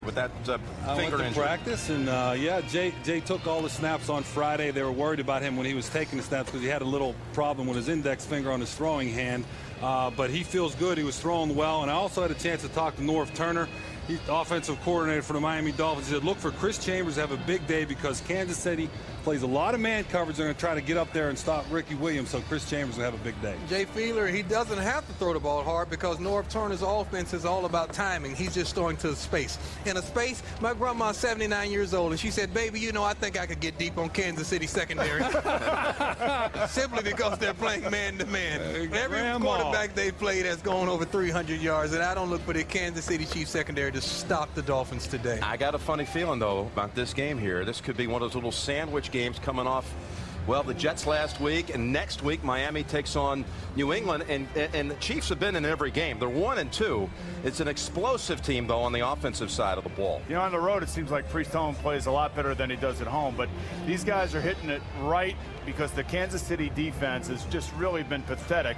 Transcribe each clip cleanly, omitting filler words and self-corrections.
with that finger went to injury. practice, and yeah, Jay took all the snaps on Friday. They were worried about him when he was taking the snaps because he had a little problem with his index finger on his throwing hand. But he feels good. He was throwing well. And I also had a chance to talk to Norv Turner. He's the offensive coordinator for the Miami Dolphins. He said, look for Chris Chambers to have a big day because Kansas City plays a lot of man coverage. They're going to try to get up there and stop Ricky Williams, so Chris Chambers will have a big day. Jay Fiedler, he doesn't have to throw the ball hard because Norv Turner's offense is all about timing. He's just throwing to the space. In a space, my grandma's 79 years old, and she said, baby, you know, I think I could get deep on Kansas City secondary. Simply because they're playing man-to-man. Every quarterback they played has gone over 300 yards, and I don't look for the Kansas City Chiefs secondary to stop the Dolphins today. I got a funny feeling, though, about this game here. This could be one of those little sandwich games coming off, well, the Jets last week, and next week Miami takes on New England, and the Chiefs have been in every game. They're 1-2. It's an explosive team, though, on the offensive side of the ball. You know, on the road, it seems like Priest Holmes plays a lot better than he does at home, but these guys are hitting it right because the Kansas City defense has just really been pathetic,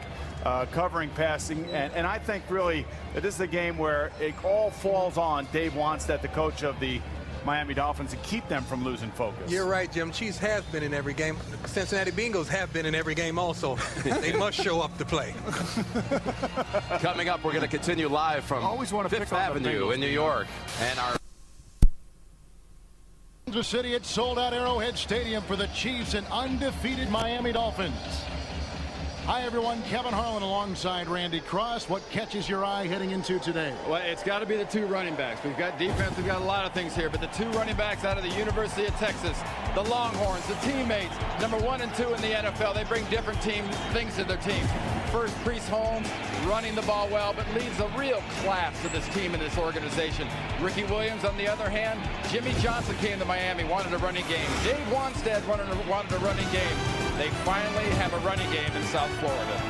covering, passing, and I think really that this is a game where it all falls on Dave Wanstead, the coach of the Miami Dolphins, to keep them from losing focus. You're right, Jim. Chiefs have been in every game. Cincinnati Bengals have been in every game also. They must show up to play. Coming up, we're going to continue live from Fifth Avenue in New York. And our Kansas City at sold-out Arrowhead Stadium for the Chiefs and undefeated Miami Dolphins. Hi, everyone. Kevin Harlan alongside Randy Cross. What catches your eye heading into today? Well, it's got to be the two running backs. We've got defense. We've got a lot of things here. But the two running backs out of the University of Texas, the Longhorns, the teammates, number 1 and 2 in the NFL, they bring different things to their teams. First, Priest Holmes running the ball well, but leads a real class to this team and this organization. Ricky Williams, on the other hand, Jimmy Johnson came to Miami, wanted a running game. Dave Wanstead wanted a running game. They finally have a running game in South Florida.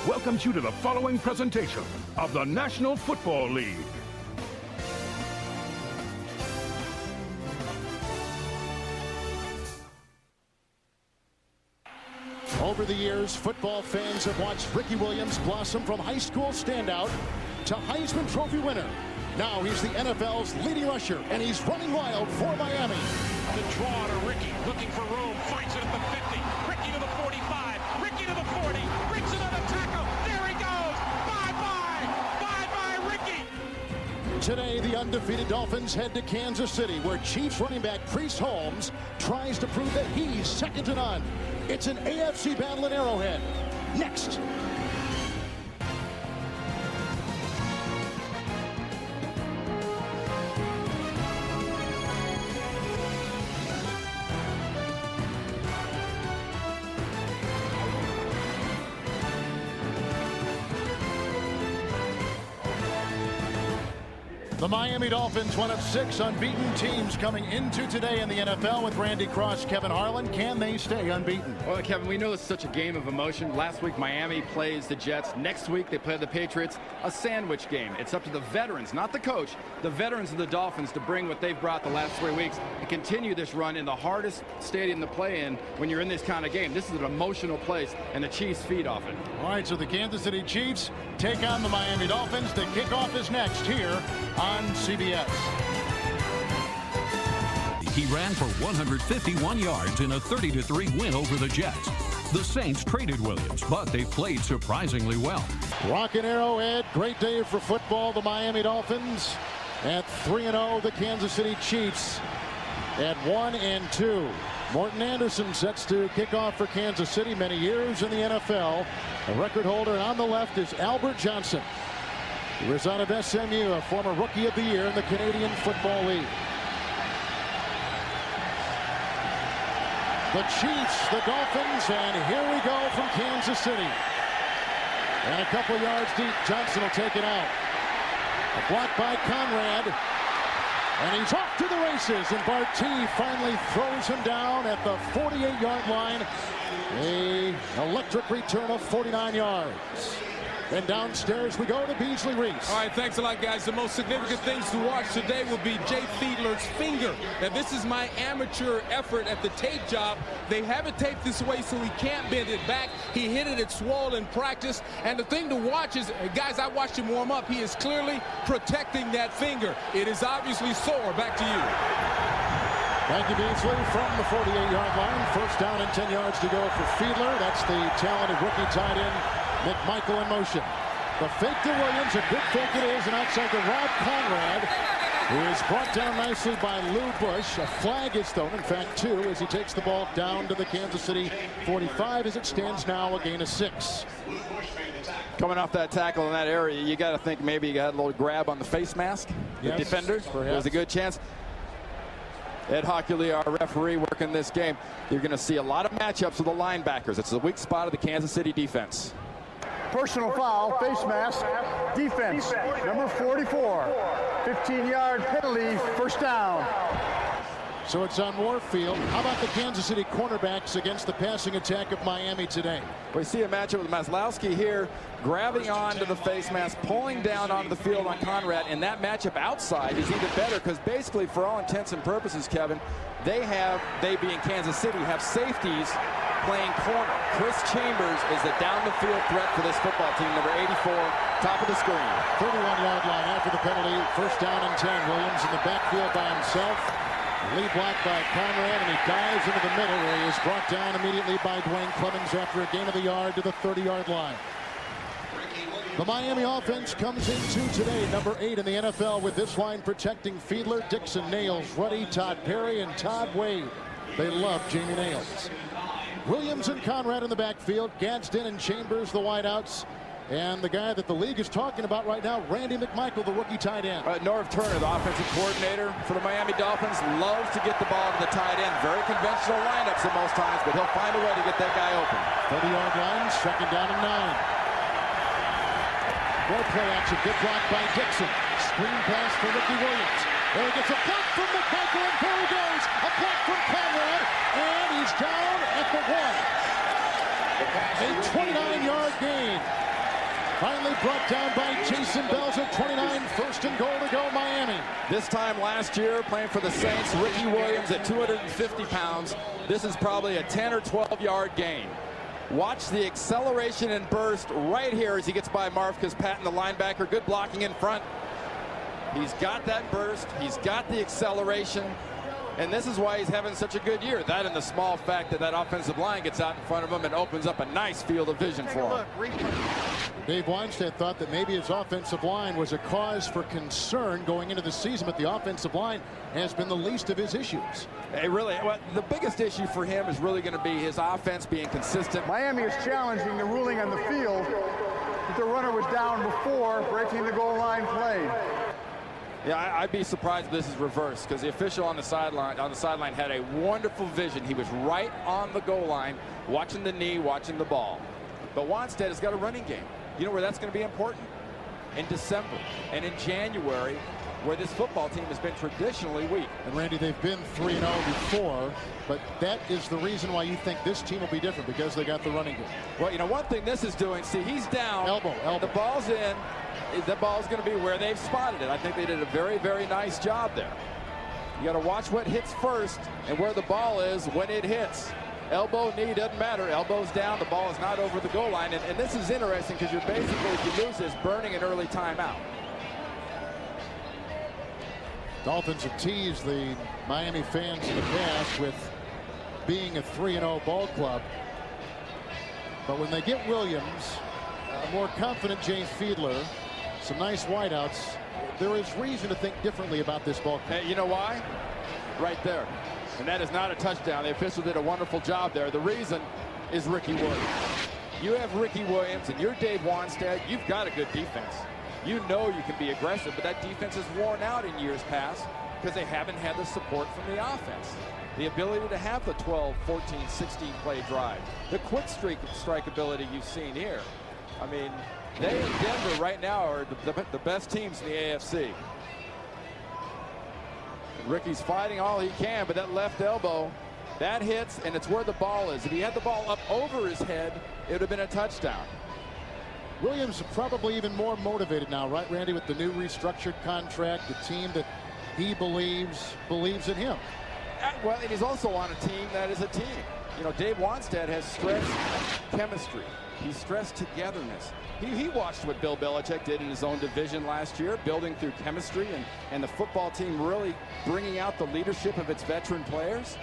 Welcomes you to the following presentation of the National Football League. Over the years, football fans have watched Ricky Williams blossom from high school standout to Heisman Trophy winner. Now he's the NFL's leading rusher, and he's running wild for Miami. The draw to Ricky, looking for room, finds it at the 50. Ricky to the 45, Ricky to the 40, brings another tackle. There he goes. Bye-bye. Bye-bye, Ricky. Today, the undefeated Dolphins head to Kansas City, where Chiefs running back Priest Holmes tries to prove that he's second to none. It's an AFC battle in Arrowhead. Next. The Miami Dolphins, one of 6 unbeaten teams coming into today in the NFL with Randy Cross, Kevin Harlan. Can they stay unbeaten? Well, Kevin, we know it's such a game of emotion. Last week, Miami plays the Jets. Next week, they play the Patriots. A sandwich game. It's up to the veterans, not the coach, the veterans of the Dolphins to bring what they've brought the last 3 weeks and continue this run in the hardest stadium to play in when you're in this kind of game. This is an emotional place, and the Chiefs feed off it. All right, so the Kansas City Chiefs take on the Miami Dolphins. The kickoff is next here on CBS. He ran for 151 yards in a 30-3 win over the Jets. The Saints traded Williams, but they played surprisingly well. Rockin' Arrowhead, great day for football. The Miami Dolphins at 3-0. The Kansas City Chiefs at 1-2. Morton Anderson sets to kick off for Kansas City, many years in the NFL. A record holder, and on the left is Albert Johnson. He was out of SMU, a former Rookie of the Year in the Canadian Football League. The Chiefs, the Dolphins, and here we go from Kansas City. And a couple yards deep, Johnson will take it out. A block by Conrad. And he's off to the races, and Barty finally throws him down at the 48-yard line. An electric return of 49 yards. And downstairs we go to Beasley Reese. All right, thanks a lot, guys. The most significant things to watch today will be Jay Fiedler's finger. Now, this is my amateur effort at the tape job. They have it taped this way so he can't bend it back. He hit it, it's swollen in practice. And the thing to watch is, guys, I watched him warm up. He is clearly protecting that finger. It is obviously sore. Back to you. Thank you, Beasley, from the 48-yard line. First down and 10 yards to go for Fiedler. That's the talented rookie tight end, McMichael, in motion. The fake to Williams, a good fake it is, and outside to Rob Conrad, who is brought down nicely by Lou Bush. A flag is thrown, in fact, 2, as he takes the ball down to the Kansas City 45 as it stands now, a gain of 6. Coming off that tackle in that area, you got to think maybe you got a little grab on the face mask. The defender. There's a good chance. Ed Hockley, our referee, working this game. You're going to see a lot of matchups with the linebackers. It's the weak spot of the Kansas City defense. Personal foul, face mask, defense, number 44. 15-yard penalty, first down. So it's on Warfield. How about the Kansas City cornerbacks against the passing attack of Miami today? We see a matchup with Maslowski here, grabbing onto the face mask, pulling down onto the field on Conrad, and that matchup outside is even better because basically, for all intents and purposes, Kevin, they being Kansas City, have safeties playing corner. Chris Chambers is the down-the-field threat for this football team, number 84, top of the screen. 31-yard line after the penalty, first down and 10. Williams in the backfield by himself. Lead block by Conrad, and he dives into the middle where he is brought down immediately by Dwayne Clemens after a gain of the yard to the 30-yard line. The Miami offense comes into today, number 8 in the NFL, with this line protecting Fiedler, Dixon, Nails, Ruddy, Todd Perry, and Todd Wade. They love Jamie Nails. Williams and Conrad in the backfield, Gadsden and Chambers, the wideouts. And the guy that the league is talking about right now, Randy McMichael, the rookie tight end. Norv Turner, the offensive coordinator for the Miami Dolphins, loves to get the ball to the tight end. Very conventional lineups at most times, but he'll find a way to get that guy open. 30-yard line, second down and 9. More play action, good block by Dixon. Screen pass for Ricky Williams. There he gets a block from McMichael, and there he goes. A block from Conrad, and he's down at the 1. A 29-yard gain. Finally brought down by Jason Bells at 29. First and goal to go, Miami. This time last year, playing for the Saints, Ricky Williams at 250 pounds. This is probably a 10 or 12-yard gain. Watch the acceleration and burst right here as he gets by Marvcus Patton, the linebacker. Good blocking in front. He's got that burst. He's got the acceleration. And this is why he's having such a good year. That and the small fact that that offensive line gets out in front of him and opens up a nice field of vision for him. Dave Weinstead thought that maybe his offensive line was a cause for concern going into the season, but the offensive line has been the least of his issues. The biggest issue for him is really going to be his offense being consistent. Miami is challenging the ruling on the field that the runner was down before breaking the goal line play. Yeah, I'd be surprised if this is reversed because the official on the sideline had a wonderful vision. He was right on the goal line, watching the knee, watching the ball. But Weinstead has got a running game. You know where that's going to be important? In December and in January, where this football team has been traditionally weak. And Randy, they've been 3-0 before, but that is the reason why you think this team will be different, because they got the running game. Well, you know, one thing this is doing, see, he's down. Elbow. The ball's in. The ball's going to be where they've spotted it. I think they did a very, very nice job there. You got to watch what hits first and where the ball is when it hits. Elbow, knee, doesn't matter. Elbow's down. The ball is not over the goal line. And this is interesting because you're basically, if you lose this, burning an early timeout. Dolphins have teased the Miami fans in the past with being a 3-0 ball club. But when they get Williams, a more confident Jay Fiedler, some nice wideouts, there is reason to think differently about this ball club. Hey, you know why? Right there. And that is not a touchdown. The official did a wonderful job there. The reason is Ricky Williams. You have Ricky Williams and you're Dave Weinstead. You've got a good defense. You know you can be aggressive, but that defense is worn out in years past because they haven't had the support from the offense. The ability to have the 12, 14, 16 play drive. The quick strike ability you've seen here. I mean, they in Denver right now are the best teams in the AFC. Ricky's fighting all he can, but that left elbow, that hits, and it's where the ball is. If he had the ball up over his head, it would have been a touchdown. Williams is probably even more motivated now, right, Randy, with the new restructured contract, the team that he believes in him. Well, and he's also on a team that is a team. You know, Dave Wannstedt has stressed chemistry. He's stressed togetherness. He watched what Bill Belichick did in his own division last year, building through chemistry and the football team really bringing out the leadership of its veteran players.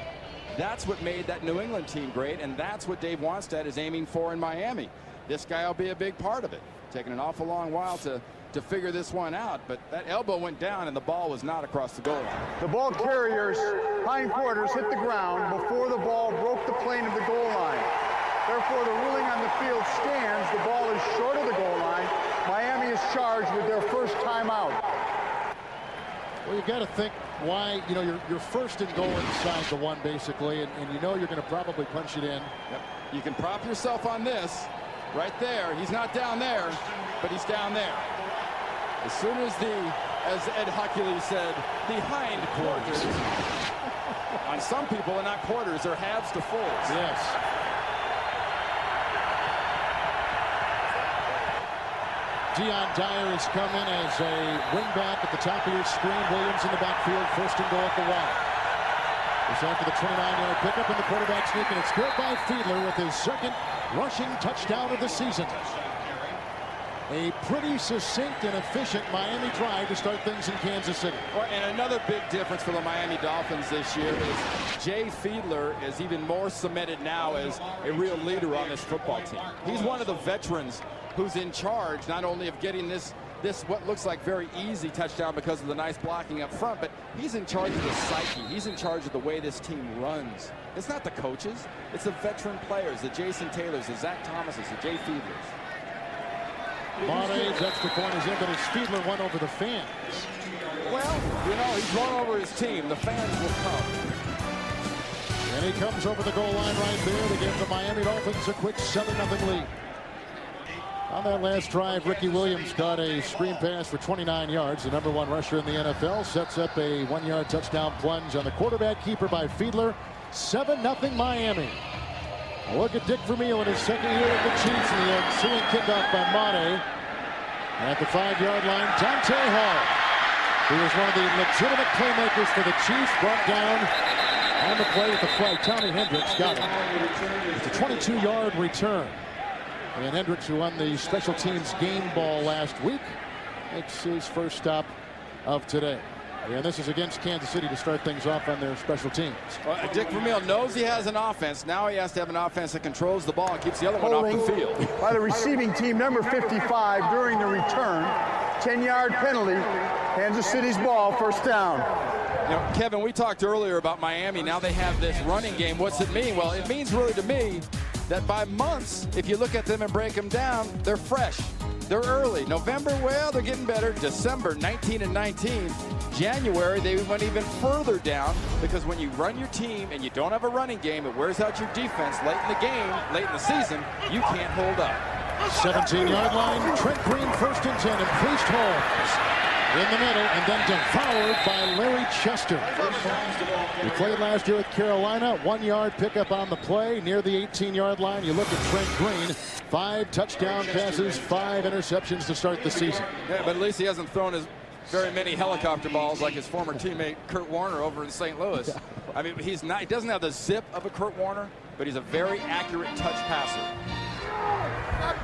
That's what made that New England team great, and that's what Dave Wannstedt is aiming for in Miami. This guy will be a big part of it. Taking an awful long while to figure this one out, but that elbow went down and the ball was not across the goal line. The ball carrier's hindquarters hit the ground before the ball broke the plane of the goal line. Therefore, the ruling on the field stands. The ball is short of the goal line. Miami is charged with their first timeout. Well, you got to think why, you know, you're first and goal inside the one, basically, and you know you're going to probably punch it in. Yep. You can prop yourself on this right there. He's not down there, but he's down there. As soon as as Ed Huckley said, the hind quarters. On some people, they're not quarters, they're halves to fulls. Yes. Deion Dyer has come in as a wingback at the top of your screen. Williams in the backfield, first and goal at the one. It's after the 29-yard pickup and the quarterback sneak, and it's good by Fiedler with his second rushing touchdown of the season. A pretty succinct and efficient Miami drive to start things in Kansas City. Well, and another big difference for the Miami Dolphins this year is Jay Fiedler is even more cemented now as a real leader on this football team. He's one of the veterans who's in charge not only of getting this what looks like very easy touchdown because of the nice blocking up front, but he's in charge of the psyche. He's in charge of the way this team runs. It's not the coaches. It's the veteran players, the Jason Taylors, the Zach Thomases, the Jay Fiedlers. Monte's extra point is in, but his Fiedler won over the fans. Well, you know, he's won over his team. The fans will come. And he comes over the goal line right there to give the Miami Dolphins a quick 7-0 lead. On that last drive, Ricky Williams caught a screen pass for 29 yards. The #1 rusher in the NFL sets up a 1-yard touchdown plunge on the quarterback keeper by Fiedler. 7-0 Miami. A look at Dick Vermeil in his second year with the Chiefs, and the ensuing kickoff by Monte. At the 5-yard line, Dante Hall, who was one of the legitimate playmakers for the Chiefs, brought down on the play with the flag. Tommy Hendricks got it. It's a 22-yard return. And Hendricks, who won the special teams game ball last week, makes his first stop of today. And this is against Kansas City to start things off on their special teams. Well, Dick Vermeil knows he has an offense. Now he has to have an offense that controls the ball and keeps the other one off the field. By the receiving team, number 55, during the return. 10-yard penalty. Kansas City's ball, first down. You know, Kevin, we talked earlier about Miami. Now they have this running game. What's it mean? Well, it means really to me that by months, if you look at them and break them down, they're fresh. They're early. November, well, they're getting better. December, 19 and 19. January, they went even further down because when you run your team and you don't have a running game, it wears out your defense late in the game, late in the season, you can't hold up. 17-yard line, Trent Green, first and 10, and Priest Holmes in the middle, and then devoured by Larry Chester. He played last year with Carolina. 1-yard pickup on the play near the 18-yard line. You look at Trent Green, 5 touchdown passes, 5 interceptions to start the season. Yeah, but at least he hasn't thrown as very many helicopter balls like his former teammate Kurt Warner over in St. Louis. I mean, he doesn't have the zip of a Kurt Warner, but he's a very accurate touch passer.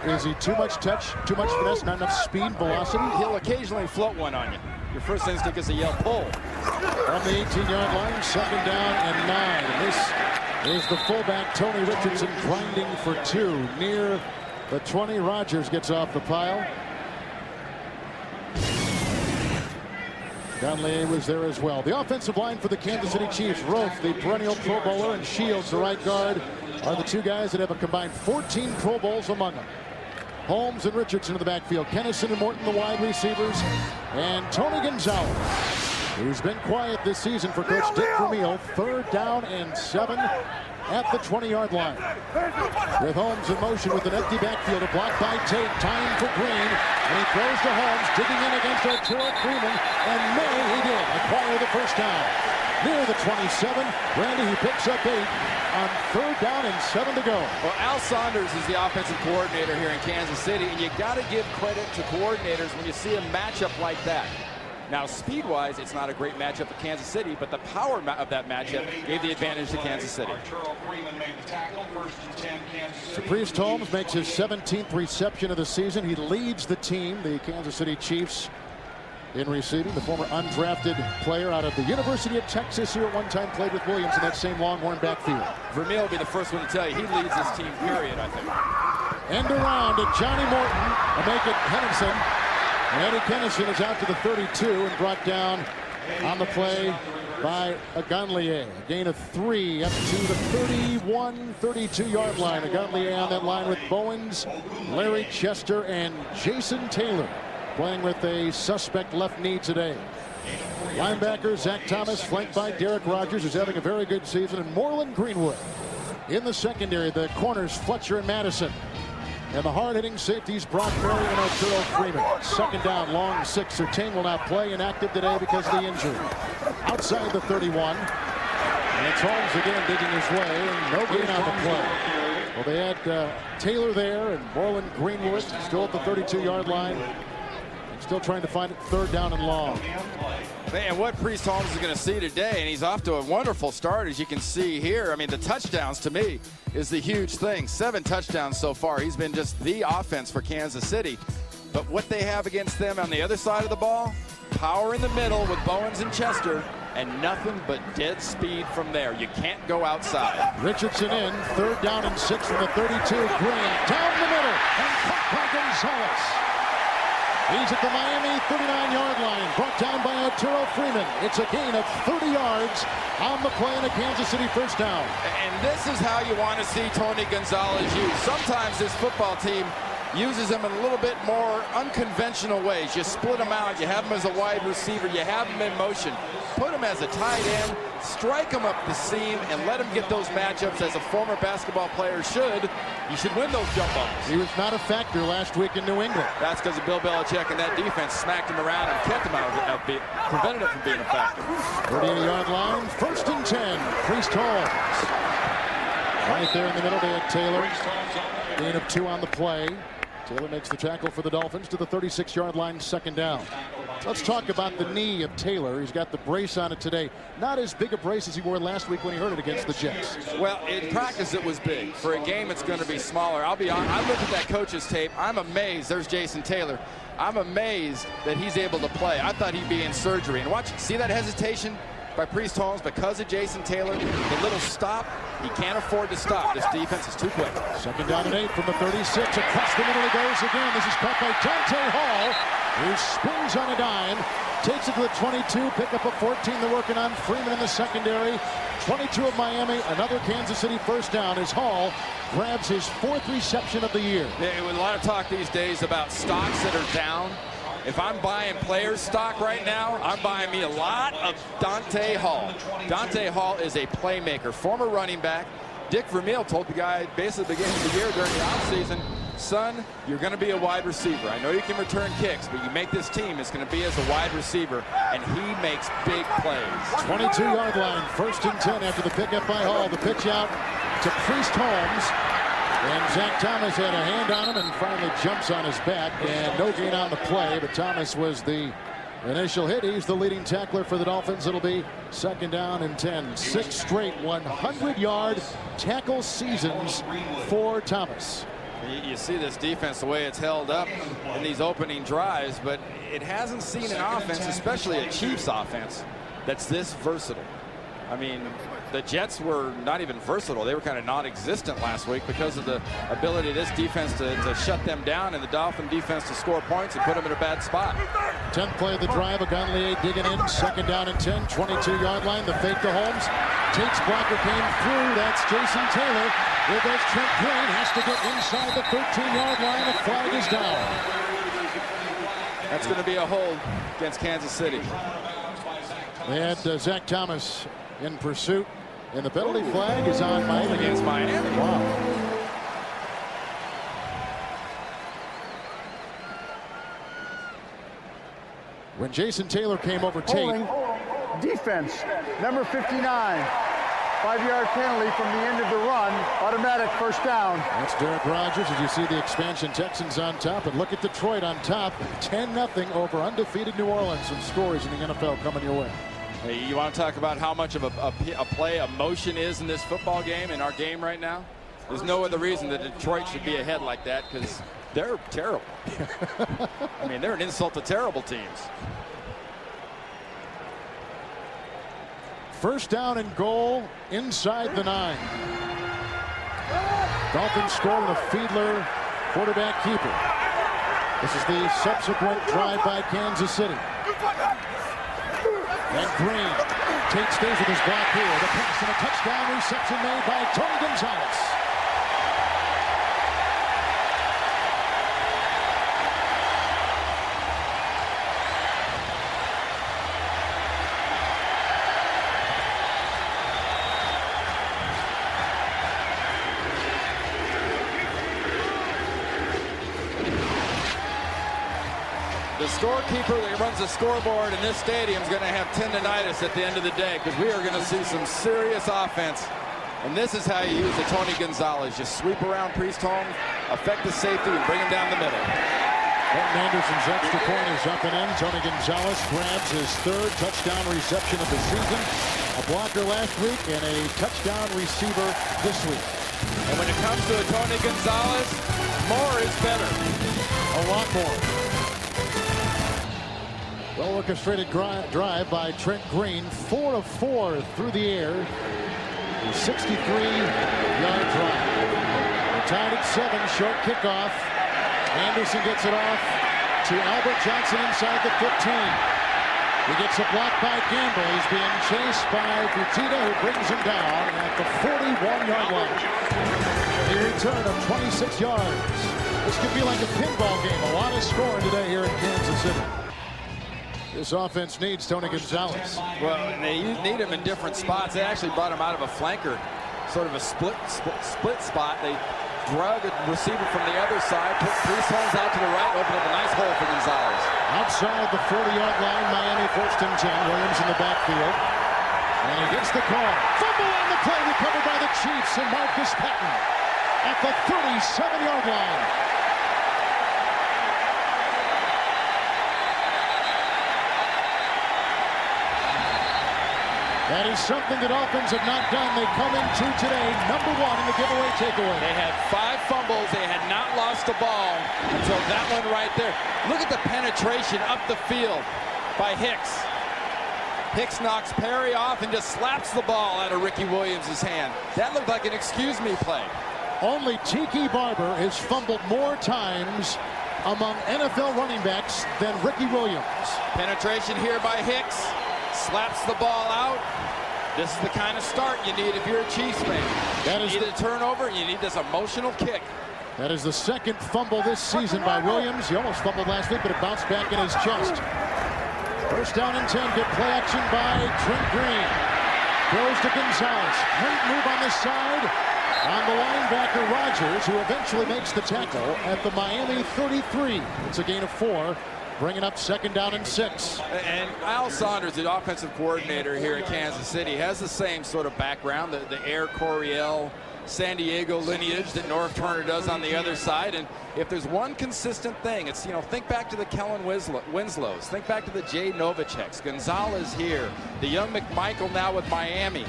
Is he too much touch, too much finesse, not enough speed, velocity? He'll occasionally float one on you. Your first instinct is to yell pull. From the 18-yard line, second down and 9. And this is the fullback, Tony Richardson, grinding for 2 near the 20. Rodgers gets off the pile. Conley was there as well. The offensive line for the Kansas City Chiefs, Roth, the perennial Pro Bowler, and Shields, the right guard, are the 2 guys that have a combined 14 Pro Bowls among them. Holmes and Richardson in the backfield. Kennison and Morton, the wide receivers. And Tony Gonzalez, who's been quiet this season for Coach Dick Vermeil. 3rd down and 7 at the 20-yard line. With Holmes in motion with an empty backfield, a block by Tate, time for Green, and he throws to Holmes, digging in against Arturo Freeman, and he did acquire the first down. near the 27. Randy, he picks up 8 on 3rd down and 7 to go. Well, Al Saunders is the offensive coordinator here in Kansas City, and you got to give credit to coordinators when you see a matchup like that. Now, speed-wise, it's not a great matchup for Kansas City, but the power of that matchup gave the advantage to Kansas City. So Priest Holmes makes his 17th reception of the season. He leads the team, the Kansas City Chiefs, in receiving. The former undrafted player out of the University of Texas, who at one time played with Williams in that same Longhorn backfield. Vermeil will be the first one to tell you he leads this team, period, I think. End around to Johnny Morton to make it Henningsen. And Eddie Kennison is out to the 32 and brought down on the play by Agunlier. A gain of 3 up to the 32-yard line. Agunlier on that line with Bowens, Larry Chester, and Jason Taylor playing with a suspect left knee today. Linebacker Zach Thomas flanked by Derek Rogers, who's having a very good season, and Moreland Greenwood. In the secondary, the corners Fletcher and Madison. And the hard-hitting safeties Brock Murray and Arturo Freeman. 2nd down, long 6. Surtain will not play, inactive today because of the injury. Outside the 31. And it's Holmes again digging his way, and no gain on the play. Well, they had Taylor there and Moreland Greenwood still at the 32-yard line. And still trying to find it 3rd down and long. Man, what Priest Holmes is going to see today, and he's off to a wonderful start, as you can see here. I mean, the touchdowns, to me, is the huge thing. 7 touchdowns so far. He's been just the offense for Kansas City. But what they have against them on the other side of the ball, power in the middle with Bowens and Chester, and nothing but dead speed from there. You can't go outside. Richardson in, 3rd down and 6 from the 32. Green down the middle, and caught by Gonzalez. He's at the Miami 39-yard line, brought down by Arturo Freeman. It's a gain of 30 yards on the play and a Kansas City 1st down. And this is how you want to see Tony Gonzalez used. Sometimes this football team uses him in a little bit more unconventional ways. You split him out, you have him as a wide receiver, you have him in motion. Put him as a tight end, strike him up the seam, and let him get those matchups as a former basketball player should. You should win those jump balls. He was not a factor last week in New England. That's because of Bill Belichick and that defense smacked him around and kept him out of prevented him from being a factor. 38-yard line, 1st and 10. Priest Holmes. Right there in the middle, they had Taylor. Gain of 2 on the play. Taylor makes the tackle for the Dolphins to the 36-yard line, 2nd down. Let's talk about the knee of Taylor. He's got the brace on it today. Not as big a brace as he wore last week when he hurt it against the Jets. Well, in practice it was big. For a game it's going to be smaller. I'll be honest, I looked at that coach's tape. I'm amazed. There's Jason Taylor. I'm amazed that he's able to play. I thought he'd be in surgery. And watch, see that hesitation by Priest Holmes because of Jason Taylor? The little stop, he can't afford to stop. This defense is too quick. 2nd down and 8 from the 36. Across the middle he goes again. This is caught by Dante Hall, who spins on a dime, takes it to the 22, pick up a 14. They're working on Freeman in the secondary. 22 of Miami, another Kansas City 1st down as Hall grabs his 4th reception of the year. Yeah, with a lot of talk these days about stocks that are down. If I'm buying players stock right now, I'm buying me a lot of Dante Hall. Dante Hall is a playmaker, former running back. Dick Vermeil told the guy basically at the beginning of the year during the offseason, son, you're going to be a wide receiver. I know you can return kicks, but you make this team, it's going to be as a wide receiver, and he makes big plays. 22-yard line, 1st and 10 after the pickup by Hall. The pitch out to Priest Holmes. And Zach Thomas had a hand on him and finally jumps on his back, and no gain on the play, but Thomas was the initial hit. He's the leading tackler for the Dolphins. It'll be 2nd down and 10. 6 straight 100-yard tackle seasons for Thomas. You see this defense, the way it's held up in these opening drives, but it hasn't seen an offense, especially a Chiefs offense, that's this versatile. I mean, the Jets were not even versatile. They were kind of non-existent last week because of the ability of this defense to shut them down and the Dolphin defense to score points and put them in a bad spot. 10th play of the drive, Agunlier digging in, 2nd down and 10, 22-yard line, the fake to Holmes. Tate's blocker came through, that's Jason Taylor. Here goes Trent Green, has to get inside the 13-yard line, the flag is down. That's going to be a hold against Kansas City. They had Zach Thomas in pursuit, and the penalty flag is on Miami. Against Miami. Wow. When Jason Taylor came over Tate, defense, number 59. 5-yard penalty from the end of the run. Automatic first down. That's Derek Rogers. As you see the expansion Texans on top. And look at Detroit on top. 10-0 over undefeated New Orleans. Some stories in the NFL coming your way. Hey, you want to talk about how much of a play emotion is in this football game, in our game right now? There's no other reason that Detroit should be ahead like that, because they're terrible. I mean, they're an insult to terrible teams. First down and goal inside the 9. Dolphins scored on a Fiedler quarterback keeper. This is the subsequent drive by Kansas City. And Green stays with his block here. The pass and a touchdown reception made by Tony Gonzalez. The scorekeeper that runs the scoreboard in this stadium is going to have tendonitis at the end of the day, because we are going to see some serious offense. And this is how you use the Tony Gonzalez. Just sweep around Priest Holmes, affect the safety, and bring him down the middle. Morton Anderson's extra point is up and in. Tony Gonzalez grabs his 3rd touchdown reception of the season. A blocker last week and a touchdown receiver this week. And when it comes to a Tony Gonzalez, more is better. A lot more. Well orchestrated drive by Trent Green. 4 of 4 through the air. A 63-yard drive. We're tied at 7. Short kickoff. Anderson gets it off to Albert Johnson inside the 15. He gets a block by Gamble. He's being chased by Fertitta, who brings him down at the 41-yard line. A return of 26 yards. This could be like a pinball game. A lot of scoring today here in Kansas City. This offense needs Tony Gonzalez. Well, they need him in different spots. They actually brought him out of a flanker, sort of a split spot. They drug a receiver from the other side, put Priest Holmes out to the right, opened up a nice hole for Gonzalez. Outside the 40-yard line, Miami 1st and 10. Williams in the backfield. And he gets the call. Fumble on the play, recovered by the Chiefs, and Marcus Patton at the 37-yard line. That is something that Dolphins have not done. They come into today #1 in the giveaway takeaway. They had 5 fumbles. They had not lost the ball until that one right there. Look at the penetration up the field by Hicks. Hicks knocks Perry off and just slaps the ball out of Ricky Williams' hand. That looked like an excuse me play. Only Tiki Barber has fumbled more times among NFL running backs than Ricky Williams. Penetration here by Hicks. Slaps the ball out. This is the kind of start you need if you're a Chiefs fan. You need a turnover. You need this emotional kick. That is the 2nd fumble this season by Williams. He almost fumbled last week, but it bounced back in his chest. First down and 10. Good play action by Trent Green. Throws to Gonzalez. Great move on the side on the linebacker Rogers, who eventually makes the tackle at the Miami 33. It's a gain of 4. Bringing up 2nd down and 6. And Al Saunders, the offensive coordinator here at Kansas City, has the same sort of background, the Air Coryell, San Diego lineage that Norv Turner does on the other side. And if there's one consistent thing, it's, think back to the Kellen Winslows, think back to the Jay Novaceks, Gonzalez here, the young McMichael now with Miami.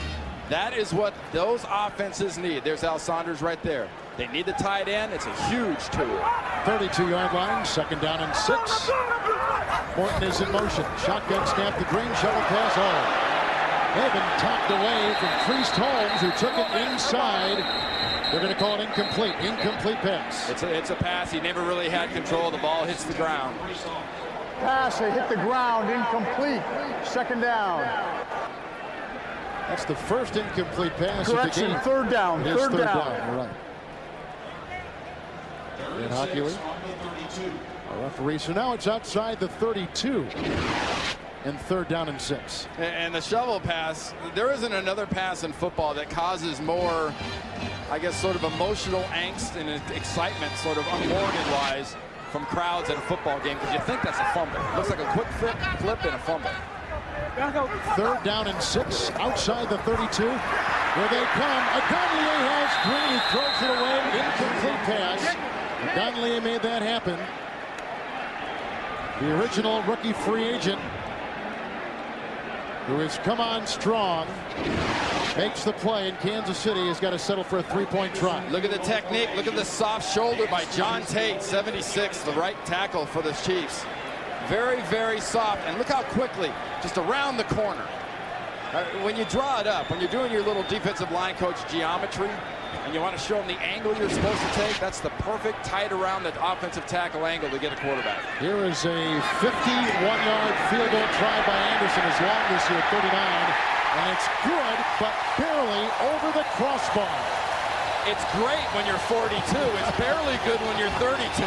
That is what those offenses need. There's Al Saunders right there. They need the tight end. It's a huge tool. 32-yard line, 2nd down and 6. Morton is in motion. Shotgun snap, the Green shovel pass. Oh, they've been topped away from Priest Holmes, who took it inside. They're going to call it incomplete. Incomplete pass. It's a pass. He never really had control. The ball hits the ground. Pass, they hit the ground, incomplete. 2nd down. That's the first incomplete pass. Correction, of the game. 3rd down. Third down. You're right. In hockey league. A referee. So now it's outside the 32. And 3rd down and 6. And the shovel pass, there isn't another pass in football that causes more, I guess, sort of emotional angst and excitement, sort of unwarranted-wise, from crowds at a football game, because you think that's a fumble. It looks like a quick flip and a fumble. 3rd down and 6 outside the 32. Here they come. Agonlier has Green. He throws it away. Incomplete pass. Agonlier made that happen. The original rookie free agent, who has come on strong, makes the play, and Kansas City has got to settle for a 3-point try. Look at the technique. Look at the soft shoulder by John Tate, 76, the right tackle for the Chiefs. Very, very soft. And look how quickly, just around the corner. When you draw it up, when you're doing your little defensive line coach geometry, and you want to show them the angle you're supposed to take, that's the perfect tight around the offensive tackle angle to get a quarterback. Here is a 51-yard field goal try by Anderson, his longest here, 39. And it's good, but barely over the crossbar. It's great when you're 42. It's barely good when you're 32.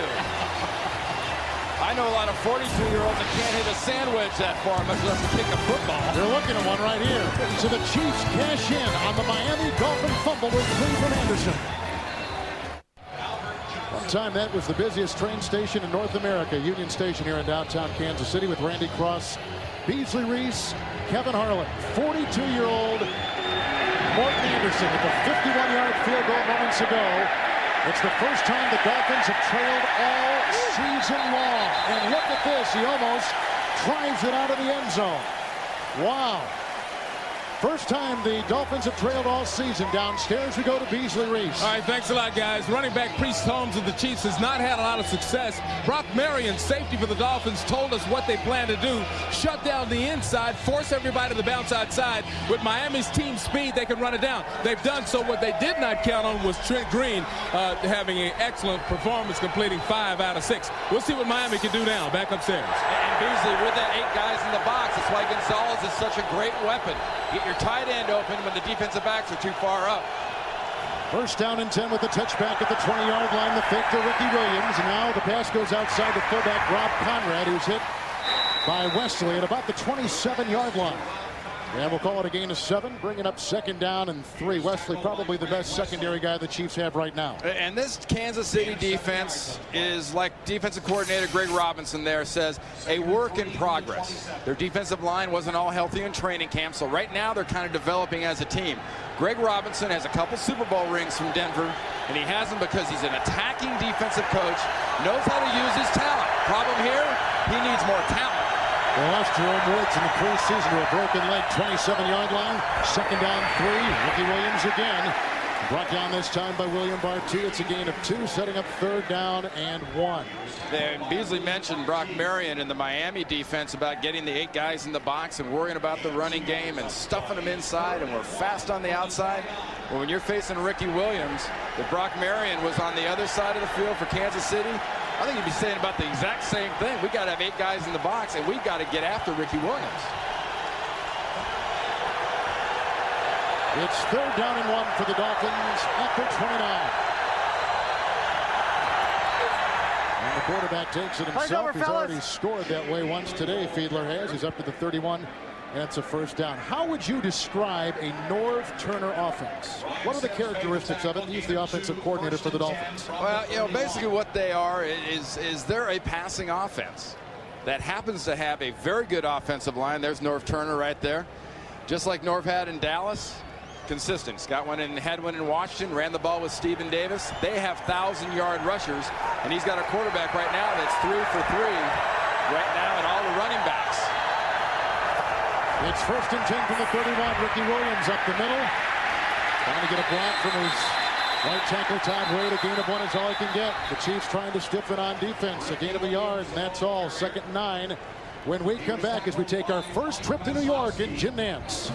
I know a lot of 42-year-olds that can't hit a sandwich that far, much less kick a football. They're looking at one right here. So the Chiefs cash in on the Miami Dolphin fumble with Cleveland Anderson. One time that was the busiest train station in North America, Union Station here in downtown Kansas City, with Randy Cross, Beasley Reese, Kevin Harlan. 42-year-old Morton Anderson with a 51-yard field goal moments ago. It's the first time the Dolphins have trailed all season long. And look at this. He almost drives it out of the end zone. Wow. First time the Dolphins have trailed all season. Downstairs we go to Beasley Reese. All right, thanks a lot, guys. Running back Priest Holmes of the Chiefs has not had a lot of success. Brock Marion, safety for the Dolphins, told us what they plan to do. Shut down the inside, force everybody to bounce outside. With Miami's team speed, they can run it down. They've done so. What they did not count on was Trent Green having an excellent performance, completing 5 out of 6. We'll see what Miami can do now. Back upstairs. And Beasley with that 8 guys in the box. That's why Gonzalez is such a great weapon. Get your tight end open when the defensive backs are too far up. First down and 10 with the touchback at the 20-yard line. The fake to Ricky Williams. Now the pass goes outside the fullback, Rob Conrad, who's hit by Wesley at about the 27-yard line. And we'll call it a gain of 7, bringing up 2nd down and 3. Wesley probably the best secondary guy the Chiefs have right now. And this Kansas City defense is like defensive coordinator Greg Robinson there says, a work in progress. Their defensive line wasn't all healthy in training camp, so right now they're kind of developing as a team. Greg Robinson has a couple Super Bowl rings from Denver, and he has them because he's an attacking defensive coach, knows how to use his talent. Problem here, he needs more talent. They lost Jerome Woods in the preseason to a broken leg, 27-yard line. 2nd down, 3. Ricky Williams again. Brought down this time by William Bartoo. It's a gain of 2, setting up 3rd down and 1. And Beasley mentioned Brock Marion in the Miami defense about getting the 8 guys in the box and worrying about the running game and stuffing them inside, and we're fast on the outside. Well, when you're facing Ricky Williams, if Brock Marion was on the other side of the field for Kansas City, I think you'd be saying about the exact same thing. We got to have 8 guys in the box, and we've got to get after Ricky Williams. It's 3rd down and 1 for the Dolphins at the 29. And the quarterback takes it himself. He's already scored that way once today. Fiedler has. He's up to the 31. And it's a 1st down. How would you describe a Norv Turner offense? What are the characteristics of it? He's the offensive coordinator for the Dolphins. Well, you know, basically what they are is they're a passing offense that happens to have a very good offensive line. There's Norv Turner right there. Just like Norv had in Dallas. Consistent. He's got one in, had one in Washington, ran the ball with Stephen Davis. They have 1,000-yard rushers, and he's got a quarterback right now that's 3 for 3 right now in all the running backs. It's 1st and 10 from the 31. Ricky Williams up the middle. Trying to get a block from his right tackle, Todd Wade. A gain of 1 is all he can get. The Chiefs trying to stiffen on defense. A gain of 1 yard, and that's all. 2nd and 9. When we come back as we take our first trip to New York in Jim Nantz.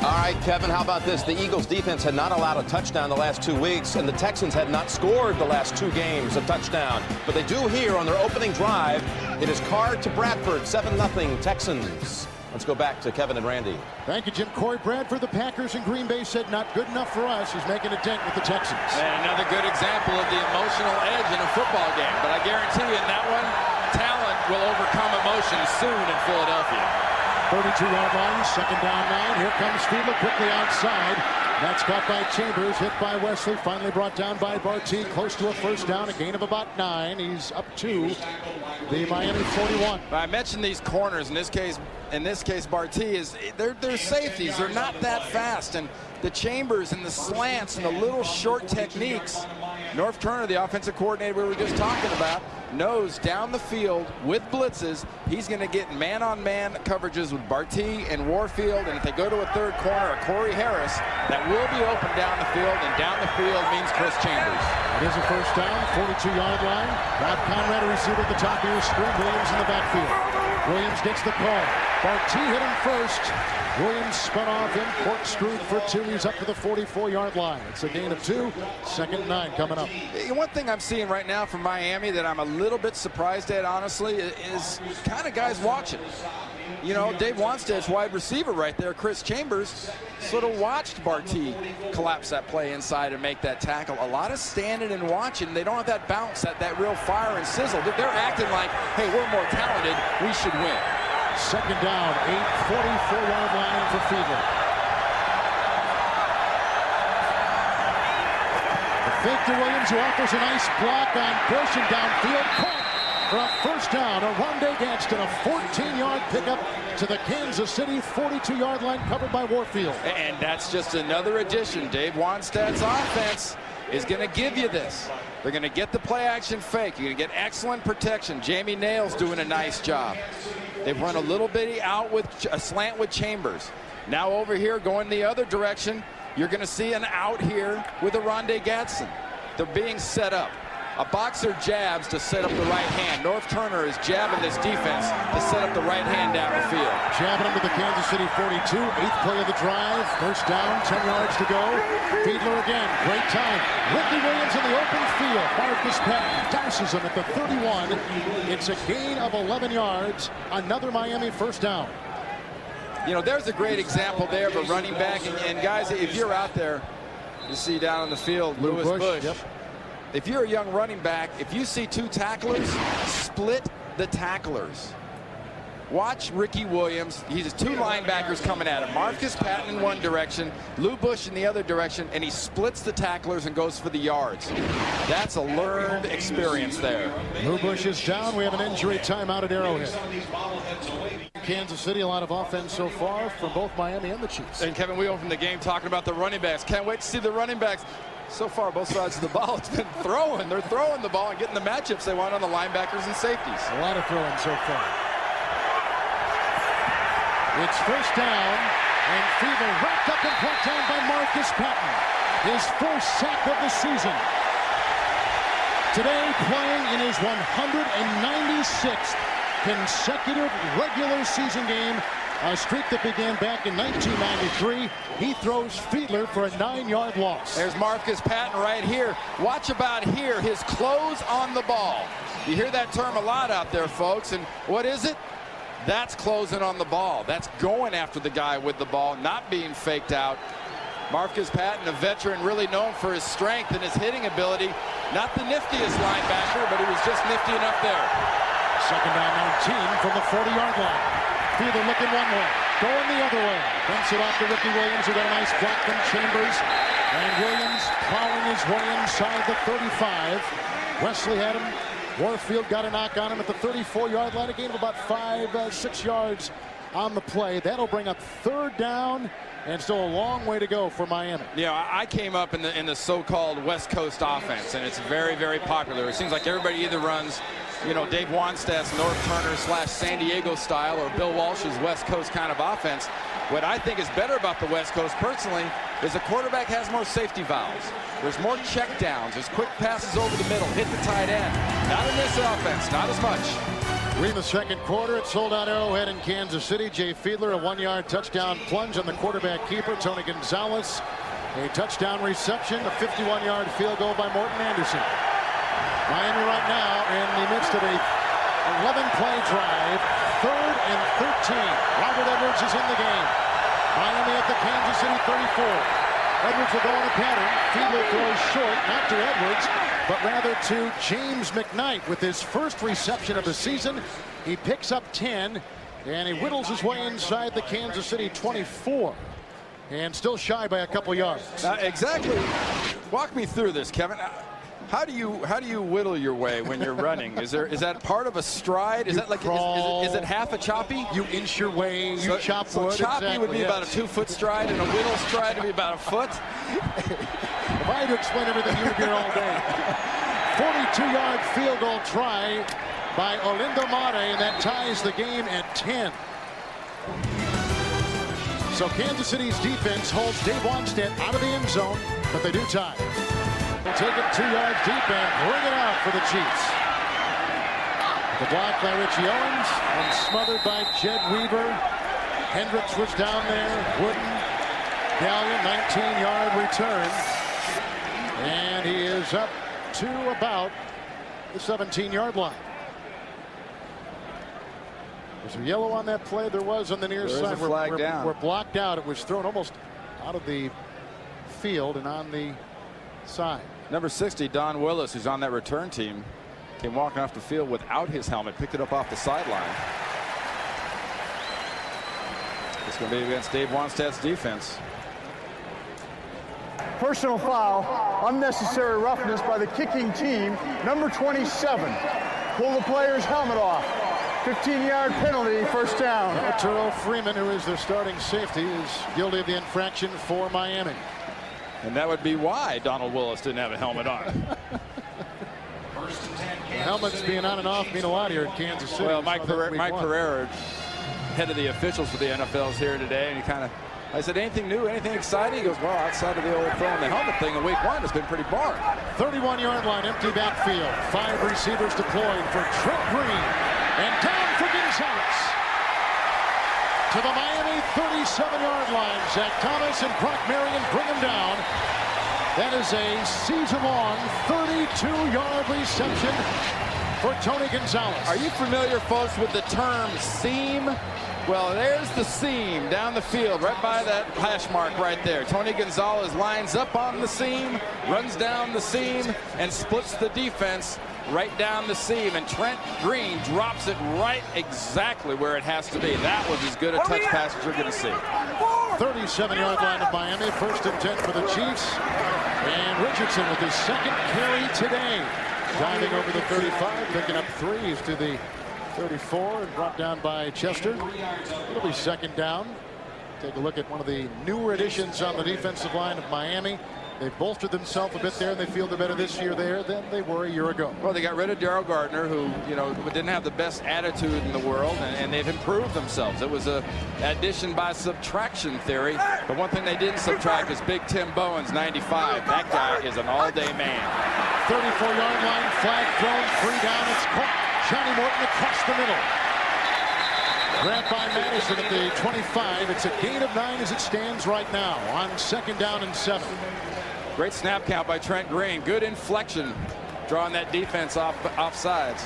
All right, Kevin, how about this? The Eagles defense had not allowed a touchdown the last 2 weeks, and the Texans had not scored the last 2 games a touchdown. But they do here on their opening drive. It is Carr to Bradford, 7-0 Texans. Let's go back to Kevin and Randy. Thank you, Jim. Corey Bradford, the Packers in Green Bay, said not good enough for us. He's making a dent with the Texans. And another good example of the emotional edge in a football game. But I guarantee you in that one, talent will overcome emotion soon in Philadelphia. 32-yard line, 2nd down 9. Here comes Fiedler quickly outside. That's caught by Chambers, hit by Wesley, finally brought down by Bartee, close to a 1st down, a gain of about 9. He's up to the Miami 41. I mentioned these corners. In this case, in this case Barty, is they're safeties. They're not that fast. And the chambers and the slants and the little short techniques, Norv Turner, the offensive coordinator we were just talking about, knows down the field with blitzes, he's going to get man-on-man coverages with Barty and Warfield, and if they go to a third corner, a Corey Harris, that will be open down the field, and down the field means Chris Chambers. It is a first down, 42-yard line. Rob Conrad, a receiver at the top of your screen. Williams in the backfield. Williams gets the call. Barty hit him first. Williams spun off him, corkscrewed for 2. He's up to the 44-yard line. It's a gain of 2. 2nd and 9 coming up. One thing I'm seeing right now from Miami that I'm a little bit surprised at, honestly, is kind of guys watching. You know, Dave Wanstead's wide receiver right there, Chris Chambers, sort of watched Barty collapse that play inside and make that tackle. A lot of standing and watching. They don't have that bounce, that real fire and sizzle. They're acting like, hey, we're more talented, we should win. 2nd down, 44-yard line for Fiedler. The fake to Williams, who offers a nice block on Bush and downfield. Caught for a first down. Rondé Gadsden, a 14-yard pickup to the Kansas City 42-yard line, covered by Warfield. And that's just another addition. Dave Wanstead's offense is going to give you this. They're going to get the play action fake. You're going to get excellent protection. Jamie Nail's doing a nice job. They've run a little bitty out with a slant with Chambers. Now over here going the other direction, you're going to see an out here with a Rondé Gadsden. They're being set up. A boxer jabs to set up the right hand. Norv Turner is jabbing this defense to set up the right hand down the field. Jabbing him to the Kansas City 42. 8th play of the drive. First down, 10 yards to go. Fiedler again. Great time. Ricky Williams in the open field. Marcus Patton douses him at the 31. It's a gain of 11 yards. Another Miami first down. You know, there's a great example there of a running back. And guys, if you're out there, you see down on the field, Louis Bush. Yep. If you're a young running back, if you see 2 tacklers, split the tacklers. Watch Ricky Williams. He has 2 linebackers coming at him. Marcus Patton in one direction, Lou Bush in the other direction, and he splits the tacklers and goes for the yards. That's a learned experience there. Lou Bush is down. We have an injury timeout at Arrowhead. Kansas City, a lot of offense so far from both Miami and the Chiefs. And Kevin, we opened the game talking about the running backs. Can't wait to see the running backs. So far, both sides of the ball, it's been throwing. They're throwing the ball and getting the matchups they want on the linebackers and safeties. A lot of throwing so far. It's first down, and Fiedler wrapped up and brought down by Marcus Patton. His first sack of the season. Today, playing in his 196th consecutive regular season game, a streak that began back in 1993. He throws Fiedler for a 9-yard loss. There's Marcus Patton right here. Watch about here, his close on the ball. You hear that term a lot out there, folks, and what is it? That's closing on the ball. That's going after the guy with the ball, not being faked out. Marcus Patton, a veteran, really known for his strength and his hitting ability. Not the niftiest linebacker, but he was just nifty enough there. 2nd down, 19 from the 40-yard line. Fiedler looking one way, going the other way. Dumps it off to Ricky Williams, who got a nice block from Chambers. And Williams plowing his way inside the 35. Wesley had him. Warfield got a knock on him at the 34-yard line. A gain of about 5-6 yards on the play. That'll bring up 3rd down, and still a long way to go for Miami. Yeah, I came up in the so-called West Coast offense, and it's very, very popular. It seems like everybody either runs, you know, Dave Wanstead's Norv Turner / San Diego style, or Bill Walsh's West Coast kind of offense. What I think is better about the West Coast, personally, is the quarterback has more safety valves. There's more check downs. There's quick passes over the middle, hit the tight end. Not in this offense, not as much. We're in the 2nd quarter. It's sold out Arrowhead in Kansas City. Jay Fiedler, a 1-yard touchdown plunge on the quarterback keeper, Tony Gonzalez. A touchdown reception, a 51-yard field goal by Morton Anderson. Miami right now in the midst of a 11-play drive, 3rd and 13. Robert Edwards is in the game. Miami at the Kansas City 34. Edwards will go on a pattern. Fiedler throws short, not to Edwards, but rather to James McKnight with his first reception of the season. He picks up 10, and he whittles his way inside the Kansas City 24. And still shy by a couple yards. Exactly. Walk me through this, Kevin. How do you whittle your way when you're running? Is that part of a stride? Is that like is it half a choppy? You inch your way. You chop wood. Choppy exactly, would be about a 2-foot stride, and a whittle stride would be about a foot. If I had to explain everything, you would be here all day. 42-yard field goal try by Olindo Mare, and that ties the game at 10. So Kansas City's defense holds Dave Wanstead out of the end zone, but they do tie. Take it 2 yards deep and bring it out for the Chiefs. The block by Richie Owens and smothered by Jed Weaver. Hendricks was down there. Wooden, Gallion, 19-yard return. And he is up to about the 17-yard line. Was there yellow on that play? There was on the near side. We're blocked out. It was thrown almost out of the field and on the side. Number 60, Don Willis, who's on that return team, came walking off the field without his helmet, picked it up off the sideline. It's going to be against Dave Wanstead's defense. Personal foul, unnecessary roughness by the kicking team. Number 27, pull the player's helmet off. 15-yard penalty, first down. Arturo Freeman, who is their starting safety, is guilty of the infraction for Miami. And that would be why Donald Willis didn't have a helmet on. Helmets being on and off mean a lot here in Kansas City. Well, Mike Pereira, head of the officials for the NFL, is here today, and I said, anything new, anything exciting? He goes, well, outside of the old throwing the helmet thing in week 1, it's been pretty boring. 31-yard line, empty backfield. 5 receivers deployed for Trent Green. And down for Gonzalez. To the Miami 37-yard line. Zach Thomas and Brock Marion bring him down. That is a season-long 32-yard reception for Tony Gonzalez. Are you familiar, folks, with the term seam? Well, there's the seam down the field, right by that hash mark right there. Tony Gonzalez lines up on the seam, runs down the seam, and splits the defense right down the seam. And Trent Green drops it right exactly where it has to be. That was as good a touch pass as you're going to see. 37-yard line of Miami, 1st and 10 for the Chiefs. And Richardson with his second carry today. Diving over the 35, picking up 3s to the 34 and brought down by Chester. It'll be 2nd down. Take a look at one of the newer additions on the defensive line of Miami. They've bolstered themselves a bit there, and they feel they're better this year there than they were a year ago. Well, they got rid of Darryl Gardner, who, didn't have the best attitude in the world, and they've improved themselves. It was a addition by subtraction theory, but one thing they didn't subtract is Big Tim Bowens, 95. That guy is an all-day man. 34-yard line, flag thrown, 3 down. It's caught. Johnny Morton across the middle. Grabbed by Madison at the 25. It's a gain of 9 as it stands right now on 2nd down and 7. Great snap count by Trent Green. Good inflection, drawing that defense off sides.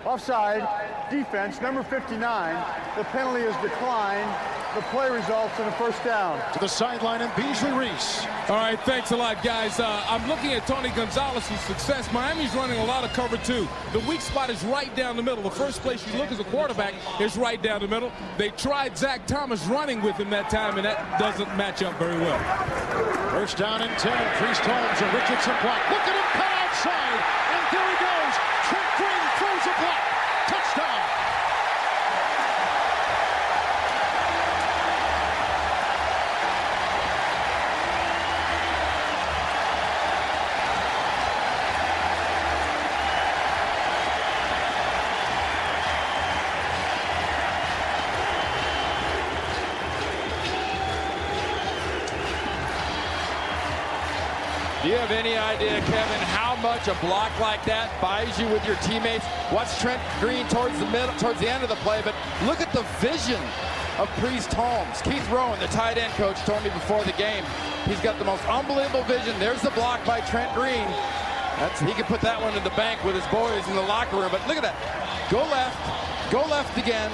Offside, defense, number 59. The penalty is declined. The play results in a 1st down. To the sideline and Beasley Reese. All right, thanks a lot, guys. I'm looking at Tony Gonzalez's success. Miami's running a lot of cover 2. The weak spot is right down the middle. The first place you look as a quarterback is right down the middle. They tried Zach Thomas running with him that time, and that doesn't match up very well. 1st down and 10. Priest Holmes and Richardson block. Look at him cut outside, and there he goes. Trent Green throws a block. Touchdown. Do you have any idea, Kevin, how much a block like that buys you with your teammates? Watch Trent Green towards the middle, towards the end of the play, but look at the vision of Priest Holmes. Keith Rowan, the tight end coach, told me before the game, he's got the most unbelievable vision. There's the block by Trent Green. He can put that one in the bank with his boys in the locker room, but look at that. Go left again.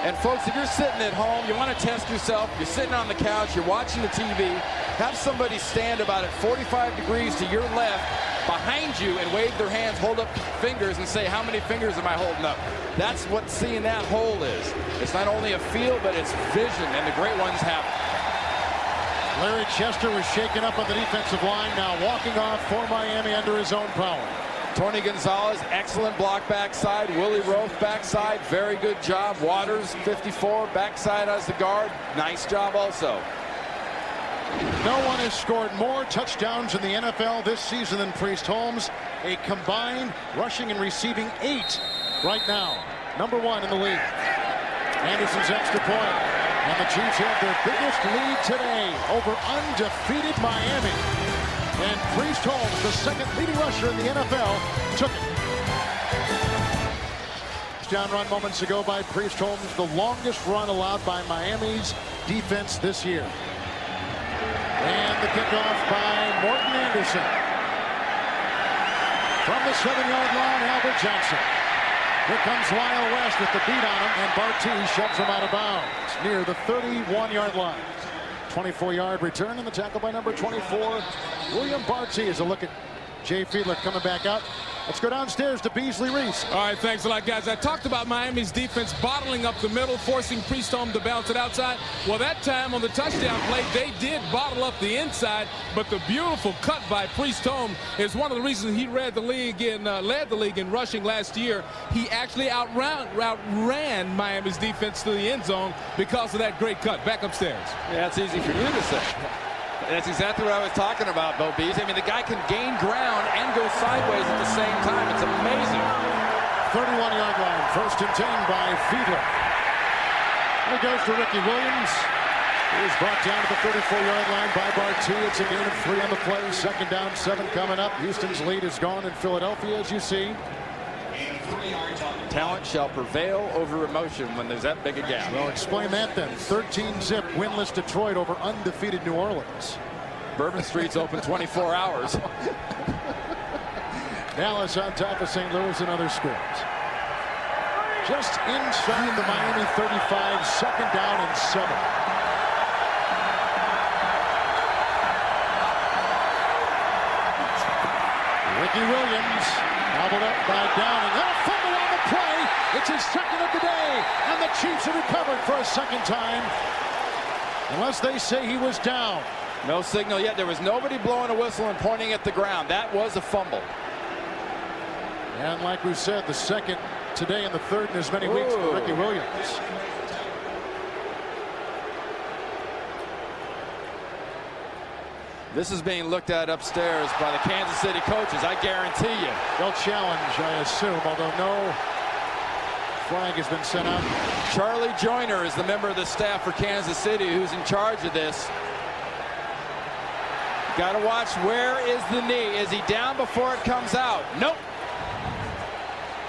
And folks, if you're sitting at home, you want to test yourself, you're sitting on the couch, you're watching the TV, have somebody stand about at 45 degrees to your left behind you and wave their hands, hold up fingers and say, how many fingers am I holding up? That's what seeing that hole is. It's not only a feel, but it's vision, and the great ones have it. Larry Chester was shaken up on the defensive line, now walking off for Miami under his own power. Tony Gonzalez, excellent block backside. Willie Roaf backside, very good job. Waters, 54, backside as the guard. Nice job also. No one has scored more touchdowns in the NFL this season than Priest Holmes. A combined rushing and receiving 8 right now. #1 in the league. Anderson's extra point. And the Chiefs have their biggest lead today over undefeated Miami. And Priest Holmes, the second leading rusher in the NFL, took it. Touchdown run moments ago by Priest Holmes, the longest run allowed by Miami's defense this year. And the kickoff by Morton Anderson. From the 7-yard line, Albert Johnson. Here comes Lyle West with the beat on him, and Barty shoves him out of bounds near the 31-yard line. 24-yard return, and the tackle by number 24, William Barty. As a look at Jay Fiedler coming back out. Let's go downstairs to Beasley Reese. All right, thanks a lot, guys. I talked about Miami's defense bottling up the middle, forcing Priest Holmes to bounce it outside. Well, that time on the touchdown play, they did bottle up the inside, but the beautiful cut by Priest Holmes is one of the reasons he led the league in rushing last year. He actually outran Miami's defense to the end zone because of that great cut. Back upstairs. Yeah, it's easy for you to say. That's exactly what I was talking about, Bo Bees. I mean, the guy can gain ground and go sideways at the same time. It's amazing. 31-yard line, 1st and 10 by Fiedler. And it goes to Ricky Williams. He was brought down to the 34-yard line by Barty. It's a gain of 3 on the play. 2nd down, 7 coming up. Houston's lead is gone in Philadelphia, as you see. Talent shall prevail over emotion when there's that big a gap. Well, explain that then. 13-zip winless Detroit over undefeated New Orleans. Bourbon Street's open 24 hours. Dallas on top of St. Louis and other scores. Just inside the Miami 35, 2nd down and 7. Ricky Williams gobbled up by Downing. And a fumble on the play. It's his 2nd of the day. And the Chiefs have recovered for a 2nd time. Unless they say he was down. No signal yet. There was nobody blowing a whistle and pointing at the ground. That was a fumble. And like we said, the 2nd today and the 3rd in as many weeks for Ricky Williams. This is being looked at upstairs by the Kansas City coaches, I guarantee you. They'll challenge, I assume, although no flag has been sent out. Charlie Joyner is the member of the staff for Kansas City who's in charge of this. Got to watch, where is the knee? Is he down before it comes out? Nope.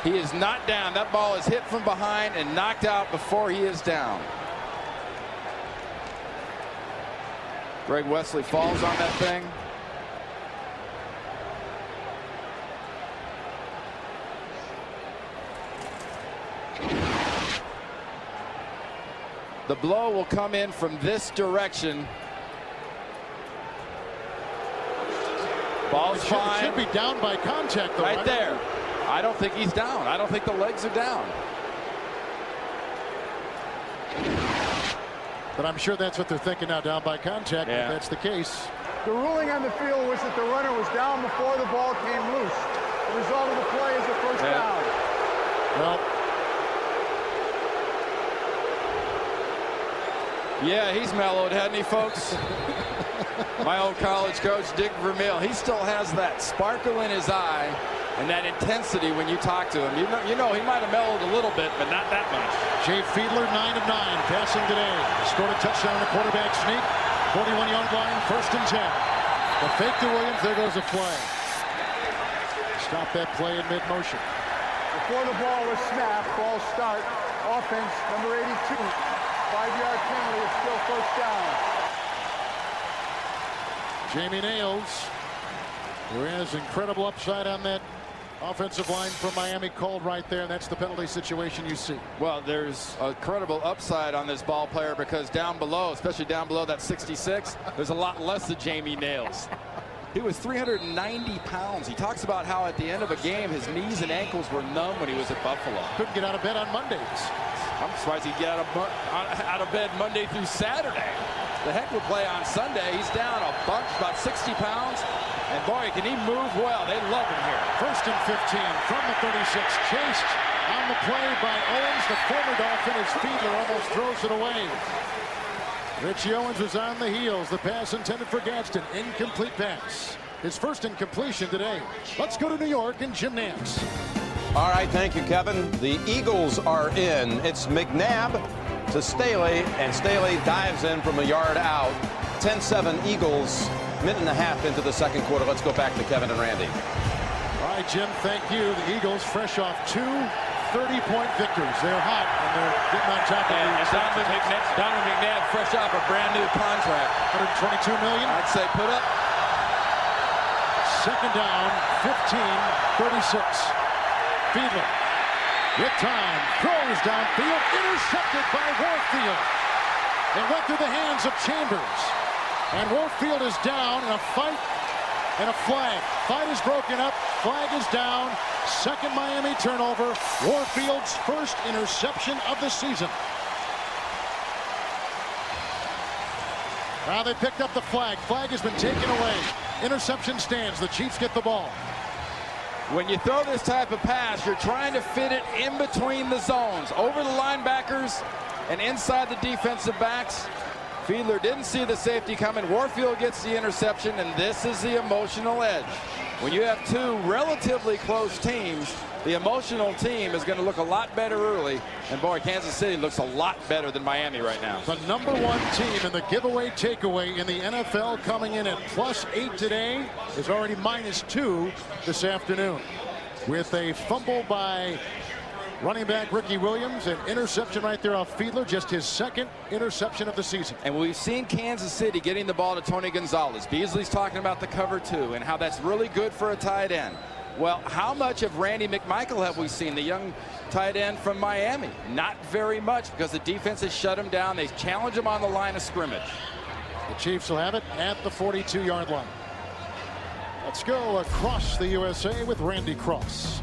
He is not down. That ball is hit from behind and knocked out before he is down. Greg Wesley falls on that thing. The blow will come in from this direction. Ball's fine. Should be down by contact, though. Right there. I don't think he's down. I don't think the legs are down. But I'm sure that's what they're thinking now, down by contact. Yeah. If that's the case. The ruling on the field was that the runner was down before the ball came loose. The result of the play is a 1st down. Well, yeah, he's mellowed, hasn't he, folks? My old college coach, Dick Vermeil, he still has that sparkle in his eye and that intensity when you talk to him. You know he might have mellowed a little bit, but not that much. Jay Fiedler, 9 of 9, passing today. Scored a touchdown on a quarterback sneak. 41-yard line, 1st and 10. The fake to Williams, there goes a flag. Stop that play in mid-motion. Before the ball was snapped, ball start, offense, number 82. 5-yard penalty, it's still 1st down. Jamie Nails, who has incredible upside on that offensive line from Miami, called right there, and that's the penalty situation you see. Well, there's a credible upside on this ball player because down below, especially down below that 66, there's a lot less of Jamie Nails. He was 390 pounds. He talks about how at the end of a game his knees and ankles were numb when he was at Buffalo. Couldn't get out of bed on Mondays. I'm surprised he'd get out of bed Monday through Saturday. the heck of a play on Sunday. He's down a bunch, about 60 pounds. And boy, can he move well. They love him here. First and 15 from the 36. Chased on the play by Owens, the former Dolphin, as Fiedler almost throws it away. Richie Owens was on the heels. The pass intended for Gadsden. Incomplete pass. His first incompletion today. Let's go to New York and Jim Nance. All right, thank you, Kevin. The Eagles are in. It's McNabb to Staley, and Staley dives in from a yard out. 10-7 Eagles, minute and a half into the second quarter. Let's go back to Kevin and Randy. All right, Jim, thank you. The Eagles fresh off 2 30-point victories. They're hot, and they're getting on top of it. Donovan McNabb fresh off a brand new contract. $122 million. I'd say put up. Second down, 15-36. Fiedler with time, throws downfield, intercepted by Warfield. It went through the hands of Chambers. And Warfield is down in a fight and a flag. Fight is broken up, flag is down. Second Miami turnover, Warfield's first interception of the season. Now they picked up the flag. Flag has been taken away. Interception stands. The Chiefs get the ball. When you throw this type of pass, you're trying to fit it in between the zones, over the linebackers and inside the defensive backs. Fiedler didn't see the safety coming. Warfield gets the interception, and this is the emotional edge. When you have two relatively close teams, the emotional team is going to look a lot better early. And boy, Kansas City looks a lot better than Miami right now. The number one team in the giveaway takeaway in the NFL, coming in at +8 today, is already -2 this afternoon. With a fumble by running back Ricky Williams, an interception right there off Fiedler, just his second interception of the season. And we've seen Kansas City getting the ball to Tony Gonzalez. Beasley's talking about the cover 2 and how that's really good for a tight end. Well, how much of Randy McMichael have we seen, the young tight end from Miami? Not very much, because the defense has shut him down. They challenge him on the line of scrimmage. The Chiefs will have it at the 42-yard line. Let's go across the USA with Randy Cross.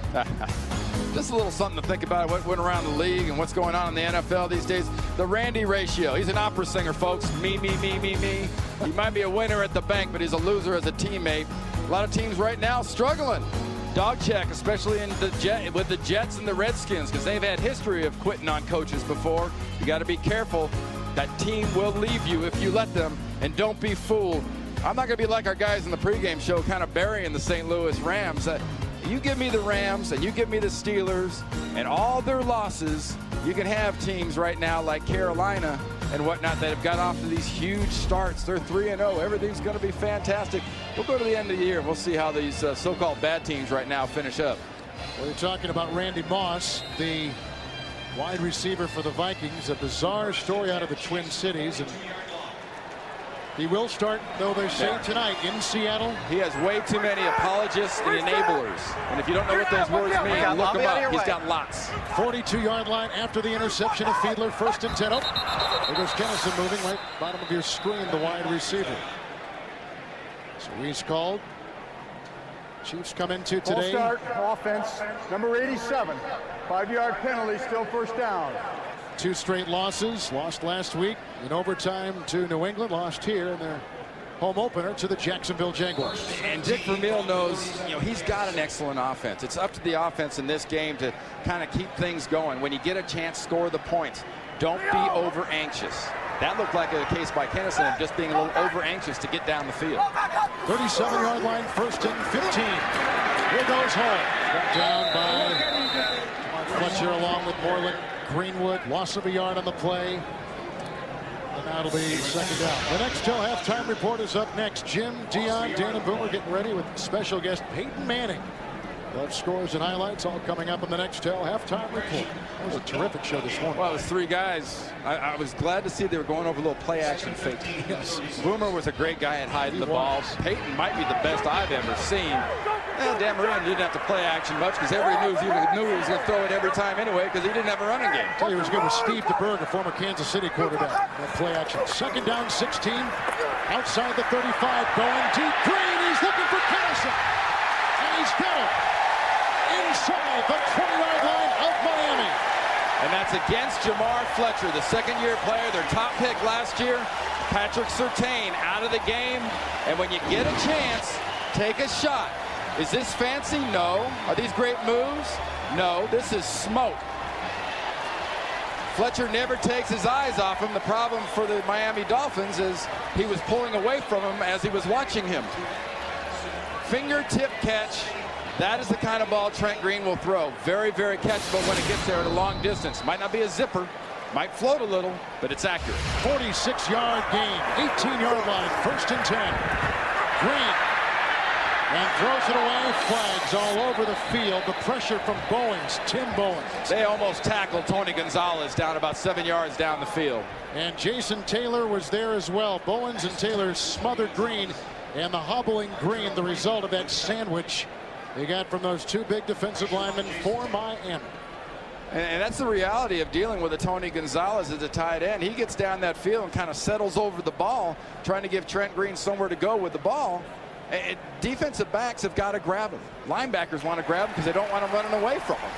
Just a little something to think about, what went around the league and what's going on in the NFL these days. The Randy ratio. He's an opera singer, folks. Me, me, me, me, me. He might be a winner at the bank, but he's a loser as a teammate. A lot of teams right now struggling. Dog check, especially in with the Jets and the Redskins, because they've had history of quitting on coaches before. You got to be careful. That team will leave you if you let them, and don't be fooled. I'm not going to be like our guys in the pregame show, kind of burying the St. Louis Rams. You give me the Rams and you give me the Steelers and all their losses, you can have teams right now like Carolina and whatnot that have got off to these huge starts. They're 3-0. Everything's going to be fantastic. We'll go to the end of the year and we'll see how these so-called bad teams right now finish up. We're talking about Randy Moss, the wide receiver for the Vikings. A bizarre story out of the Twin Cities. And he will start, though they say, tonight in Seattle. He has way too many apologists and enablers. And if you don't know what those words mean, look them up. He's got lots. 42-yard line after the interception of Fiedler. First and 10. Oh, there goes Kennison moving right bottom of your screen, the wide receiver. So he's called. Chiefs come into today. Full start, offense, number 87. 5-yard penalty, still first down. 2 straight losses. Lost last week in overtime to New England. Lost here in their home opener to the Jacksonville Jaguars. And Dick Vermeil knows, he's got an excellent offense. It's up to the offense in this game to kind of keep things going. When you get a chance, score the points. Don't be over anxious. That looked like a case by Kennison of just being a little over anxious to get down the field. 37-yard line, first and 15. Here goes Hall. Got down by Fletcher along with Moreland. Greenwood, loss of a yard on the play. And that'll be second down. The next till halftime report is up next. Jim, Dion, Dan, and Boomer getting ready with special guest Peyton Manning. Those scores and highlights all coming up in the next till halftime report. That was a terrific show this morning. Well, it was 3 guys. I was glad to see they were going over a little play action fake. Yes. Boomer was a great guy at hiding the ball. Peyton might be the best I've ever seen. And Dan Marino didn't have to play action much because everybody knew he was going to throw it every time anyway because he didn't have a running game. Tell you, it was good with Steve DeBerg, a former Kansas City quarterback. That play action. Second down, 16. Outside the 35, going deep. Green, he's looking for Kennison. And he's got it. Inside the 20-yard line of Miami. And that's against Jamar Fletcher, the second-year player, their top pick last year. Patrick Surtain out of the game. And when you get a chance, take a shot. Is this fancy? No. Are these great moves? No. This is smoke. Fletcher never takes his eyes off him. The problem for the Miami Dolphins is he was pulling away from him as he was watching him. Fingertip catch. That is the kind of ball Trent Green will throw. Very, very catchable when it gets there at a long distance. Might not be a zipper. Might float a little, but it's accurate. 46-yard gain. 18-yard line. 1st and 10. Green. And throws it away. Flags all over the field. The pressure from Bowens. Tim Bowens. They almost tackled Tony Gonzalez down about 7 yards down the field. And Jason Taylor was there as well. Bowens and Taylor smothered Green. And the hobbling Green, the result of that sandwich they got from those two big defensive linemen for Miami. And that's the reality of dealing with a Tony Gonzalez as a tight end. He gets down that field and kind of settles over the ball, trying to give Trent Green somewhere to go with the ball. And defensive backs have got to grab him. Linebackers want to grab him because they don't want him running away from him.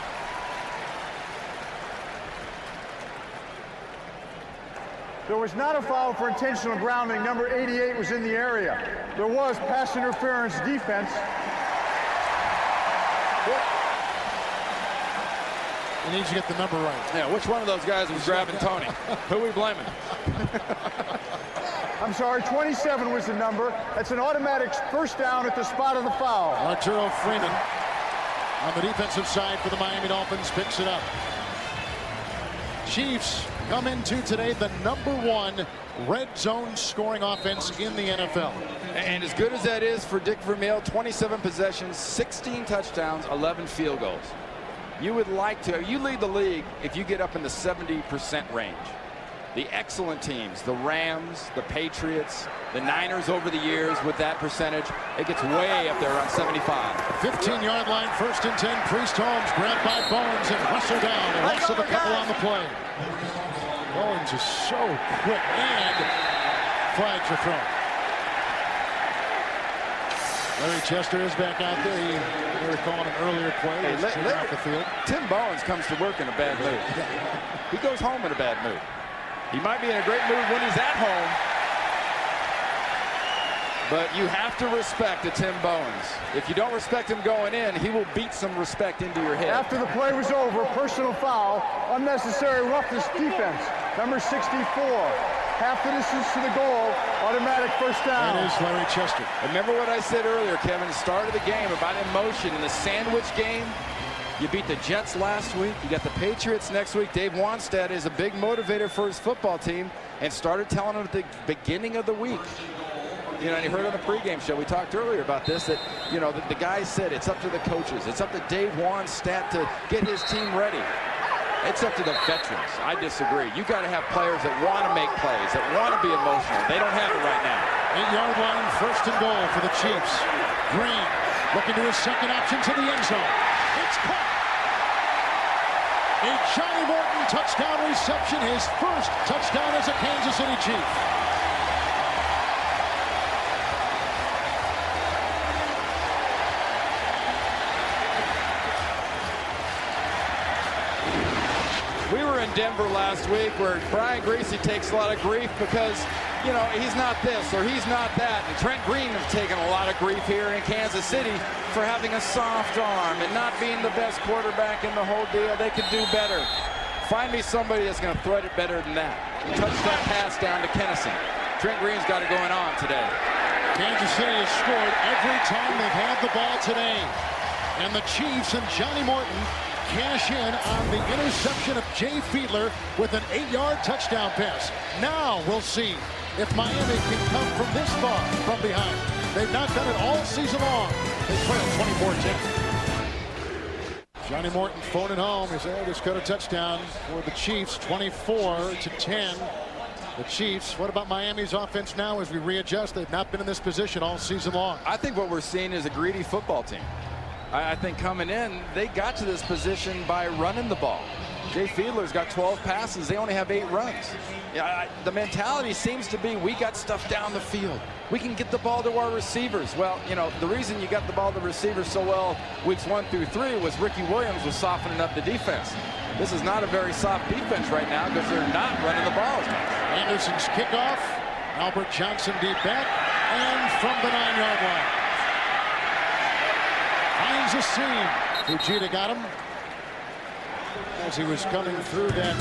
There was not a foul for intentional grounding. Number 88 was in the area. There was pass interference defense. He needs to get the number right. Yeah, which one of those guys was grabbing Tony? Who are we blaming? I'm sorry, 27 was the number. That's an automatic first down at the spot of the foul. Arturo Freeman on the defensive side for the Miami Dolphins picks it up. Chiefs come into today the #1 red zone scoring offense in the NFL. And as good as that is for Dick Vermeil, 27 possessions, 16 touchdowns, 11 field goals. You would like to, you lead the league if you get up in the 70% range. The excellent teams, the Rams, the Patriots, the Niners over the years with that percentage, it gets way up there around 75. 15-yard line, 1st and 10. Priest Holmes grabbed by Bowens and wrestled down. The loss of a couple on the play. Bowens is so quick, and flags are thrown. Larry Chester is back out there. They were calling an earlier play. Hey, off the field. Tim Bowens comes to work in a bad mood. He goes home in a bad mood. He might be in a great mood when he's at home, but you have to respect a Tim Bowens. If you don't respect him going in, he will beat some respect into your head. After the play was over, personal foul, unnecessary roughness defense. Number 64. Half the distance to the goal, automatic first down. That is Larry Chester. Remember what I said earlier, Kevin, the start of the game about emotion in the sandwich game. You beat the Jets last week. You got the Patriots next week. Dave Wanstead is a big motivator for his football team and started telling them at the beginning of the week. You know, and you heard on the pregame show, we talked earlier about this, that, you know, the guy said it's up to the coaches. It's up to Dave Wanstead to get his team ready. It's up to the veterans. I disagree. You got to have players that want to make plays, that want to be emotional. They don't have it right now. 8-yard line, 1st and goal for the Chiefs. Green looking to his second option to the end zone. It's caught. A Johnny Morton touchdown reception, his first touchdown as a Kansas City Chief. We were in Denver last week where Brian Griese takes a lot of grief because, you know, he's not this or he's not that. And Trent Green has taken a lot of grief here in Kansas City for having a soft arm and not being the best quarterback in the whole deal. They could do better. Find me somebody that's going to thread it better than that. Touch that pass down to Kennison. Trent Green's got it going on today. Kansas City has scored every time they've had the ball today. And the Chiefs and Johnny Morton cash in on the interception of Jay Fiedler with an 8-yard touchdown pass. Now we'll see if Miami can come from this far from behind. They've not done it all season long. They trail 24-10. Johnny Morton phoning home. He said, just got a touchdown for the Chiefs, 24-10. The Chiefs. What about Miami's offense now as we readjust? They've not been in this position all season long. I think what we're seeing is a greedy football team. I think coming in, they got to this position by running the ball. Jay Fiedler's got 12 passes. They only have 8 runs. The mentality seems to be we got stuff down the field. We can get the ball to our receivers. Well, you know, the reason you got the ball to receivers so well weeks 1 through 3 was Ricky Williams was softening up the defense. This is not a very soft defense right now because they're not running the ball as much. Anderson's kickoff Albert Johnson deep back, and from the 9-yard line. Finds a seam. Fujita got him as he was coming through that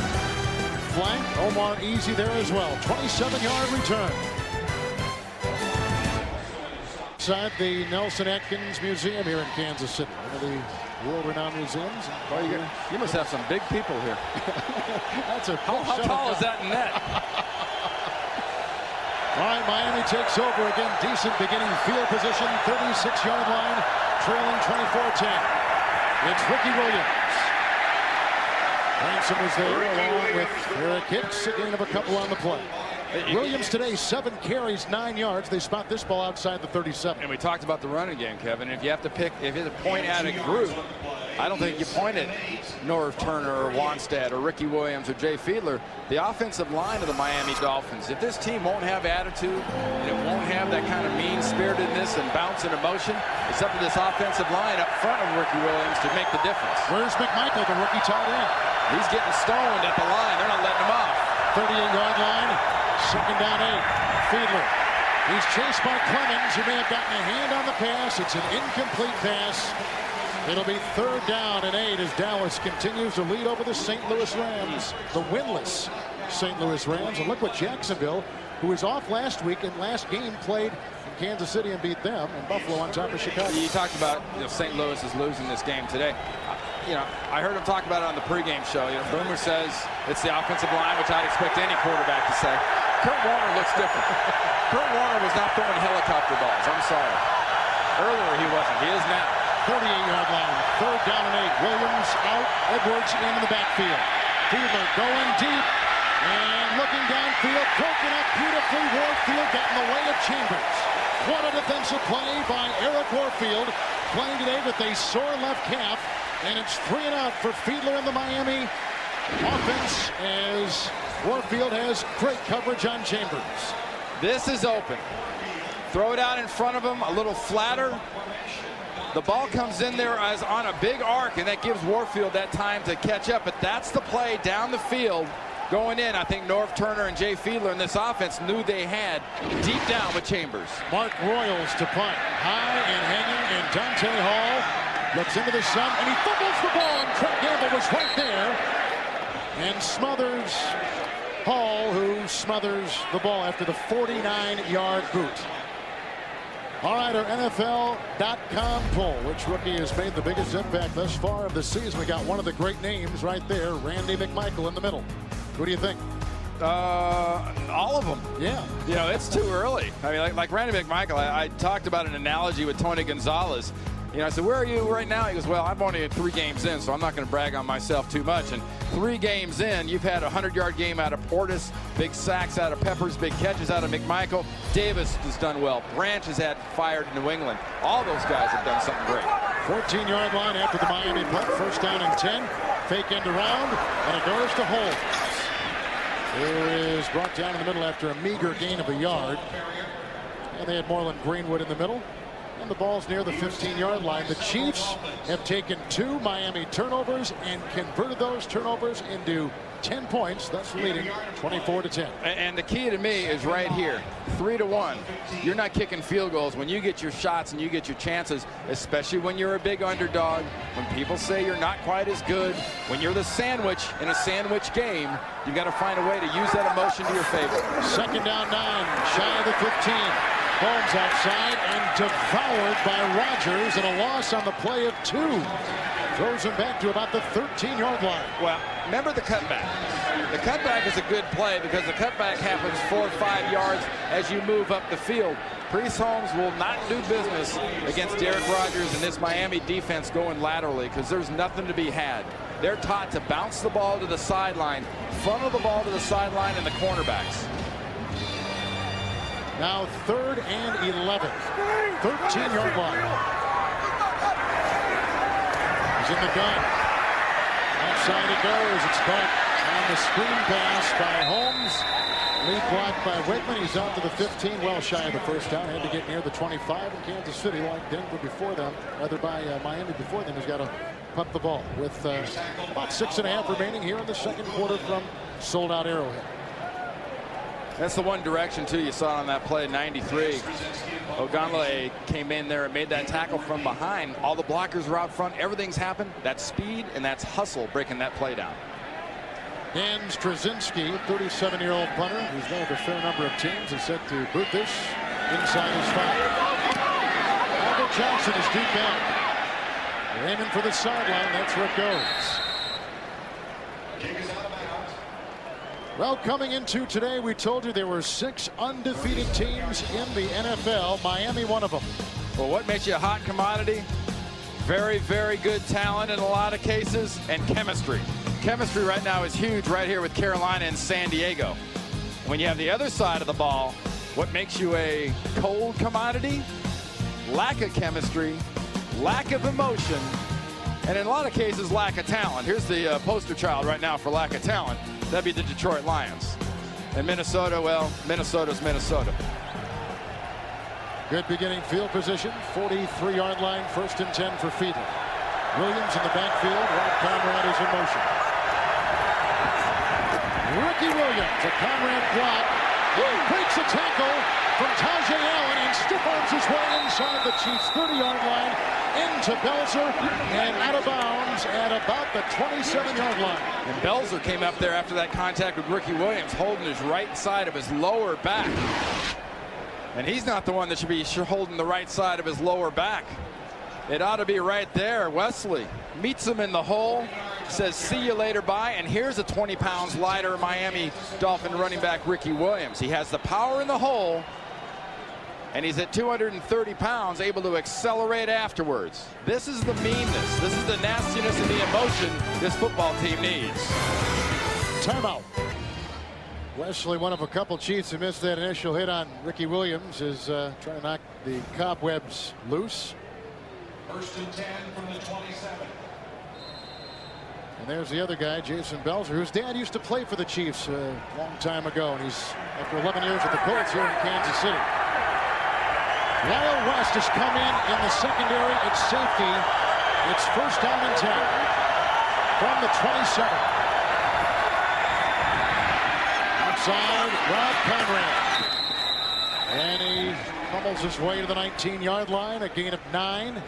flank. Omar easy there as well. 27-yard return. Inside the Nelson Atkins Museum here in Kansas City, one of the world-renowned museums. Oh, you must have some big people here. That's a how tall is that net? All right, Miami takes over again. Decent beginning field position, 36-yard line, trailing 24-10. It's Ricky Williams. Ransom was there along with Eric Hicks, a gain of a couple on the play. Williams today, 7 carries, 9 yards. They spot this ball outside the 37. And we talked about the running game, Kevin. If you have to point at a group, I don't think you point at Norv Turner or Wannstedt or Ricky Williams or Jay Fiedler. The offensive line of the Miami Dolphins, if this team won't have attitude and it won't have that kind of mean-spiritedness and bounce and emotion, it's up to this offensive line up front of Ricky Williams to make the difference. Where's McMichael, the rookie tight end? He's getting stoned at the line. They're not letting him off. 38-yard line. Second down 8. Fiedler. He's chased by Clemens, who may have gotten a hand on the pass. It's an incomplete pass. It'll be 3rd down and 8 as Dallas continues to lead over the St. Louis Rams, the winless St. Louis Rams. And look what Jacksonville, who was off last week and last game, played in Kansas City and beat them, and Buffalo on top of Chicago. You talked about St. Louis is losing this game today. I heard him talk about it on the pregame show. Boomer says it's the offensive line, which I'd expect any quarterback to say. Kurt Warner looks different. Kurt Warner was not throwing helicopter balls. I'm sorry. Earlier he wasn't. He is now. 38-yard line. 3rd down and 8. Williams out. Edwards in the backfield. Fiedler going deep and looking downfield. Broken up beautifully. Warfield got in the way of Chambers. What a defensive play by Eric Warfield, playing today with a sore left calf. And it's 3 and out for Fiedler in the Miami offense as Warfield has great coverage on Chambers. This is open. Throw it out in front of him, a little flatter. The ball comes in there as on a big arc, and that gives Warfield that time to catch up. But that's the play down the field going in. I think Norv Turner and Jay Fiedler in this offense knew they had deep down with Chambers. Mark Royals to punt. High and hanging, and Dante Hall looks into the sun, and he fumbles the ball, and Trent Gamble was right there and smothers Hall, who smothers the ball after the 49-yard boot. All right, our NFL.com poll. Which rookie has made the biggest impact thus far of the season? We got one of the great names right there, Randy McMichael in the middle. Who do you think? All of them. Yeah. It's too early. I mean, like Randy McMichael, I talked about an analogy with Tony Gonzalez. I said, where are you right now? He goes, well, I'm only 3 games in, so I'm not going to brag on myself too much. And 3 games in, you've had a 100-yard game out of Portis, big sacks out of Peppers, big catches out of McMichael. Davis has done well. Branch has had fired in New England. All those guys have done something great. 14-yard line after the Miami punt. 1st down and 10. Fake end around, and it goes to Holmes, who is brought down in the middle after a meager gain of a yard. And they had Moreland Greenwood in the middle. And the ball's near the 15-yard line. The Chiefs have taken 2 Miami turnovers and converted those turnovers into 10 points, thus leading 24-10. And the key to me is right here, 3-1. You're not kicking field goals when you get your shots and you get your chances, especially when you're a big underdog, when people say you're not quite as good, when you're the sandwich in a sandwich game, you got to find a way to use that emotion to your favor. 2nd down 9, shy of the 15. Holmes outside and devoured by Rodgers, and a loss on the play of 2. Throws him back to about the 13-yard line. Well, remember the cutback. The cutback is a good play because the cutback happens 4 or 5 yards as you move up the field. Priest Holmes will not do business against Derek Rodgers and this Miami defense going laterally because there's nothing to be had. They're taught to bounce the ball to the sideline, funnel the ball to the sideline, and the cornerbacks. Now 3rd and 11. 13-yard line. He's in the gun. Outside he goes. It's caught on the screen pass by Holmes. Lead block by Whitman. He's out to the 15, well shy of the 1st down. Had to get near the 25 in Kansas City, like Denver before them. Rather by Miami before them. He's got to punt the ball with about 6.5 remaining here in the 2nd quarter from sold-out Arrowhead. That's the one direction, too, you saw on that play, 93. Ogunleye came in there and made that tackle from behind. All the blockers were out front. Everything's happened. That's speed and that's hustle breaking that play down. Dan Straczynski, 37-year-old punter, who's been with a fair number of teams, is set to boot this inside his 5. Albert Johnson is deep in. Aiming for the sideline. That's where it goes. Well, coming into today, we told you there were 6 undefeated teams in the NFL. Miami, one of them. Well, what makes you a hot commodity? Very, very good talent in a lot of cases, and chemistry. Chemistry right now is huge right here with Carolina and San Diego. When you have the other side of the ball, what makes you a cold commodity? Lack of chemistry, lack of emotion, and in a lot of cases, lack of talent. Here's the poster child right now for lack of talent. That'd be the Detroit Lions. And Minnesota, well, Minnesota's Minnesota. Good beginning field position. 43-yard line, 1st and 10 for Fiedler. Williams in the backfield. Rob Conrad is in motion. Ricky Williams, a Conrad block. He breaks a tackle from Tajay Allen and stiff-arms his way inside the Chiefs' 30-yard line into Belzer and out of bounds at about the 27-yard line. And Belzer came up there after that contact with Ricky Williams, holding his right side of his lower back. And he's not the one that should be holding the right side of his lower back. It ought to be right there. Wesley meets him in the hole, says, see you later, bye. And here's a 20 pounds lighter Miami Dolphin running back Ricky Williams. He has the power in the hole, and he's at 230 pounds, able to accelerate afterwards. This is the meanness. This is the nastiness and the emotion this football team needs. Timeout. Wesley, one of a couple Chiefs who missed that initial hit on Ricky Williams, is trying to knock the cobwebs loose. 1st and 10 from the 27. And there's the other guy, Jason Belzer, whose dad used to play for the Chiefs a long time ago, and he's, after 11 years with the Colts here in Kansas City. Lyle West has come in the secondary at safety. It's 1st down and 10 from the 27. Outside, Rob Conrad. And he pummels his way to the 19-yard line, a gain of 9.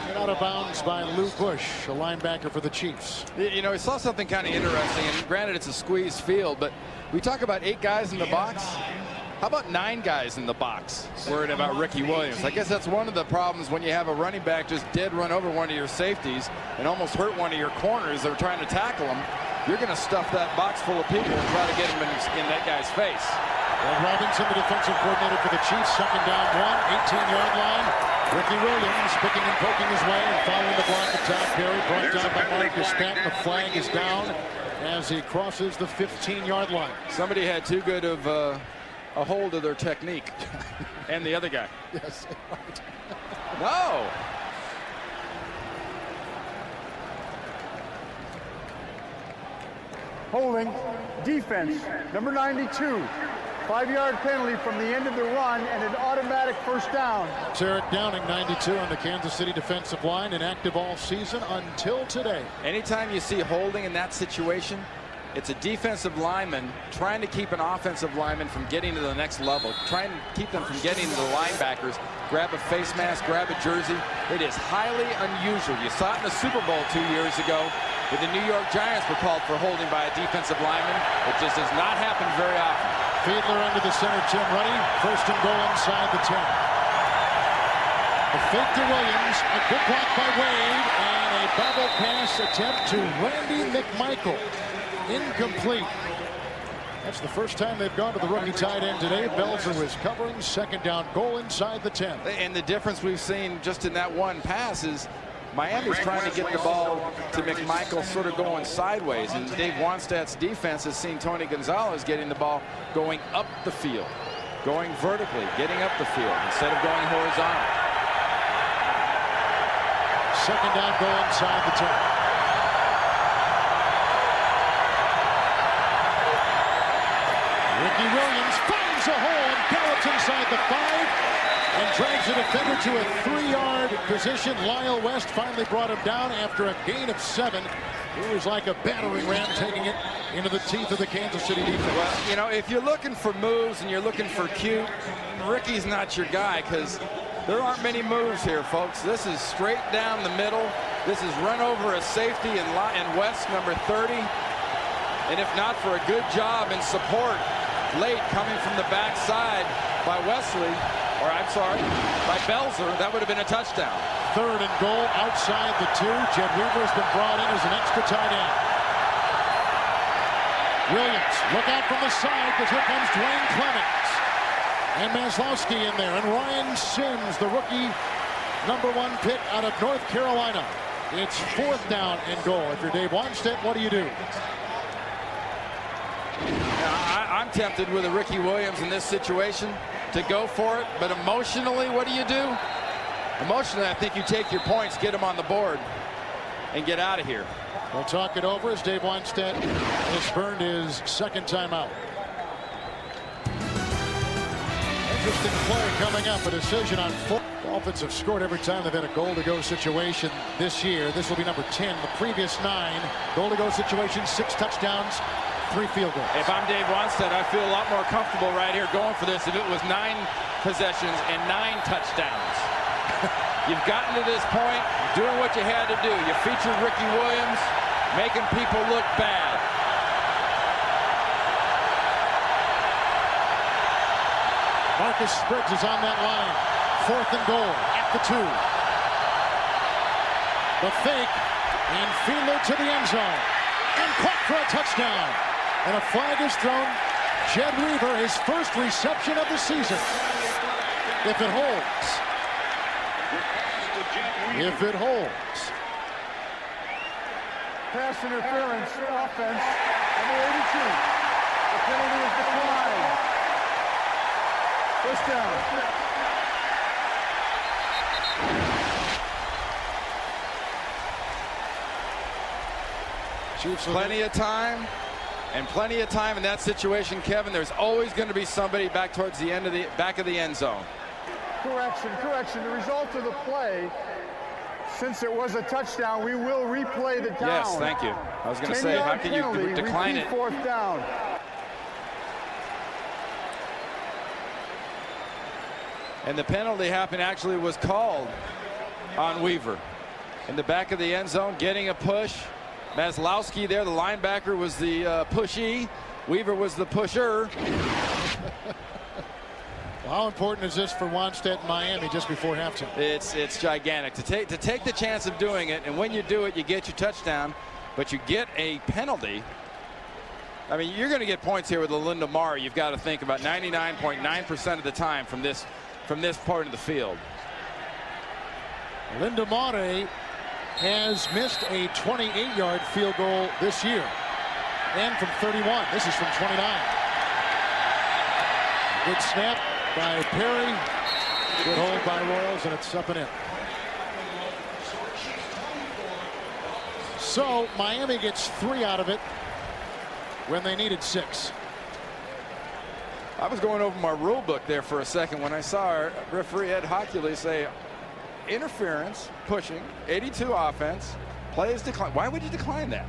And out of bounds by Lou Bush, a linebacker for the Chiefs. You know, we saw something kind of interesting, and granted it's a squeezed field, but we talk about 8 guys in the box. How about 9 guys in the box worried about Ricky Williams? I guess that's one of the problems when you have a running back just dead run over one of your safeties and almost hurt one of your corners that are trying to tackle him. You're going to stuff that box full of people and try to get him in that guy's face. Well, Robinson, the defensive coordinator for the Chiefs, 2nd down 1, 18-yard line. Ricky Williams picking and poking his way and following the block of Todd Perry. Brought down by Marcus Stanton. The flag is down as he crosses the 15-yard line. Somebody had too good of a hold of their technique. And the other guy. Yes, right. No. Holding, defense, number 92. 5-yard penalty from the end of the run and an automatic 1st down. It's Eric Downing, 92, on the Kansas City defensive line, inactive all season until today. Anytime you see holding in that situation, it's a defensive lineman trying to keep an offensive lineman from getting to the next level, trying to keep them from getting to the linebackers, grab a face mask, grab a jersey. It is highly unusual. You saw it in the Super Bowl 2 years ago where the New York Giants were called for holding by a defensive lineman. It just does not happen very often. Fiedler under the center, Tim Ruddy. 1st and goal inside the 10. A fake to Williams, a good block by Wade, and a bubble pass attempt to Randy McMichael. Incomplete. That's the first time they've gone to the rookie tight end today. Belzer was covering, 2nd down goal inside the 10. And the difference we've seen just in that one pass is Miami's trying to get the ball to McMichael sort of going sideways. And Dave Wanstadt's defense has seen Tony Gonzalez getting the ball going up the field, going vertically, getting up the field instead of going horizontal. 2nd down goal inside the 10. Ricky Williams finds a hole and gallops inside the 5 and drags the defender to a 3-yard position. Lyle West finally brought him down after a gain of 7. It was like a battering ram taking it into the teeth of the Kansas City defense. Well, you know, if you're looking for moves and you're looking for cute, Ricky's not your guy, because there aren't many moves here, folks. This is straight down the middle. This is run over a safety in West, number 30. And if not for a good job and support late coming from the backside by Wesley, or I'm sorry, by Belzer, that would have been a touchdown. 3rd and goal outside the 2. Jed Weaver has been brought in as an extra tight end. Williams, look out from the side, because here comes Dwayne Clemens. And Maslowski in there, and Ryan Sims, the rookie #1 pick out of North Carolina. It's 4th down and goal. If you're Dave Wannstedt, what do you do? I'm tempted with a Ricky Williams in this situation to go for it, but emotionally, what do? Emotionally, I think you take your points, get them on the board, and get out of here. We'll talk it over as Dave Wannstedt has burned his 2nd time out. Interesting play coming up, a decision on 4. Dolphins have scored every time they've had a goal-to-go situation this year. This will be number 10. The previous 9 goal-to-go situations, 6 touchdowns, 3 field goals. If I'm Dave Wannstedt, I feel a lot more comfortable right here going for this if it was 9 possessions and 9 touchdowns. You've gotten to this point, doing what you had to do. You featured Ricky Williams, making people look bad. Marcus Spriggs is on that line. 4th and goal at the 2. The fake, and Fiedler to the end zone. And caught for a touchdown. And a flag is thrown. Jed Weaver, his first reception of the season. If it holds. If it holds. Pass interference, offense, number 82. The penalty is declined. First down. Plenty of time, and plenty of time in that situation, Kevin. There's always going to be somebody back towards the end of the back of the end zone. Correction. The result of the play, since it was a touchdown, we will replay the down. Yes, thank you. I was going to say, how can you decline it? 4th down. And the penalty actually was called on Weaver. In the back of the end zone, getting a push. Maslowski there, the linebacker, was the pushee. Weaver was the pusher. Well, how important is this for Wannstedt and Miami just before halftime? It's gigantic to take the chance of doing it, and when you do it, you get your touchdown, but you get a penalty. I mean, you're going to get points here with Linda Mara. You've got to think about 99.9% of the time from this part of the field. Linda Mare has missed a 28-yard field goal this year, and from 31. This is from 29. Good snap by Perry. Good hold by Royals, and it's up and in. So Miami gets 3 out of it when they needed 6. I was going over my rule book there for a second when I saw our referee Ed Hockley say interference, pushing, 82 offense, plays decline. Why would you decline that?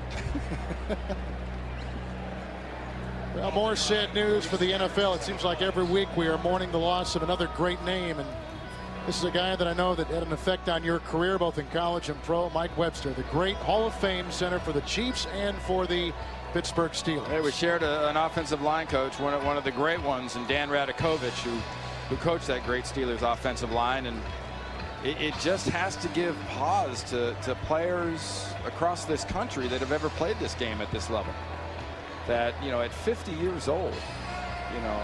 Well, more sad news for the NFL. It seems like every week we are mourning the loss of another great name, and this is a guy that I know that had an effect on your career both in college and pro. Mike Webster, the great Hall of Fame center for the Chiefs and for the Pittsburgh Steelers. Hey, we shared an offensive line coach, one of the great ones, and Dan Radakovich, who coached that great Steelers offensive line, and it just has to give pause to players across this country that have ever played this game at this level. That, you know, at 50 years old, you know,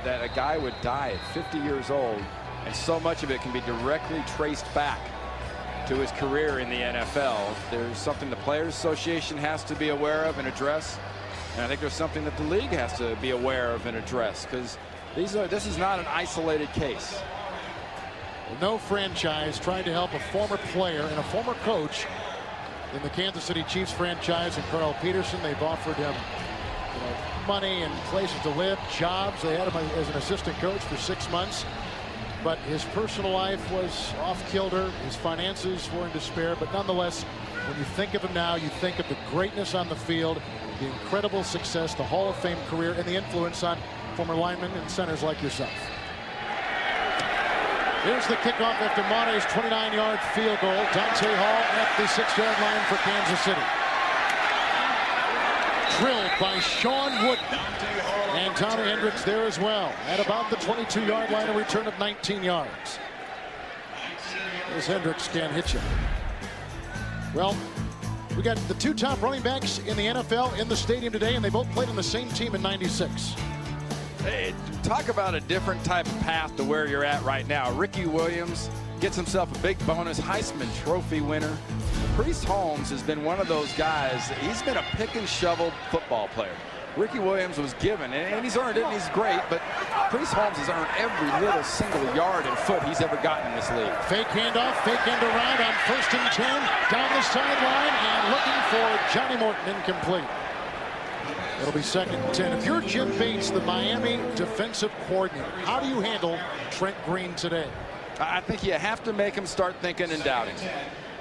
that a guy would die at 50 years old, and so much of it can be directly traced back to his career in the NFL. There's something the Players Association has to be aware of and address, and I think there's something that the league has to be aware of and address, because this is not an isolated case. No franchise tried to help a former player and a former coach in the Kansas City Chiefs franchise, and Carl Peterson. They've offered him, you know, money and places to live, jobs. They had him as an assistant coach for 6 months, but his personal life was off kilter. His finances were in despair, but nonetheless, when you think of him now, you think of the greatness on the field, the incredible success, the Hall of Fame career, and the influence on former linemen and centers like yourself. Here's the kickoff after Monte's 29-yard field goal. Dante Hall at the 6-yard line for Kansas City. Drilled by Sean Wooden. And Tommy Hendricks there as well. At about the 22-yard line, a return of 19 yards. As Hendricks can hit you. Well, we got the two top running backs in the NFL in the stadium today, and they both played on the same team in '96. Hey, talk about a different type of path to where you're at right now. Ricky Williams gets himself a big bonus, Heisman Trophy winner. Priest Holmes has been one of those guys. He's been a pick and shovel football player. Ricky Williams was given, and he's earned it, and he's great, but Priest Holmes has earned every little single yard and foot he's ever gotten in this league. Fake handoff, fake end around on 1st and 10, down the sideline, and looking for Johnny Morton, incomplete. It'll be 2nd and 10. If you're Jim Bates, the Miami defensive coordinator, how do you handle Trent Green today? I think you have to make him start thinking and doubting.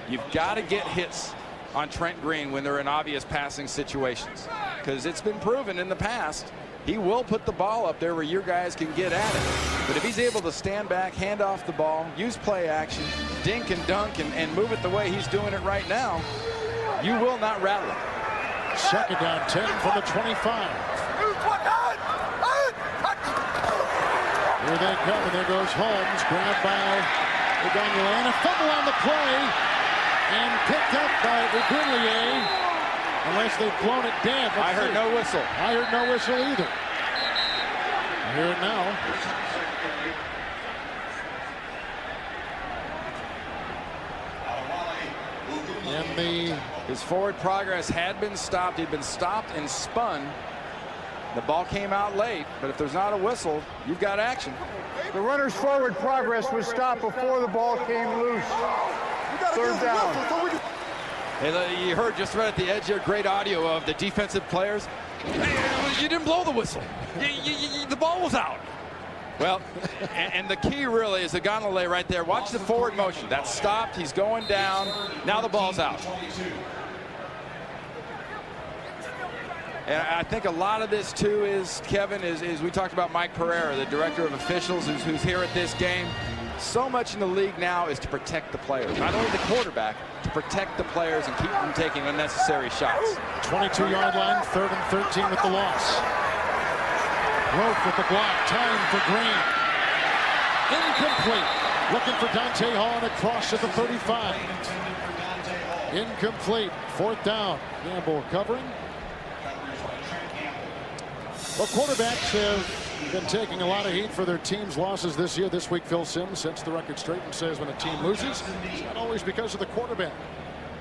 You've got to get hits on Trent Green when they're in obvious passing situations, because it's been proven in the past he will put the ball up there where your guys can get at it. But if he's able to stand back, hand off the ball, use play action, dink and dunk, and move it the way he's doing it right now, you will not rattle him. 2nd down 10 from the 25. Here they come, and there goes Holmes, grabbed by Ugonulane. A fumble on the play, and picked up by Ugonulane, unless they've blown it dead. I heard no whistle. I heard no whistle either. I hear it now. And his forward progress had been stopped. He'd been stopped and spun. The ball came out late, but if there's not a whistle, you've got action. The runner's forward progress was stopped before the ball came loose. 3rd down. Hey, you heard just right at the edge here, great audio of the defensive players. Hey, you didn't blow the whistle. The ball was out. Well, and the key really is the Ugonulane right there. Watch the forward motion. That's stopped. He's going down. Now the ball's out. And I think a lot of this, too, is, Kevin, is we talked about Mike Pereira, the director of officials, who's here at this game. So much in the league now is to protect the players. Not only the quarterback, to protect the players and keep them taking unnecessary shots. 22-yard line, 3rd and 13 with the loss. Rope with the block, time for Green. Incomplete. Looking for Dante Hall and across to the 35. Incomplete. 4th down. Gamble covering. Well, quarterbacks have been taking a lot of heat for their team's losses this year. This week, Phil Simms sets the record straight and says when a team loses, it's not always because of the quarterback.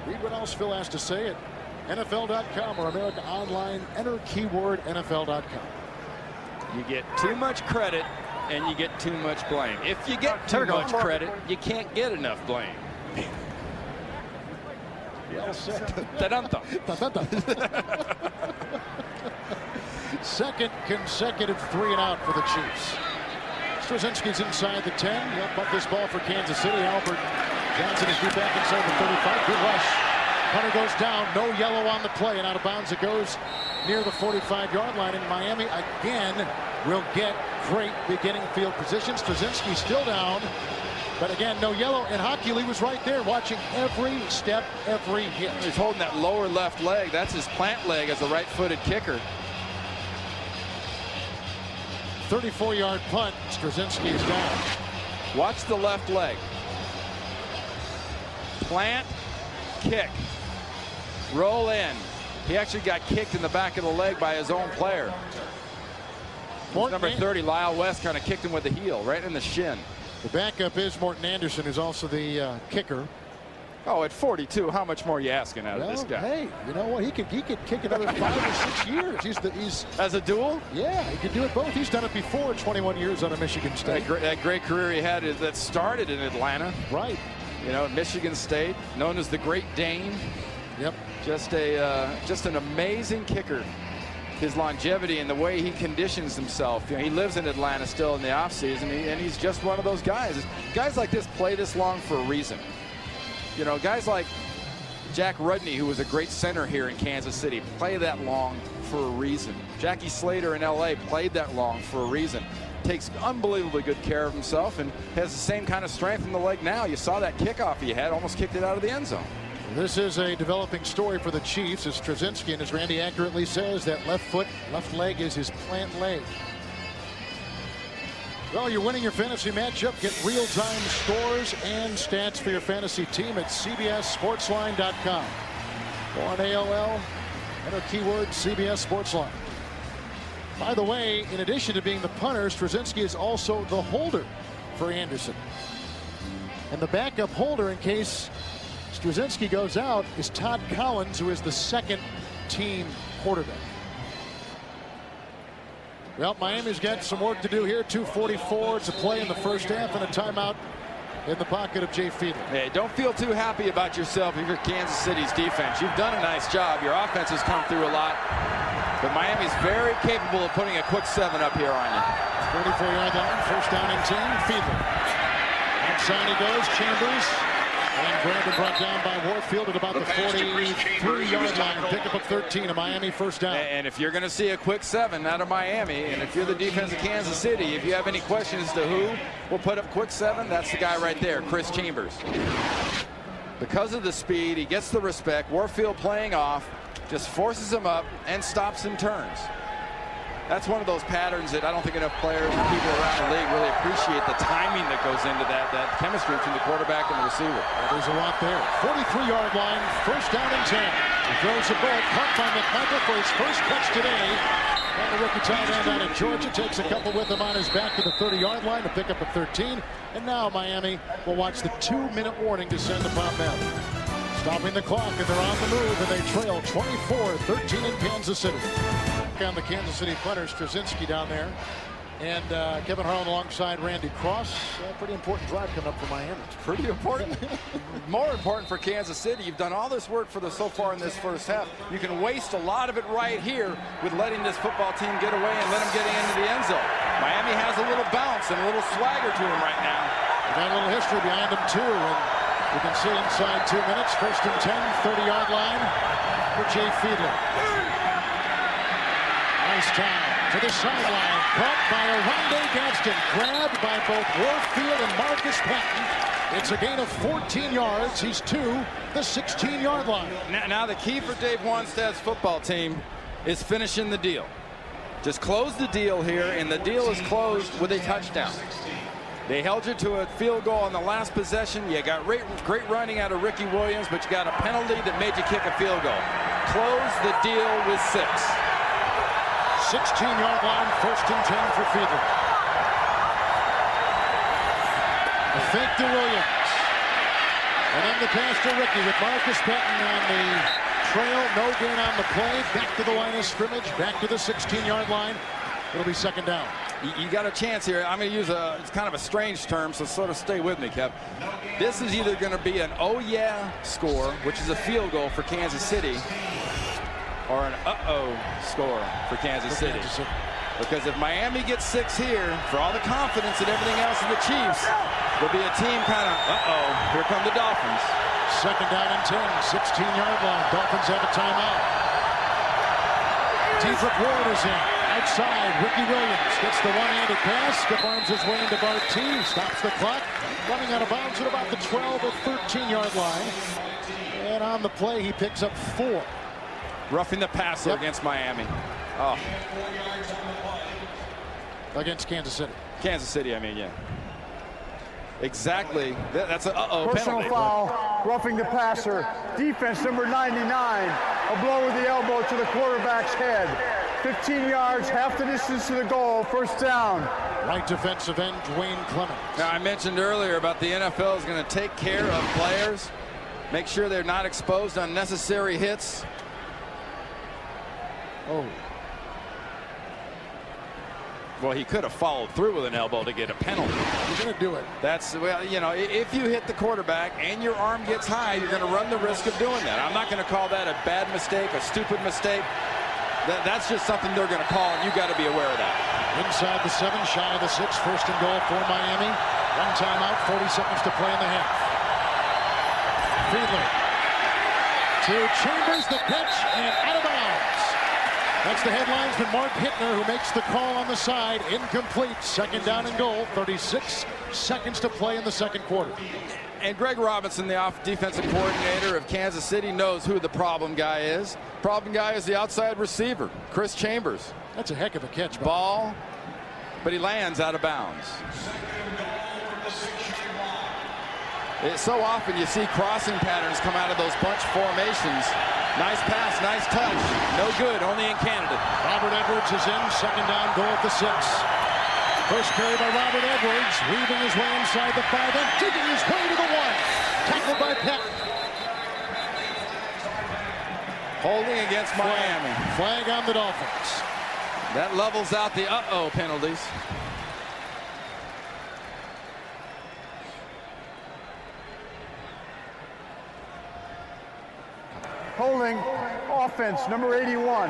Read what else Phil has to say at NFL.com or America Online. Enter keyword NFL.com. You get too much credit and you get too much blame. If you get too much credit, you can't get enough blame. Well said. Second consecutive 3-and-out for the Chiefs. Straczynski's inside the 10. He'll bump this ball for Kansas City. Albert Johnson is due back inside the 35. Good rush. Hunter goes down. No yellow on the play, and out of bounds it goes near the 45-yard line. And Miami again will get great beginning field position. Straczynski still down, but again, no yellow. And Hockey Lee was right there watching every step, every hit. He's holding that lower left leg. That's his plant leg as a right-footed kicker. 34-yard punt. Straczynski's down. Watch the left leg. Plant, kick, roll in. He actually got kicked in the back of the leg by his own player. Number 30, Lyle West, kind of kicked him with the heel, right in the shin. The backup is Morton Anderson, who's also the kicker. Oh, at 42, how much more are you asking out of this guy? Hey, you know what? He could kick another 5 or 6 years. He's as a dual? Yeah, he could do it both. He's done it before. 21 years out of Michigan State. That great career he had that started in Atlanta. Right. You know, at Michigan State, known as the Great Dane. Yep. Just an amazing kicker. His longevity and the way he conditions himself. You know, he lives in Atlanta still in the offseason, and he's just one of those guys. Guys like this play this long for a reason. You know, guys like Jack Rudney, who was a great center here in Kansas City, played that long for a reason. Jackie Slater in LA played that long for a reason. Takes unbelievably good care of himself and has the same kind of strength in the leg now. You saw that kickoff he had, almost kicked it out of the end zone. This is a developing story for the Chiefs as Straczynski, and as Randy accurately says, that left foot, left leg is his plant leg. Well, you're winning your fantasy matchup. Get real-time scores and stats for your fantasy team at CBSSportsline.com. Go on AOL, enter keyword CBS Sportsline. By the way, in addition to being the punter, Straczynski is also the holder for Anderson. And the backup holder in case Straczynski goes out is Todd Collins, who is the second team quarterback. Well, Miami's got some work to do here. 2:44 to play in the first half and a timeout in the pocket of Jay Fiedler. Hey, don't feel too happy about yourself if you're Kansas City's defense. You've done a nice job. Your offense has come through a lot. But Miami's very capable of putting a quick 7 up here on you. 34-yard line, first down and 10. Fiedler. Outside he goes. Chambers. And grabbed and brought down by Warfield at about the 43-yard line. Pickup of 13, a Miami first down. And if you're going to see a quick 7 out of Miami, and if you're the defense of Kansas City, if you have any questions as to who will put up quick 7, that's the guy right there, Chris Chambers. Because of the speed, he gets the respect. Warfield playing off, just forces him up and stops and turns. That's one of those patterns that I don't think enough players and people around the league really appreciate the timing that goes into that chemistry between the quarterback and the receiver. Well, there's a lot there. 43-yard line, first down and 10. He throws the ball, caught by McMichael for his first catch today. And the rookie tight end out of Georgia takes a couple with him on his back to the 30-yard line to pick up a 13. And now Miami will watch the 2-minute warning descend upon them. Stopping the clock, and they're on the move, and they trail 24-13 in Kansas City. On the Kansas City punter, Straczynski down there, and Kevin Harlan alongside Randy Cross. Pretty important drive coming up for Miami. It's pretty important. More important for Kansas City. You've done all this work for so far in this first half. You can waste a lot of it right here with letting this football team get away and let them get into the end zone. Miami has a little bounce and a little swagger to them right now. They've got a little history behind them too, and you can see inside 2 minutes, first and 10, 30-yard line for Jay Fiedler. Nice time to the sideline, caught by Oronde Gadsden, grabbed by both Warfield and Marcus Patton. It's a gain of 14 yards. He's to the 16-yard line. Now the key for Dave Wanstad's football team is finishing the deal. Just close the deal here, and the deal is closed with a touchdown. They held you to a field goal on the last possession. You got great running out of Ricky Williams, but you got a penalty that made you kick a field goal. Close the deal with 6. 16-yard line, first and 10 for Fiedler. A fake to Williams. And then the pass to Ricky with Marcus Patton on the trail. No gain on the play. Back to the line of scrimmage. Back to the 16-yard line. It'll be second down. You got a chance here. I'm going to use it's kind of a strange term, so sort of stay with me, Kev. This is either going to be an oh yeah score, which is a field goal for Kansas City, or an uh-oh score for Kansas City. Because if Miami gets 6 here, for all the confidence and everything else in the Chiefs, there'll be a team kind of, uh-oh, here come the Dolphins. Second down and 10, 16-yard line. Dolphins have a timeout. Dedrick Ward is in. Outside, Ricky Williams gets the one-handed pass. Stiff arms his way into Barty. Stops the clock. Running out of bounds at about the 12 or 13-yard line. And on the play, he picks up 4. Roughing the passer against Miami. Oh. Against Kansas City. Kansas City, I mean, yeah. Exactly. That's an uh-oh personal penalty. Foul, roughing the passer. Defense number 99. A blow with the elbow to the quarterback's head. 15 yards, half the distance to the goal, first down. Right defensive end, Dwayne Clemens. Now, I mentioned earlier about the NFL is going to take care of players, make sure they're not exposed to unnecessary hits. Oh. Well, he could have followed through with an elbow to get a penalty. He's going to do it. That's, well, you know, if you hit the quarterback and your arm gets high, you're going to run the risk of doing that. I'm not going to call that a bad mistake, a stupid mistake. That's just something they're going to call, and you got to be aware of that. Inside the 7, shy of the 6, first and goal for Miami. One timeout, 40 seconds to play in the half. Fiedler to Chambers, the catch, and out of bounds. That's the headlines from Mark Hittner, who makes the call on the side. Incomplete. Second down and goal. 36 seconds to play in the second quarter. And Greg Robinson, the defensive coordinator of Kansas City, knows who the problem guy is. Problem guy is the outside receiver, Chris Chambers. That's a heck of a catch. Ball, but he lands out of bounds. So often you see crossing patterns come out of those bunch formations. Nice pass, nice touch. No good, only in Canada. Robert Edwards is in. Second down, goal at the 6. First carry by Robert Edwards, weaving his way inside the 5 and digging his way to the 1. Tackled by Peck. Holding against Miami. Flag on the Dolphins. That levels out the uh-oh penalties. Holding offense, number 81.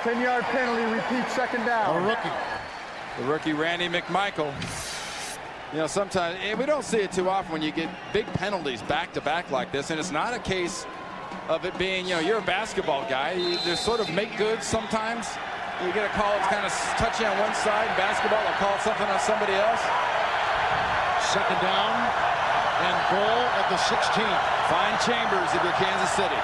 10-yard penalty, repeat, second down. A rookie. The rookie Randy McMichael. You know, sometimes, and we don't see it too often when you get big penalties back to back like this, and it's not a case of it being, you know, you're a basketball guy. There's sort of make good sometimes. You get a call that's kind of touchy on one side, basketball, they'll call something on somebody else. Second down and goal at the 16. Find Chambers if you're Kansas City.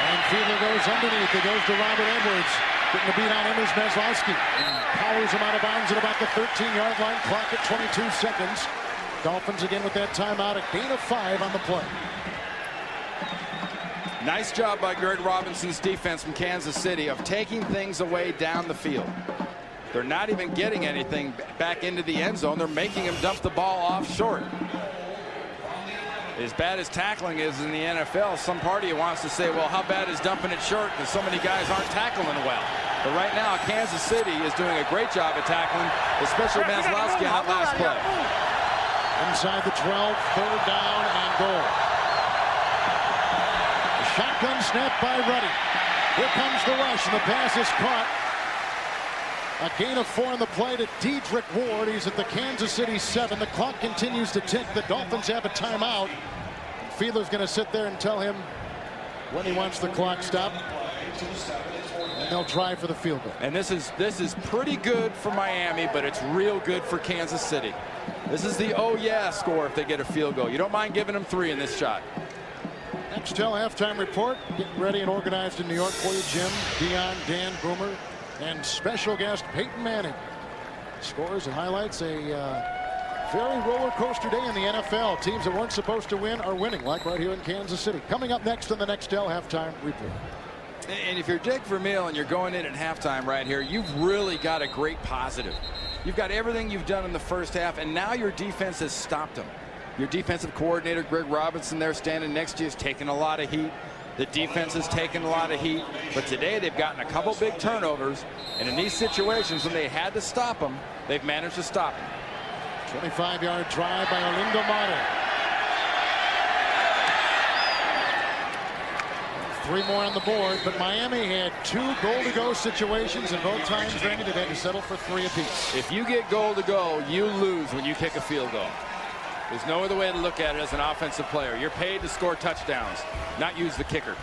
And Fiedler goes underneath. It goes to Robert Edwards. Getting the beat on him is Maslowski. And powers him out of bounds at about the 13-yard line. Clock at 22 seconds. Dolphins again with that timeout. A gain of 5 on the play. Nice job by Greg Robinson's defense from Kansas City of taking things away down the field. They're not even getting anything back into the end zone. They're making him dump the ball off short. As bad as tackling is in the NFL, some part of you wants to say, well, how bad is dumping it short because so many guys aren't tackling well. But right now, Kansas City is doing a great job at tackling, especially Maslowski on that last play. Inside the 12, third down and goal. A shotgun snap by Ruddy. Here comes the rush, and the pass is caught. A gain of 4 on the play to Dedrick Ward. He's at the Kansas City 7. The clock continues to tick. The Dolphins have a timeout. Fiedler's going to sit there and tell him when he wants the clock stopped. And they'll try for the field goal. And this is pretty good for Miami, but it's real good for Kansas City. This is the oh yeah score if they get a field goal. You don't mind giving them 3 in this shot. Nextel halftime report. Getting ready and organized in New York for you, Jim, Dion, Dan, Boomer, and special guest Peyton Manning. Scores and highlights a very roller coaster day in the NFL. Teams that weren't supposed to win are winning, like right here in Kansas City. Coming up next on the Nextel halftime report. And if you're Jake Vermeil and you're going in at halftime right here, you've really got a great positive. You've got everything you've done in the first half, and now your defense has stopped them. Your defensive coordinator, Greg Robinson, there standing next to you, is taking a lot of heat. The defense has taken a lot of heat, but today they've gotten a couple big turnovers, and in these situations when they had to stop them, they've managed to stop them. 25-yard drive by Orlando Mata. 3 more on the board, but Miami had 2 goal-to-go situations, and both times, Randy, they've had to settle for 3 apiece. If you get goal-to-go, you lose when you kick a field goal. There's no other way to look at it as an offensive player. You're paid to score touchdowns, not use the kicker.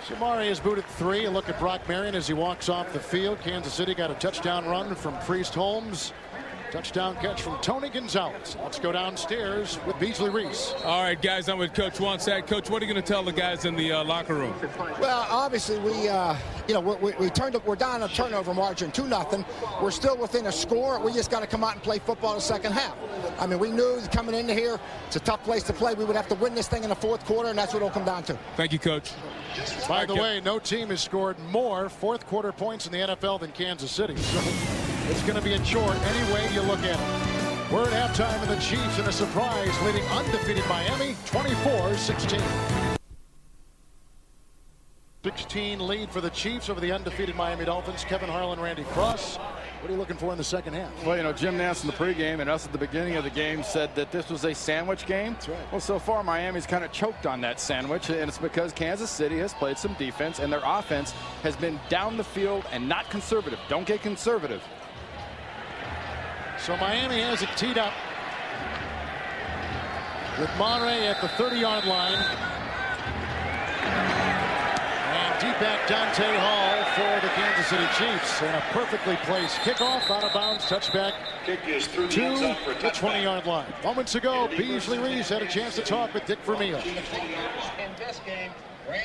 Samari is booted 3. A look at Brock Marion as he walks off the field. Kansas City got a touchdown run from Priest Holmes. Touchdown catch from Tony Gonzalez. Let's go downstairs with Beasley Reese. All right, guys, I'm with Coach Wansack. Coach, what are you going to tell the guys in the locker room? Well, obviously, we're down a turnover margin 2-0. We're still within a score. We just got to come out and play football the second half. I mean, we knew coming into here, it's a tough place to play. We would have to win this thing in the fourth quarter, and that's what it'll come down to. Thank you, Coach. By the way, no team has scored more fourth quarter points in the NFL than Kansas City. So it's going to be a chore any way you look at it. We're at halftime, and the Chiefs in a surprise leading undefeated Miami 24-16. 16 lead for the Chiefs over the undefeated Miami Dolphins. Kevin Harlan, Randy Cross. What are you looking for in the second half? Well, you know, Jim Nance in the pregame and us at the beginning of the game said that this was a sandwich game. That's right. Well, so far, Miami's kind of choked on that sandwich, and it's because Kansas City has played some defense, and their offense has been down the field and not conservative. Don't get conservative. So Miami has it teed up. with Mare at the 30-yard line. And deep back Dante Hall for the Kansas City Chiefs. And a perfectly placed kickoff, out of bounds, touchback to the 20-yard line. Moments ago, Beasley Reeves had a chance to talk with Dick Vermeil.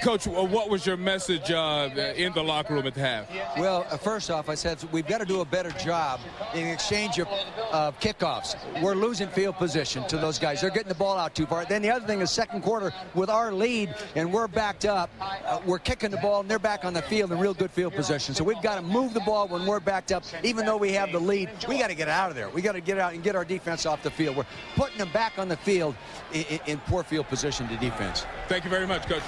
Coach, what was your message in the locker room at the half? Well, first off, I said we've got to do a better job in exchange of kickoffs. We're losing field position to those guys. They're getting the ball out too far. Then the other thing is second quarter with our lead and we're backed up, we're kicking the ball and they're back on the field in real good field position. So we've got to move the ball when we're backed up. Even though we have the lead, we got to get out of there. We got to get out and get our defense off the field. We're putting them back on the field in poor field position to defense. Thank you very much, Coach.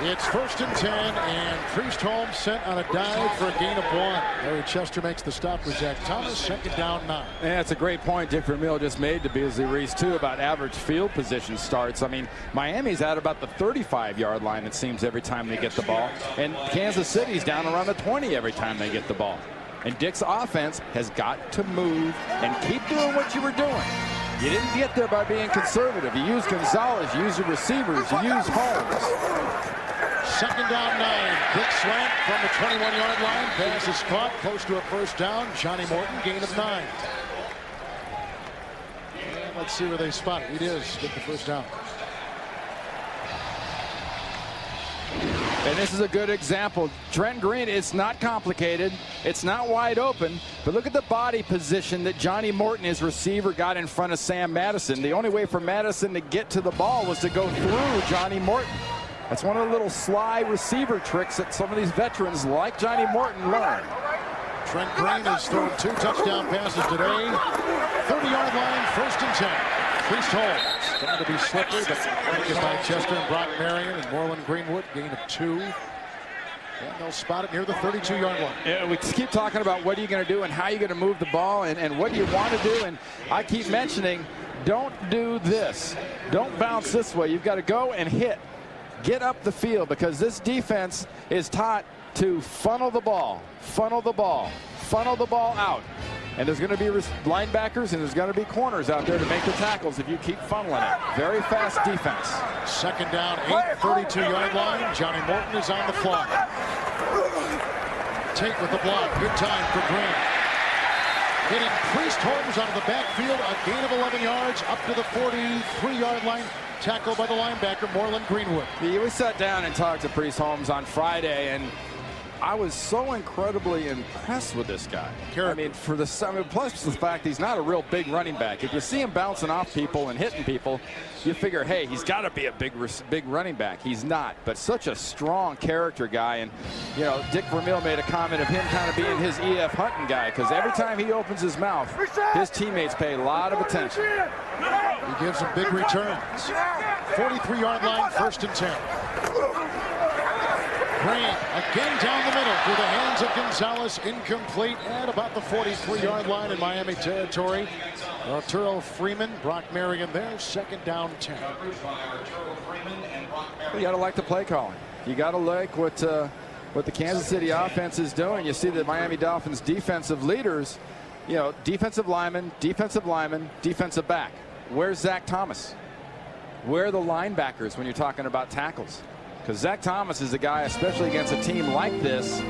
It's 1st and 10, and Priest Holmes sent on a dive for a gain of 1. Larry Chester makes the stop for Zach Thomas. 2nd down 9. And that's a great point Dick Vermeil just made to Beasley Reeves, too, about average field position starts. I mean, Miami's at about the 35-yard line, it seems, every time they get the ball. And Kansas City's down around the 20 every time they get the ball. And Dick's offense has got to move and keep doing what you were doing. You didn't get there by being conservative. You used Gonzalez, you used the receivers, you used Holmes. 2nd down 9. Quick slant from the 21-yard line. Pass is caught close to a 1st down. Johnny Morton, gain of 9. And let's see where they spot it. It is. Get the 1st down. And this is a good example. Trent Green, it's not complicated. It's not wide open. But look at the body position that Johnny Morton, his receiver, got in front of Sam Madison. The only way for Madison to get to the ball was to go through Johnny Morton. That's one of the little sly receiver tricks that some of these veterans like Johnny Morton learn. Trent Green has thrown 2 touchdown passes today. 30-yard line, 1st and 10. Priest Holmes going to be slippery, but taken by Chester and Brock Marion and Moreland Greenwood. Gain of 2. And they'll spot it near the 32-yard line. Yeah, we just keep talking about what are you going to do and how you're going to move the ball and what you want to do. And I keep mentioning, don't do this. Don't bounce this way. You've got to go and hit. Get up the field, because this defense is taught to funnel the ball out. And there's going to be linebackers and there's going to be corners out there to make the tackles if you keep funneling it. Very fast defense. 2nd down, 8, 32-yard line. Johnny Morton is on the fly. Tate with the block. Good time for Green. Hitting Priest Holmes out of the backfield. A gain of 11 yards up to the 43-yard line. Tackled by the linebacker, Moreland Greenwood. Yeah, we sat down and talked to Priest Holmes on Friday, and I was so incredibly impressed with this guy. I mean, plus the fact he's not a real big running back. If you see him bouncing off people and hitting people, you figure, hey, he's got to be a big running back. He's not, but such a strong character guy. And, you know, Dick Vermeil made a comment of him kind of being his E.F. Hutton guy, because every time he opens his mouth, his teammates pay a lot of attention. He gives them big returns. 43-yard line, 1st and 10. Green again down the middle through the hands of Gonzalez, incomplete at about the 43-yard line in Miami territory. Arturo Freeman, Brock Marion there, 2nd down 10. You got to like the play calling. You got to like what the Kansas City offense is doing. You see the Miami Dolphins defensive leaders, you know, defensive lineman, defensive back. Where's Zach Thomas? Where are the linebackers when you're talking about tackles? Because Zach Thomas is a guy, especially against a team like this,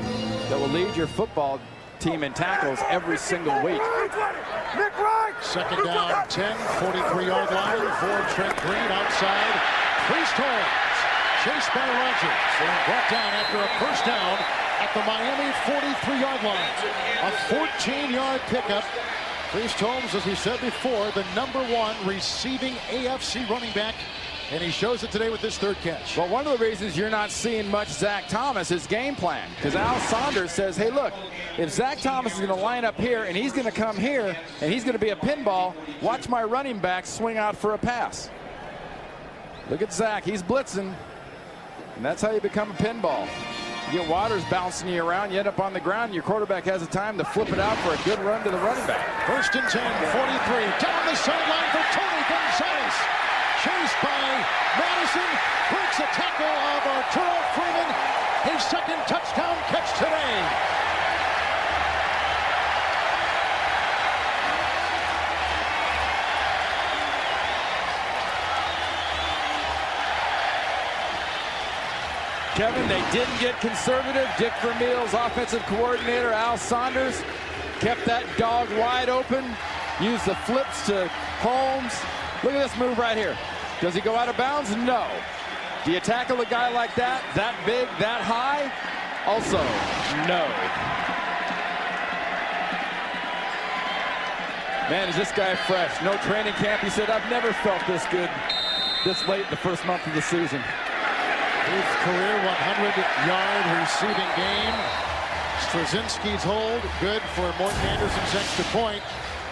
that will lead your football team in tackles every single week. 2nd down, 10, 43-yard line for Trent Green outside. Priest Holmes, chased by Rogers, and brought down after a 1st down at the Miami 43-yard line. A 14-yard pickup. Priest Holmes, as we said before, the #1 receiving AFC running back. And he shows it today with this 3rd catch. Well, one of the reasons you're not seeing much Zach Thomas is game plan. Because Al Saunders says, hey, look, if Zach Thomas is going to line up here and he's going to come here and he's going to be a pinball, watch my running back swing out for a pass. Look at Zach. He's blitzing. And that's how you become a pinball. You get Waters bouncing you around, you end up on the ground, and your quarterback has the time to flip it out for a good run to the running back. 1st and 10, 43. Down the sideline for Tony Gonzalez. Chased by Madison, breaks a tackle of Arturo Freeman. His 2nd touchdown catch today. Kevin, they didn't get conservative. Dick Vermeil's offensive coordinator, Al Saunders, kept that dog wide open. Used the flips to Holmes. Look at this move right here. Does he go out of bounds? No. Do you tackle a guy like that big, that high? Also, no. Man, is this guy fresh. No training camp. He said, I've never felt this good this late in the first month of the season. His career 100-yard receiving game. Straczynski's hold, good for Morton Anderson's extra point.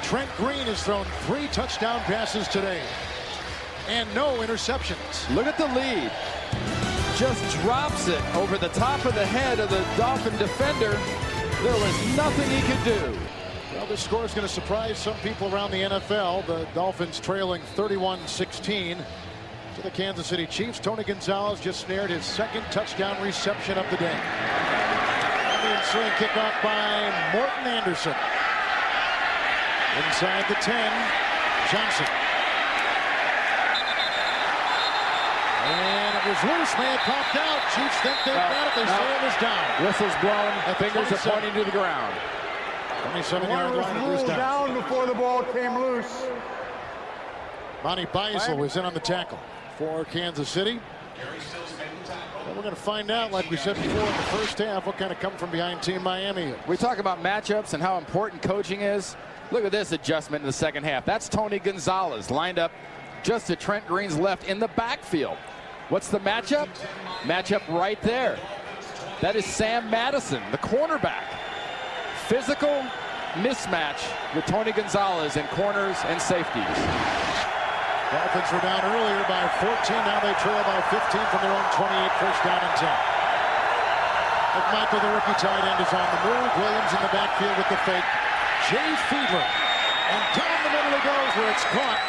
Trent Green has thrown 3 touchdown passes today. And no interceptions. Look at the lead. Just drops it over the top of the head of the Dolphin defender. There was nothing he could do. Well, this score is going to surprise some people around the NFL. The Dolphins trailing 31-16 to the Kansas City Chiefs. Tony Gonzalez just snared his 2nd touchdown reception of the day. And the ensuing kickoff by Morton Anderson. Inside the 10, Johnson. And it was loose, may have popped out. Chiefs think they've got it. They say it was down. Whistle's blown. Fingers are pointing to the ground. 27-yard line. It was down before the ball came loose. Monty Beisel was in on the tackle for Kansas City. Well, we're going to find out, like we said before, in the first half, what kind of come from behind Team Miami. We talk about matchups and how important coaching is. Look at this adjustment in the second half. That's Tony Gonzalez lined up just to Trent Green's left in the backfield. What's the matchup? Matchup right there. That is Sam Madison, the cornerback. Physical mismatch with Tony Gonzalez in corners and safeties. Dolphins were down earlier by 14. Now they trail by 15 from their own 28. First down and 10. McMichael, the rookie tight end, is on the move. Williams in the backfield with the fake. Jay Fiedler. And down the middle he goes where it's caught.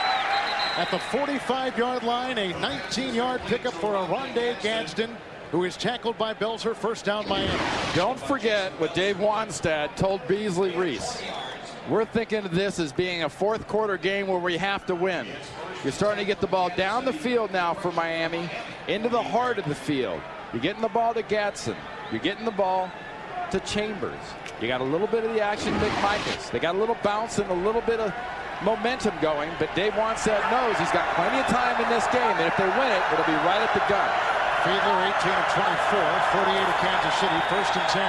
At the 45-yard line, a 19-yard pickup for Arondé Gadsden, who is tackled by Belzer. First down, Miami. Don't forget what Dave Wanstad told Beasley Reese. We're thinking of this as being a fourth quarter game where we have to win. You're starting to get the ball down the field now for Miami, into the heart of the field. You're getting the ball to Gadsden. You're getting the ball to Chambers. You got a little bit of the action, McMichaels. They got a little bounce and a little bit of momentum going, but Dave Wanstad knows he's got plenty of time in this game, and if they win it, it'll be right at the gun. Fiedler 18 of 24, 48 of Kansas City, 1st and 10.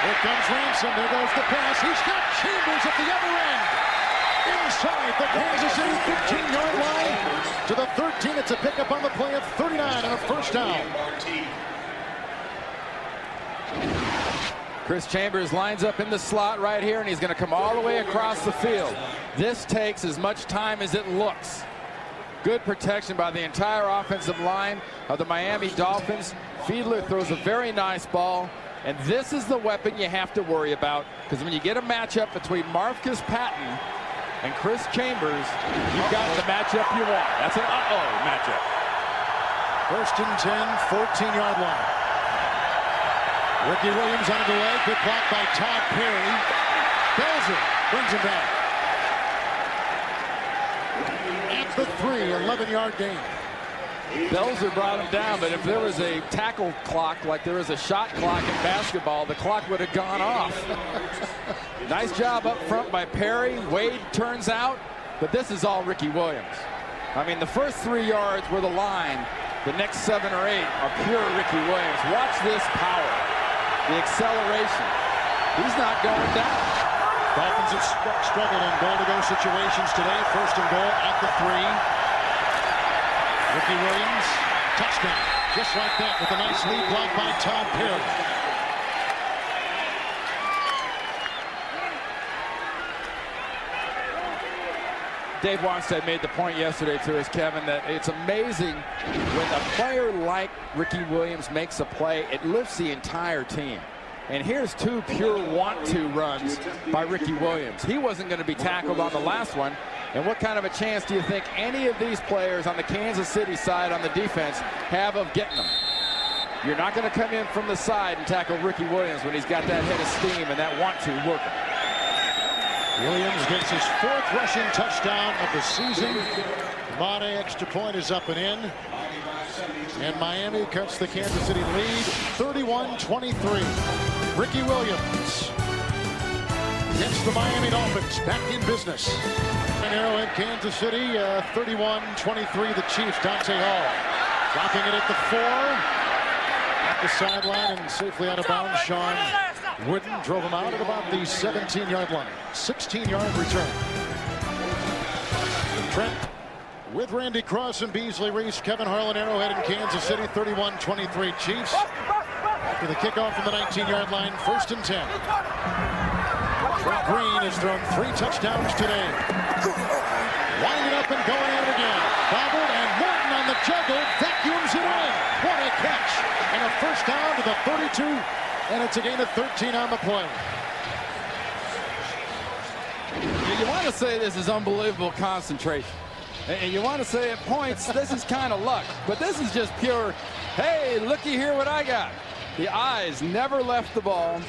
Here comes Ransom, there goes the pass. He's got Chambers at the other end. Inside the Kansas City 15-yard line to the 13. It's a pickup on the play of 39 and a first down. Chris Chambers lines up in the slot right here, and he's going to come all the way across the field. This takes as much time as it looks. Good protection by the entire offensive line of the Miami Dolphins. Fiedler throws a very nice ball, and this is the weapon you have to worry about, because when you get a matchup between Marcus Patton and Chris Chambers, you've got the matchup you want. That's an matchup. 1st and 10, 14-yard line. Ricky Williams under the way. Good block by Todd Perry. Belzer brings him back. At the 3, 11-yard gain. Belzer brought him down, but if there was a tackle clock like there is a shot clock in basketball, the clock would have gone off. Nice job up front by Perry. Wade turns out, but this is all Ricky Williams. I mean, the first 3 yards were the line. The next 7 or 8 are pure Ricky Williams. Watch this power. The acceleration. He's not going down. Dolphins have struggled in goal-to-go situations today. 1st and goal at the 3. Ricky Williams, touchdown. Just like that with a nice lead block by Todd Perry. Dave Wanstad made the point yesterday to us, Kevin, that it's amazing when a player like Ricky Williams makes a play, it lifts the entire team. And here's 2 pure want-to runs by Ricky Williams. He wasn't going to be tackled on the last one. And what kind of a chance do you think any of these players on the Kansas City side on the defense have of getting them? You're not going to come in from the side and tackle Ricky Williams when he's got that head of steam and that want-to working. Williams gets his 4th rushing touchdown of the season. Mane extra point is up and in. And Miami cuts the Kansas City lead 31-23. Ricky Williams against the Miami Dolphins, back in business. And Arrowhead, Kansas City, 31-23, the Chiefs. Dante Hall dropping it at the 4. At the sideline and safely out of bounds. Sean Wooden drove him out at about the 17-yard line. 16-yard return. Trent with Randy Cross and Beasley Reese, Kevin Harlan, Arrowhead in Kansas City, 31-23 Chiefs. After the kickoff from the 19-yard line, 1st and 10. Trent Green has thrown 3 touchdowns today. Winding up and going at it again. Bobbled, and Morton on the juggle vacuums it in. What a catch. And a 1st down to the 32, and it's a gain of 13 on the play. You want to say this is unbelievable concentration. And you want to say at points, this is kind of luck. But this is just pure, hey, looky here what I got. The eyes never left the ball.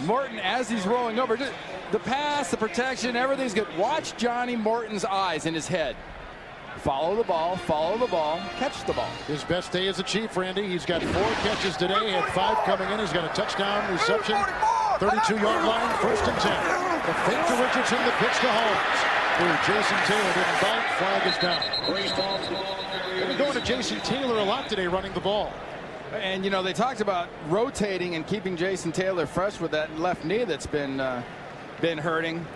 Morton, as he's rolling over, the pass, the protection, everything's good. Watch Johnny Morton's eyes in his head. Follow the ball, catch the ball. His best day as a Chief, Randy. He's got 4 catches today, had 5 coming in. He's got a touchdown reception, 32-yard line, 1st and 10. The fake to Richardson, the pitch to Holmes. Jason Taylor didn't bite, flag is down. They've been going to Jason Taylor a lot today running the ball. And, you know, they talked about rotating and keeping Jason Taylor fresh with that left knee that's been hurting.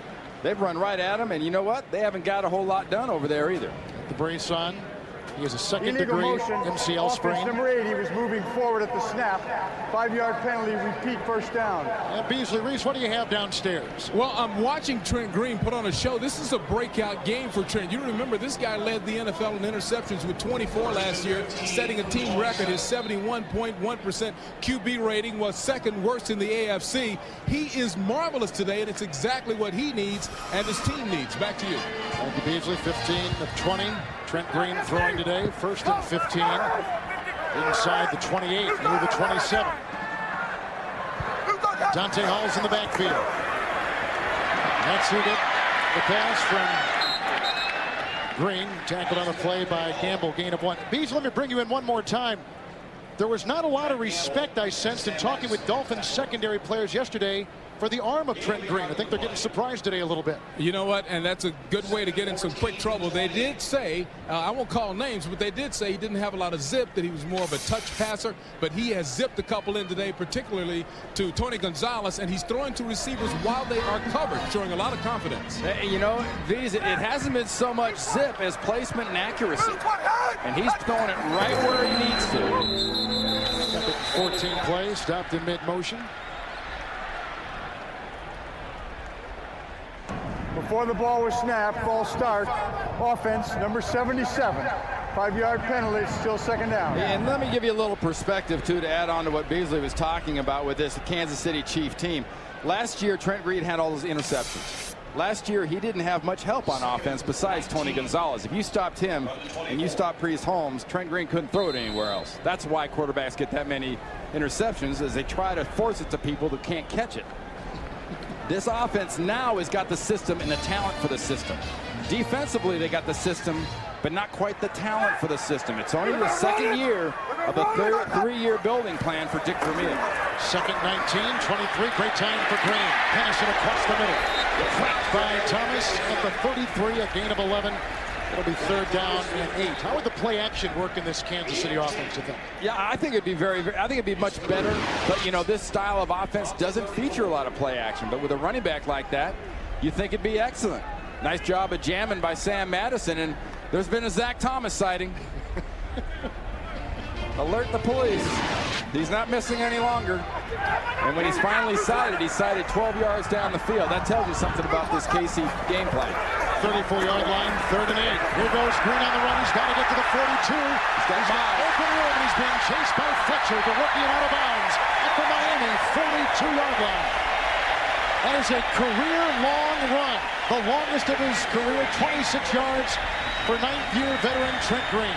They've run right at him, and you know what? They haven't got a whole lot done over there either. The brace on. He has a 2nd-degree MCL sprain. Number 8, he was moving forward at the snap. 5-yard penalty, repeat, 1st down. And Beasley Reese, what do you have downstairs? Well, I'm watching Trent Green put on a show. This is a breakout game for Trent. You remember this guy led the NFL in interceptions with 24 last year, setting a team record. His 71.1% QB rating was 2nd worst in the AFC. He is marvelous today, and it's exactly what he needs and his team needs. Back to you. Thank you, Beasley. 15 of 20. Trent Green throwing today, 1st and 15. Inside the 28, near the 27. Dante Hall's in the backfield. That's who get the pass from Green. Tackled on the play by Gamble, gain of 1. Beasley, let me bring you in one more time. There was not a lot of respect I sensed in talking with Dolphins secondary players yesterday for the arm of Trent Green. I think they're getting surprised today a little bit. You know what? And that's a good way to get in some quick trouble. They did say, I won't call names, but they did say he didn't have a lot of zip, that he was more of a touch passer, but he has zipped a couple in today, particularly to Tony Gonzalez, and he's throwing to receivers while they are covered, showing a lot of confidence. You know, it hasn't been so much zip as placement and accuracy. And he's throwing it right where he needs to. 14 plays, stopped in mid-motion. Before the ball was snapped, false start, offense, number 77. 5-yard penalty, still 2nd down. And let me give you a little perspective, too, to add on to what Beasley was talking about with this Kansas City Chief team. Last year, Trent Green had all those interceptions. Last year, he didn't have much help on offense besides Tony Gonzalez. If you stopped him and you stopped Priest Holmes, Trent Green couldn't throw it anywhere else. That's why quarterbacks get that many interceptions, as they try to force it to people who can't catch it. This offense now has got the system and the talent for the system. Defensively, they got the system, but not quite the talent for the system. It's only the 2nd year of a 3-year building plan for Dick Vermeil. 2nd 19, 23, great time for Green. Passing across the middle. Cracked by Thomas at the 33, a gain of 11. It'll be 3rd down and 8. How would the play action work in this Kansas City offense, you think? Yeah, I think it'd be I think it'd be much better. But, you know, this style of offense doesn't feature a lot of play action. But with a running back like that, you think it'd be excellent. Nice job of jamming by Sam Madison. And there's been a Zach Thomas sighting. Alert the police. He's not missing any longer. And when he's finally sighted, he sighted 12 yards down the field. That tells you something about this KC game plan. 34-yard line, 3rd and 8. Here goes Green on the run. He's got to get to the 42. He's got open room, and he's being chased by Fletcher, the rookie, and out of bounds at the Miami 42-yard line. That is a career-long run. The longest of his career, 26 yards for 9th-year veteran Trent Green.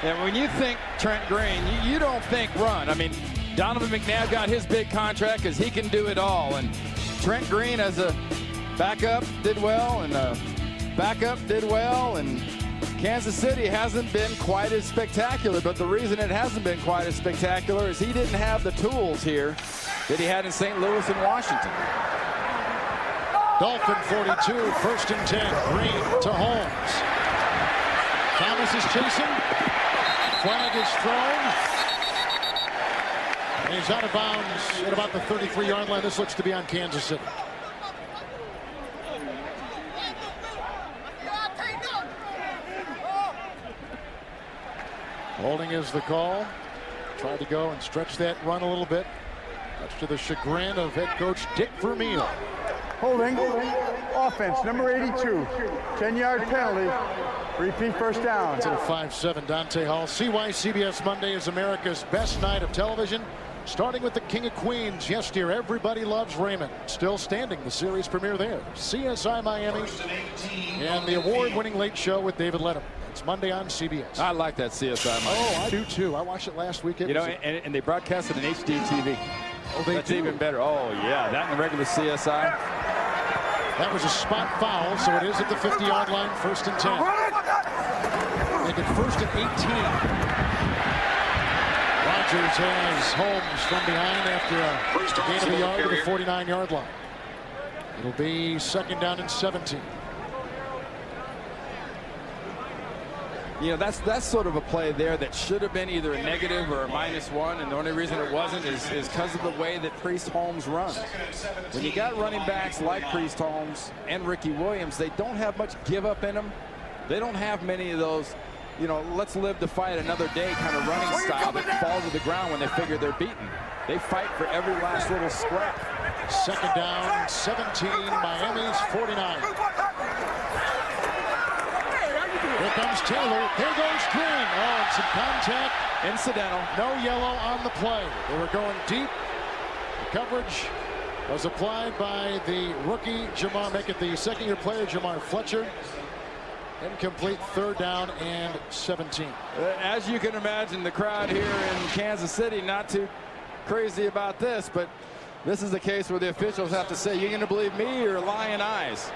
And when you think Trent Green, you don't think run. I mean, Donovan McNabb got his big contract because he can do it all. And Trent Green as a backup did well, and a backup did well, and Kansas City hasn't been quite as spectacular, but the reason it hasn't been quite as spectacular is he didn't have the tools here that he had in St. Louis and Washington. Dolphin 42, 1st and 10. Green to Holmes. Thomas is chasing. Flag is thrown. And he's out of bounds at about the 33-yard line. This looks to be on Kansas City. Holding is the call. Tried to go and stretch that run a little bit. Much to the chagrin of head coach Dick Vermeil. Holding. Offense, number 82. 10-yard penalty. Repeat first down. To the 5-7 Dante Hall. See why CBS Monday is America's best night of television. Starting with the King of Queens. Yes, dear, everybody loves Raymond. Still standing, the series premiere there. CSI Miami and the award-winning Late Show with David Letterman. It's Monday on CBS. I like that CSI Miami. Oh, I do too. I watched it last weekend. You know, and they broadcast it in HD TV. Oh, that's even better. Oh, yeah, that in the regular CSI. That was a spot foul, so it is at the 50-yard line, 1st and 10. Make it 1st and 18. Rodgers has Holmes from behind after a gain of a yard to the 49-yard line. It'll be 2nd down and 17. You know, that's sort of a play there that should have been either a negative or a -1, and the only reason it wasn't is because of the way that Priest Holmes runs. When you got running backs like Priest Holmes and Ricky Williams, they don't have much give up in them. They don't have many of those, you know, let's live to fight another day kind of running style that fall to the ground when they figure they're beaten. They fight for every last little scrap. 2nd down, 17, Miami's 49. Here comes Taylor. Here goes Green. Oh, and some contact. Incidental. No yellow on the play. They were going deep. The coverage was applied by the rookie Jamar, make it the 2nd-year player Jamar Fletcher. Incomplete, 3rd down and 17. As you can imagine, the crowd here in Kansas City not too crazy about this, but this is the case where the officials have to say, you're going to believe me or lying eyes?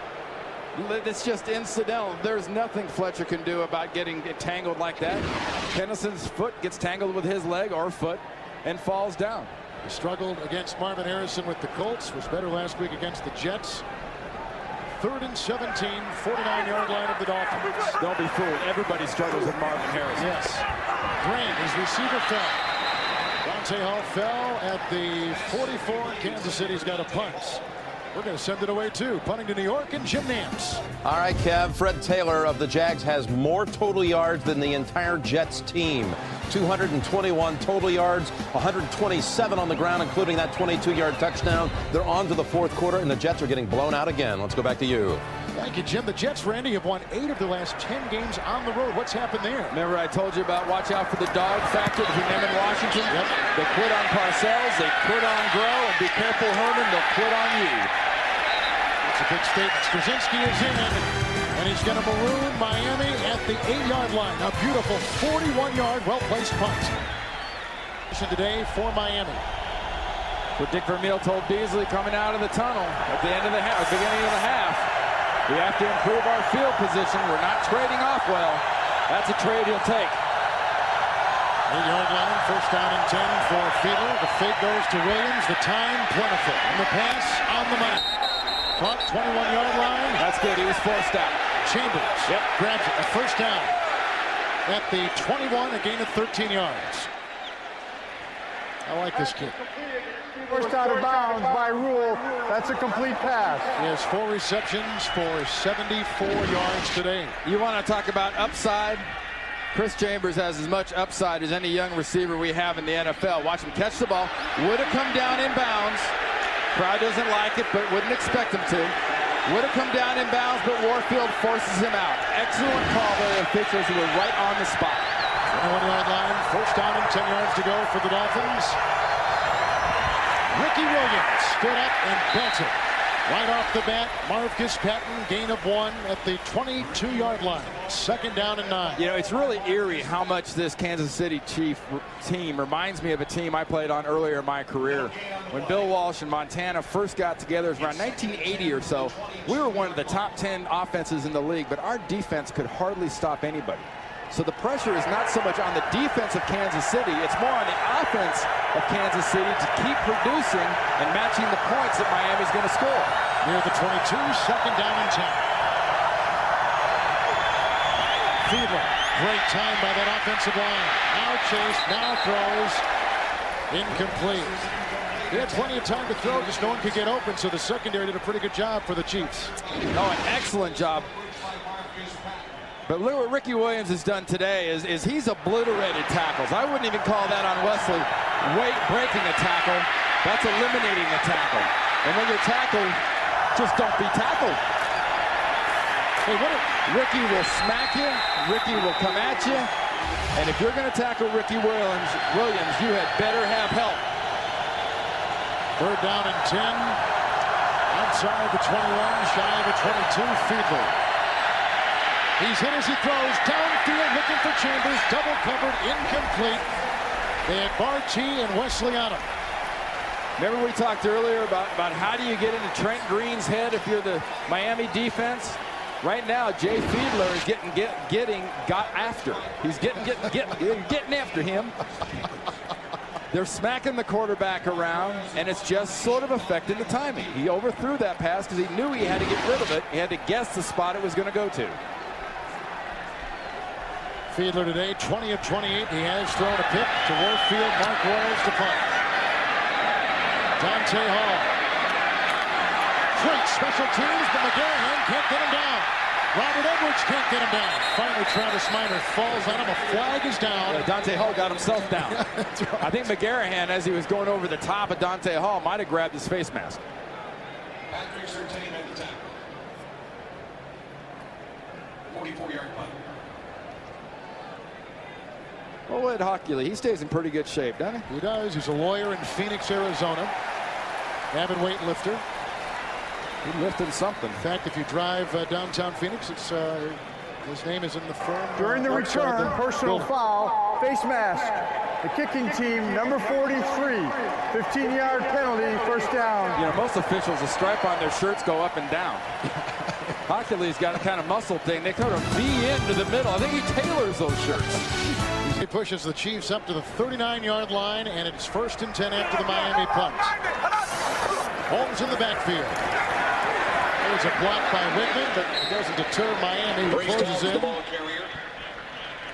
It's just incidental. There's nothing Fletcher can do about getting tangled like that. Tennison's foot gets tangled with his leg or foot and falls down. He struggled against Marvin Harrison with the Colts. Was better last week against the Jets. 3rd and 17, 49-yard line of the Dolphins. Don't be fooled. Everybody struggles with Marvin Harrison. Yes. Grant, his receiver fell. Dante Hall fell at the 44. Kansas City's got a punt. We're going to send it away, too. Punting to New York and Jim Nance. All right, Kev. Fred Taylor of the Jags has more total yards than the entire Jets team. 221 total yards, 127 on the ground, including that 22-yard touchdown. They're on to the 4th quarter, and the Jets are getting blown out again. Let's go back to you. Thank you, Jim. The Jets, Randy, have won 8 of their last 10 games on the road. What's happened there? Remember I told you about watch out for the dog factor between them and Washington? Yep. They quit on Parcells, they quit on Groh, and be careful, Herman, they'll quit on you. That's a big statement. Straczynski is in, and he's going to maroon Miami at the 8-yard line. A beautiful 41-yard, well-placed punt. Today for Miami. What Dick Vermeil told Beasley coming out of the tunnel at the end of the half, beginning of the half. We have to improve our field position. We're not trading off well. That's a trade he'll take. 8-yard line, 1st down and 10 for Fiedler. The fake goes to Williams. The time plentiful. And the pass on the money. Caught 21-yard line. That's good. He was forced out. Chambers grabs it. A 1st down at the 21, a gain of 13 yards. I like this kid. First out of bounds by Rule. That's a complete pass. He has 4 receptions for 74 yards today. You want to talk about upside? Chris Chambers has as much upside as any young receiver we have in the NFL. Watch him catch the ball. Would have come down in bounds. Crowd doesn't like it, but wouldn't expect him to. Would have come down in bounds, but Warfield forces him out. Excellent call by the officials who were right on the spot. 21-yard line, 1st down and 10 yards to go for the Dolphins. Ricky Williams stood up and belted. Right off the bat, Marcus Patton, gain of 1 at the 22-yard line. 2nd down and 9. You know, it's really eerie how much this Kansas City Chief team reminds me of a team I played on earlier in my career. When Bill Walsh and Montana first got together, it was around 1980 or so. We were one of the top 10 offenses in the league, but our defense could hardly stop anybody. So the pressure is not so much on the defense of Kansas City, it's more on the offense of Kansas City to keep producing and matching the points that Miami's going to score. Near the 22, 2nd down and 10. Fiedler, great time by that offensive line. Now chase, now throws, incomplete. He had plenty of time to throw, just no one could get open, so the secondary did a pretty good job for the Chiefs. Oh, an excellent job. But look what Ricky Williams has done today is he's obliterated tackles. I wouldn't even call that on Wesley breaking a tackle. That's eliminating a tackle. And when you're tackled, just don't be tackled. Hey, Ricky will smack you. Ricky will come at you. And if you're going to tackle Ricky Williams, you had better have help. 3rd down and 10. Outside the 21, shy of the 22, Fiedler. He's hit as he throws, downfield looking for Chambers, double covered, incomplete. They had Barty and Wesley on him. Remember we talked earlier about how do you get into Trent Green's head if you're the Miami defense? Right now, Jay Fiedler is got after. He's getting after him. They're smacking the quarterback around, and it's just sort of affecting the timing. He overthrew that pass because he knew he had to get rid of it. He had to guess the spot it was going to go to. Fiedler today, 20 of 28. He has thrown a pick to Warfield. Mark Royals to punt. Dante Hall. Great special teams, but McGarrahan can't get him down. Robert Edwards can't get him down. Finally, Travis Minor falls on him. A flag is down. Dante Hall got himself down. That's right. I think McGarrahan, as he was going over the top of Dante Hall, might have grabbed his face mask. 44-yard punt. Well, Ed Hockley, he stays in pretty good shape, doesn't he? He does. He's a lawyer in Phoenix, Arizona. Avid weightlifter. He lifted something. In fact, if you drive downtown Phoenix, it's his name is in the firm. During the return, personal foul, face mask. The kicking team, number 43, 15-yard penalty, 1st down. You know, most officials, the stripe on their shirts go up and down. Hockley's got a kind of muscle thing. They kind of V into the middle. I think he tailors those shirts. He pushes the Chiefs up to the 39-yard line, and it's 1st and 10 after the Miami punt. Holmes in the backfield. There's a block by Whitman, but it doesn't deter Miami, who closes in.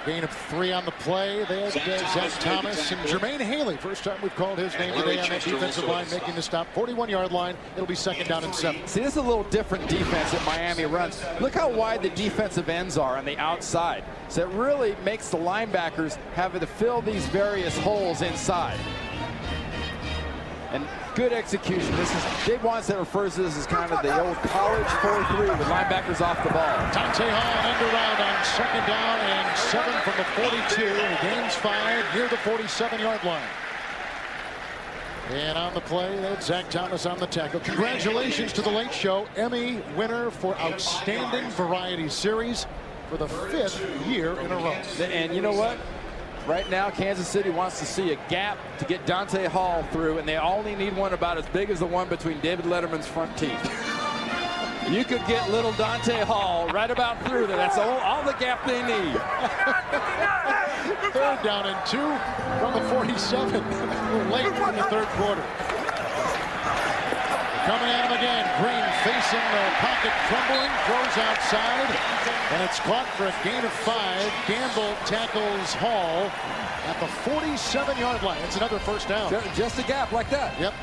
Gain of 3 on the play. They had Zach Thomas and Jermaine Haley. First time we've called his name today on that defensive line, making the stop. 41-yard line. It'll be 2nd down and 7. See, this is a little different defense that Miami runs. Look how wide the defensive ends are on the outside. So it really makes the linebackers have to fill these various holes inside. And good execution. This is Dave Wannstedt refers to this as kind of the old college 4-3 with linebackers off the ball. Dante Hall end around on 2nd down and 7 from the 42. He gains 5 near the 47-yard line. And on the play, that's Zach Thomas on the tackle. Congratulations to the Late Show, Emmy winner for Outstanding Variety Series for the 5th year in a row. And you know what? Right now, Kansas City wants to see a gap to get Dante Hall through, and they only need one about as big as the one between David Letterman's front teeth. You could get little Dante Hall right about through there. That's all the gap they need. 3rd down and 2 from the 47. Late in the 3rd quarter. Coming at him again. Green facing the pocket, crumbling, throws outside, and it's caught for a gain of 5. Gamble tackles Hall at the 47-yard line. It's another 1st down. Just a gap like that. Yep.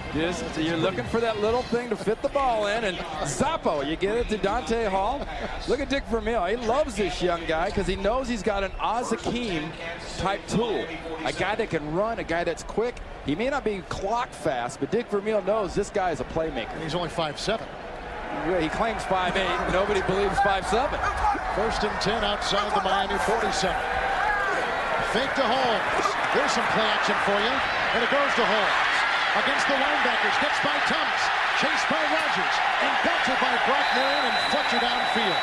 You're looking for that little thing to fit the ball in, and Zappo, you get it to Dante Hall. Look at Dick Vermeil. He loves this young guy because he knows he's got an Oz-Hakeem type tool. A guy that can run, a guy that's quick. He may not be clock fast, but Dick Vermeil knows this guy is a playmaker. And he's only 5'7". He claims 5'8". Nobody believes 5'7". 1st and 10 outside the Miami 47. Fake to Holmes. There's some play action for you. And it goes to Holmes. Against the linebackers. Gets by Thomas. chased by Rodgers, and belted by Brock Marion and Fletcher downfield.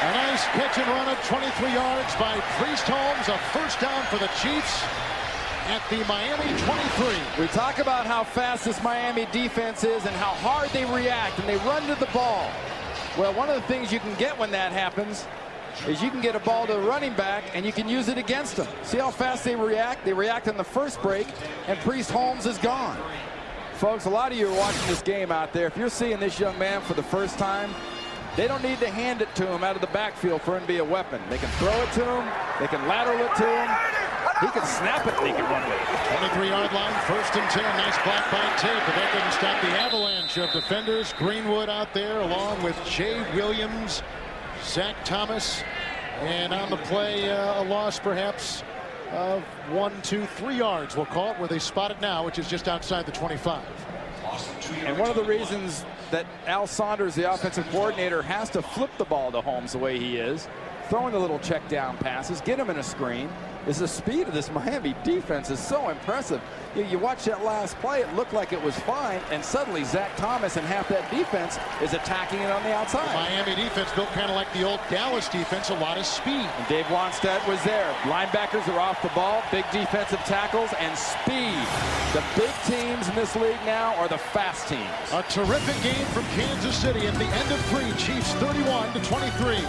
A nice catch and run of 23 yards by Priest Holmes. A first down for the Chiefs at the Miami 23. We talk about how fast this Miami defense is and how hard they react and they run to the ball. Well, one of the things you can get when that happens is you can get a ball to the running back and you can use it against them. See how fast they react? They react on the first break, and Priest Holmes is gone. Folks, a lot of you are watching this game out there. If you're seeing this young man for the first time, they don't need to hand it to him out of the backfield for him to be a weapon. They can throw it to him. They can lateral it to him. He can snap it and he can run with it. 23-yard line, 1st and 10. Nice block by Tate, but that didn't stop the avalanche of defenders. Greenwood out there along with Jay Williams, Zach Thomas, and on the play a loss perhaps of 1, 2, 3 yards. We'll call it where they spot it now, which is just outside the 25. And one of the reasons that Al Saunders, the offensive coordinator, has to flip the ball to Holmes the way he is, throwing the little check down passes, get him in a screen, is the speed of this Miami defense is so impressive. You watch that last play, it looked like it was fine, and suddenly Zach Thomas and half that defense is attacking it on the outside. The Miami defense built kind of like the old Dallas defense, a lot of speed. And Dave Wanstead was there. Linebackers are off the ball, big defensive tackles, and speed. The big teams in this league now are the fast teams. A terrific game from Kansas City at the end of 3. Chiefs 31-23.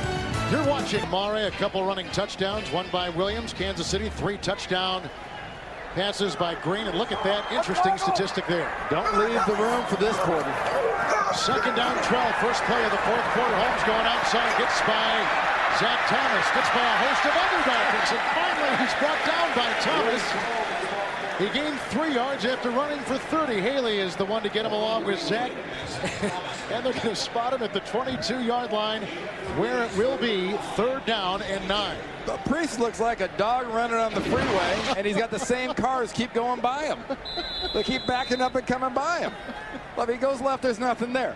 You're watching Mare, a couple running touchdowns, one by Williams. Kansas City, 3 touchdown passes by Green. And look at that interesting statistic there. Don't leave the room for this quarter. 2nd down 12, first play of the 4th quarter. Holmes going outside, gets by Zach Thomas, gets by a host of other Dolphins, and finally he's brought down by Thomas. He gained 3 yards after running for 30. Haley is the one to get him along with Zach. And they're going to spot him at the 22-yard line, where it will be 3rd down and 9. The Priest looks like a dog running on the freeway, and he's got the same cars keep going by him. They keep backing up and coming by him. Well, if he goes left, there's nothing there.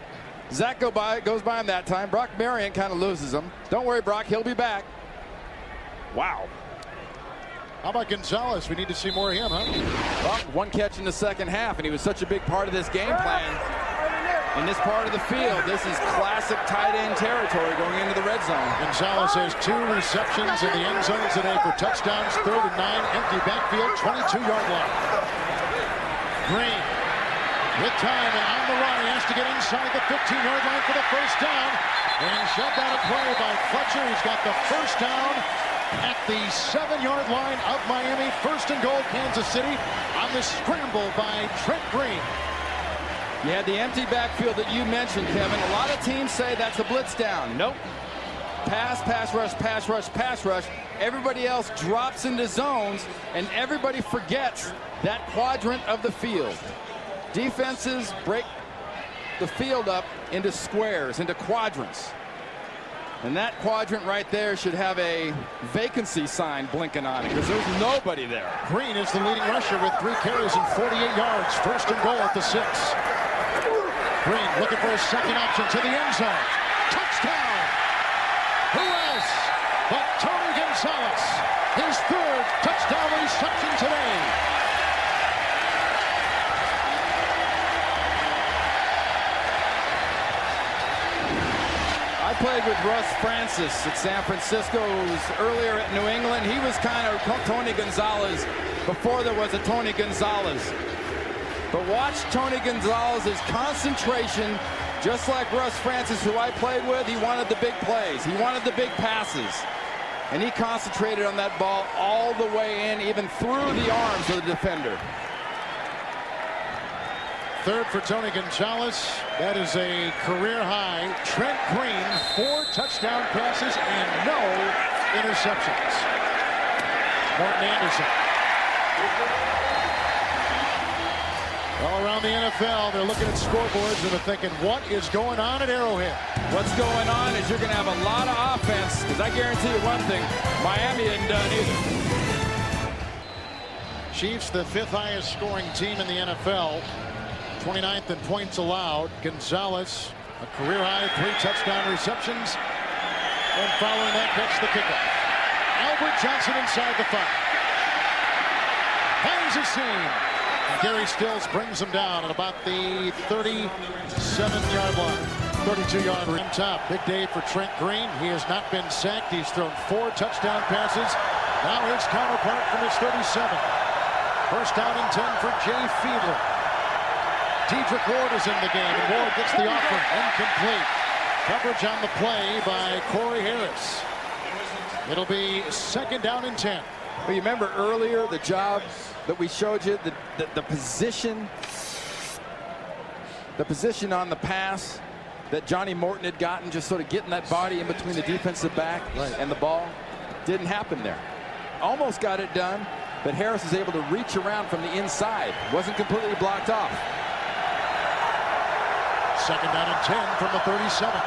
Zach goes by him that time. Brock Marion kind of loses him. Don't worry, Brock, he'll be back. Wow. How about Gonzalez? We need to see more of him, huh? Well, 1 catch in the 2nd half, and he was such a big part of this game plan. In this part of the field, this is classic tight end territory going into the red zone. Gonzalez has 2 receptions in the end zone today for touchdowns. 3rd and 9, empty backfield, 22-yard line. Green with time and on the run. He has to get inside the 15-yard line for the first down. And shoved out of play by Fletcher. He's got the first down at the 7-yard line of Miami. 1st and goal, Kansas City on the scramble by Trent Green. You had the empty backfield that you mentioned, Kevin. A lot of teams say that's a blitz down. Nope. Pass, pass rush, pass rush, pass rush. Everybody else drops into zones, and everybody forgets that quadrant of the field. Defenses break the field up into squares, into quadrants. And that quadrant right there should have a vacancy sign blinking on it, because there's nobody there. Green is the leading rusher with 3 carries and 48 yards. 1st and goal at the 6. Green looking for a second option to the end zone. Touchdown! Who else but Tony Gonzalez? His 3rd touchdown reception today. I played with Russ Francis at San Francisco. Earlier at New England. He was kind of Tony Gonzalez before there was a Tony Gonzalez. But watch Tony Gonzalez's concentration, just like Russ Francis, who I played with. He wanted the big plays. He wanted the big passes. And he concentrated on that ball all the way in, even through the arms of the defender. 3rd for Tony Gonzalez. That is a career high. Trent Green, 4 touchdown passes and no interceptions. Morton Anderson. All around the NFL, they're looking at scoreboards and they're thinking, what is going on at Arrowhead? What's going on is you're going to have a lot of offense, because I guarantee you one thing, Miami isn't done either. Chiefs, the 5th highest scoring team in the NFL. 29th in points allowed. Gonzalez, a career high, 3 touchdown receptions. And following that, that's the kickoff. Albert Johnson inside the 5. Finds a seam. And Gary Stills brings them down at about the 37-yard line. 32-yard rim top. Big day for Trent Green. He has not been sacked. He's thrown 4 touchdown passes. Now his counterpart from his 37. First down and 10 for Jay Fiedler. Dedrick Ward is in the game, and Ward gets the offering. Incomplete. Coverage on the play by Corey Harris. It'll be second down and 10. Well, you remember earlier the job that we showed you, the position on the pass that Johnny Morton had gotten, just sort of getting that body in between the defensive back and the ball. Didn't happen there. Almost got it done, but Harris was able to reach around from the inside. Wasn't completely blocked off. Second down and 10 from the 37.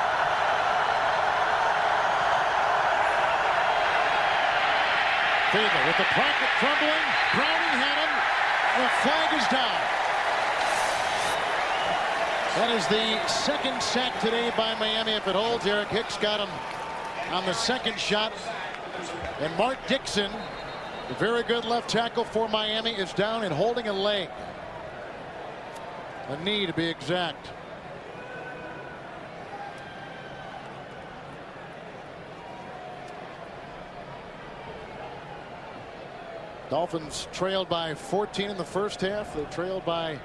Fiedler with the pocket crumbling. Browning had him. The flag is down. That is the second sack today by Miami. If it holds, Eric Hicks got him on the second shot. And Mark Dixon, a very good left tackle for Miami, is down and holding a leg. A knee to be exact. Dolphins trailed by 14 in the first half. They trailed by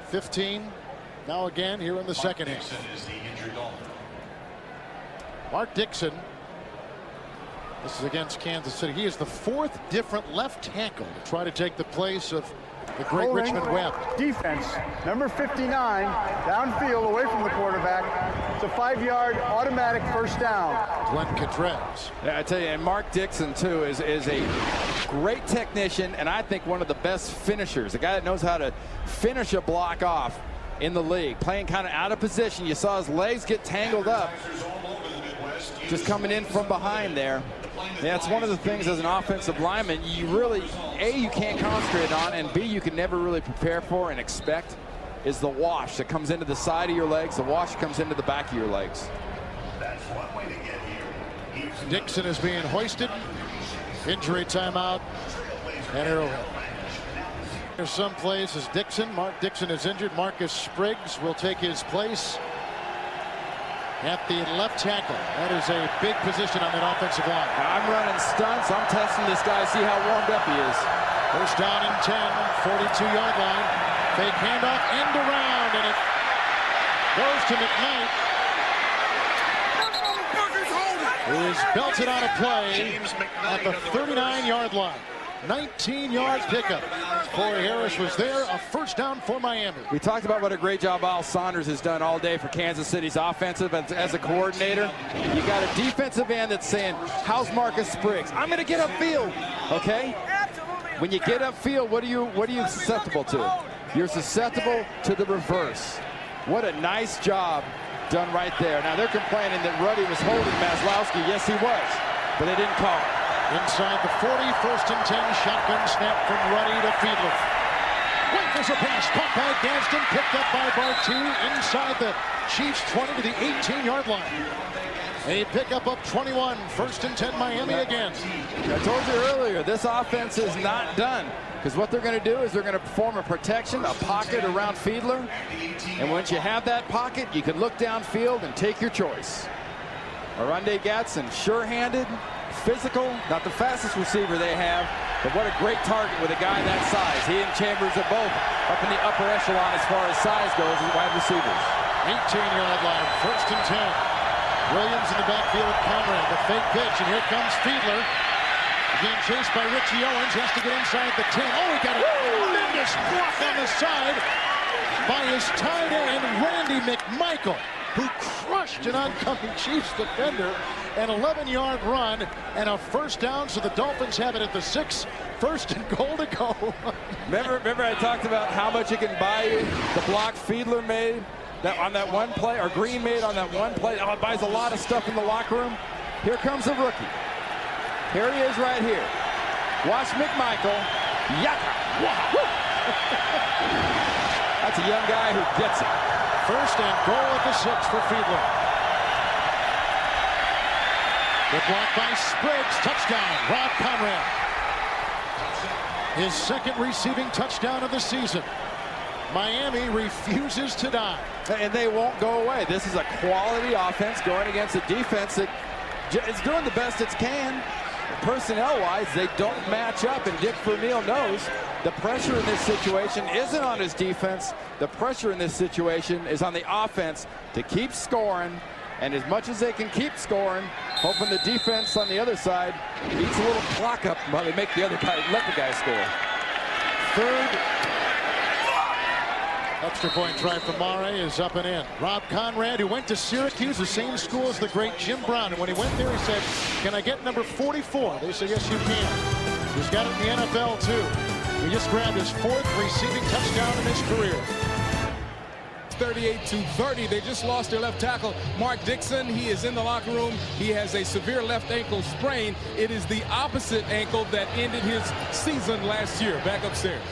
15. Now again here in the second half. Mark Dixon. This is against Kansas City. He is the 4th different left tackle to try to take the place of the great Richmond Webb. Defense, number 59, downfield away from the quarterback. It's a 5-yard automatic first down. Glenn Cadrez. Yeah, I tell you, and Mark Dixon, too, is a great technician, and I think one of the best finishers. A guy that knows how to finish a block off in the league. Playing kind of out of position. You saw his legs get tangled up. Just coming in from behind there. Yeah, it's one of the things as an offensive lineman you really, A, you can't concentrate on, and B, you can never really prepare for and expect, is the wash that comes into the side of your legs. The wash comes into the back of your legs. Dixon is being hoisted. Injury timeout at Arrowhead. There's some plays as Dixon. Mark Dixon is injured. Marcus Spriggs will take his place at the left tackle. That is a big position on that offensive line. I'm running stunts. I'm testing this guy, see how warmed up he is. First down and 10, 42-yard line. Fake handoff, end around, and it goes to McKnight. Who is belted on a play at the 39-yard line. 19-yard pickup. Corey Harris was there. A first down for Miami. We talked about what a great job Al Saunders has done all day for Kansas City's offensive as a coordinator. You got a defensive end that's saying, how's Marcus Spriggs? I'm going to get upfield. Okay? When you get upfield, what are you susceptible to? You're susceptible to the reverse. What a nice job done right there. Now they're complaining that Ruddy was holding Maslowski. Yes, he was, but they didn't call it. Inside the 40, first and 10, shotgun snap from Ruddy to Fiedler. Waits a pass, caught by Gadsden, picked up by Bartu inside the Chiefs 20 to the 18-yard line. A pickup of 21, first and 10, Miami again. I told you earlier, this offense is not done. Because what they're going to do is they're going to perform a protection, a pocket around Fiedler. And once you have that pocket, you can look downfield and take your choice. Arundé Gatson, sure-handed, physical, not the fastest receiver they have, but what a great target with a guy that size. He and Chambers are both up in the upper echelon as far as size goes as wide receivers. 18-yard line, first and 10. Williams in the backfield with Conrad, the fake pitch, and here comes Fiedler. Being chased by Richie Owens, has to get inside the 10. Oh, he got a tremendous block on the side by his tight end, Randy McMichael, who crushed an oncoming Chiefs defender. An 11-yard run and a first down, so the Dolphins have it at the 6. First and goal to go. Remember I talked about how much it can buy you? The block Fiedler made on that one play, or Green made on that one play. Oh, it buys a lot of stuff in the locker room. Here comes a rookie. Here he is right here. Watch McMichael. Yaka. Wow. That's a young guy who gets it. First and goal at the 6 for Fiedler. Good block by Spriggs. Touchdown, Rob Conrad. His second receiving touchdown of the season. Miami refuses to die. And they won't go away. This is a quality offense going against a defense that is doing the best it can. Personnel-wise, they don't match up, and Dick Vermeil knows the pressure in this situation isn't on his defense. The pressure in this situation is on the offense to keep scoring, and as much as they can keep scoring, hoping the defense on the other side beats a little clock up while they make the other guy let the guy score. Third extra point try for Mare is up and in. Rob Conrad, who went to Syracuse, the same school as the great Jim Brown, and when he went there, he said, "Can I get number 44?" They said, "Yes, you can." He's got it in the NFL too. He just grabbed his 4th receiving touchdown in his career. 38-30. They just lost their left tackle, Mark Dixon. He is in the locker room. He has a severe left ankle sprain. It is the opposite ankle that ended his season last year. Back upstairs.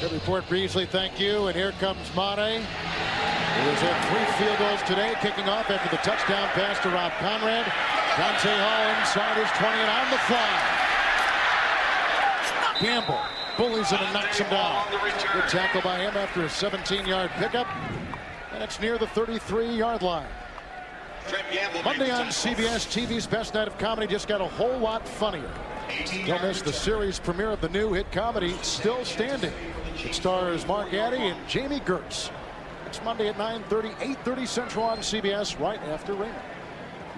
Good report, Beasley. Thank you. And here comes Mane. He has had 3 field goals today, kicking off after the touchdown pass to Rob Conrad. Dante Hall inside his 20 and on the fly. Gamble bullies him and knocks him down. Good tackle by him after a 17-yard pickup. And it's near the 33-yard line. Monday on CBS TV's Best Night of Comedy just got a whole lot funnier. Don't miss the series premiere of the new hit comedy Still Standing. It stars Mark Addy and Jamie Gertz. It's Monday at 9:30, 8:30 Central on CBS, right after Raymond.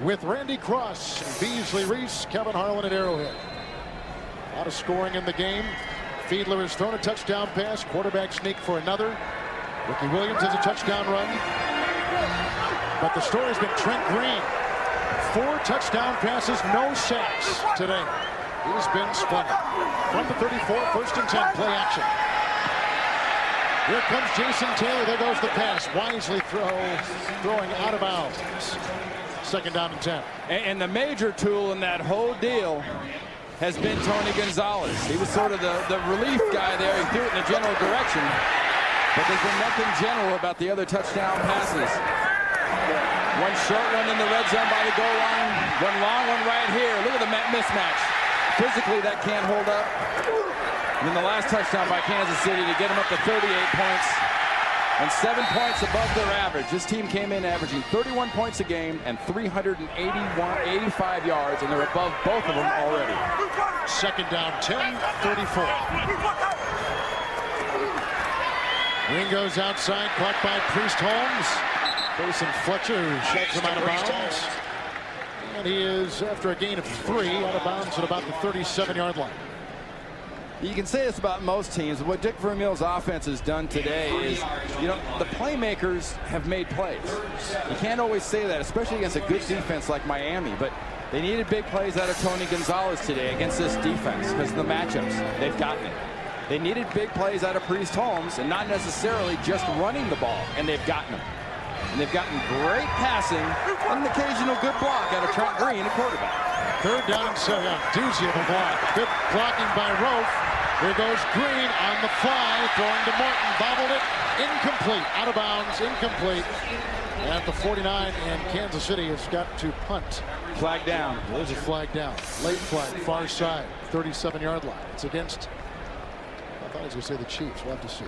With Randy Cross, Beasley Reese, Kevin Harlan at Arrowhead. A lot of scoring in the game. Fiedler has thrown a touchdown pass. Quarterback sneak for another. Ricky Williams has a touchdown run. But the story's been Trent Green. 4 touchdown passes, no sacks today. He's been splendid. From the 34, 1st and 10, play action. Here comes Jason Taylor. There goes the pass. Wisely throwing out of bounds. 2nd down and 10. And the major tool in that whole deal has been Tony Gonzalez. He was sort of the relief guy there. He threw it in the general direction. But there's been nothing general about the other touchdown passes. One short one in the red zone by the goal line. One long one right here. Look at the mismatch. Physically, that can't hold up. And then the last touchdown by Kansas City to get them up to 38 points and 7 points above their average. This team came in averaging 31 points a game and 385 yards, and they're above both of them already. 2nd down, 10, 34. Ringo's outside, caught by Priest Holmes. Jason Fletcher, who shoves him out of bounds. And he is, after a gain of 3, out of bounds at about the 37-yard line. You can say this about most teams. What Dick Vermeil's offense has done today is, the playmakers have made plays. You can't always say that, especially against a good defense like Miami. But they needed big plays out of Tony Gonzalez today against this defense because of the matchups. They've gotten it. They needed big plays out of Priest Holmes and not necessarily just running the ball, and they've gotten them. And they've gotten great passing and an occasional good block out of Trent Green, a quarterback. 3rd down and 7. Doozy of a block. Good blocking by Rofe. Here goes Green on the fly, throwing to Morton. Bobbled it. Incomplete. Out of bounds. Incomplete. At the 49, and Kansas City has got to punt. Flag down. There's a flag down. Late flag, far side, 37-yard line. It's against, I thought I was going to say the Chiefs. We'll have to see.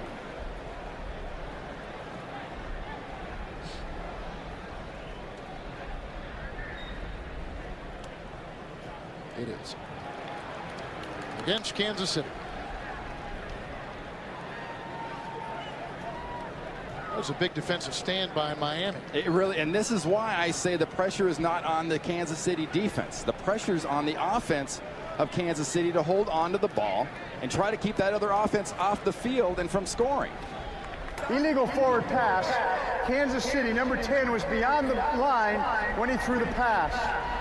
It is against Kansas City. That was a big defensive stand by Miami. It really, and this is why I say the pressure is not on the Kansas City defense. The pressure is on the offense of Kansas City to hold on to the ball and try to keep that other offense off the field and from scoring. Illegal forward pass. Kansas City, number 10, was beyond the line when he threw the pass.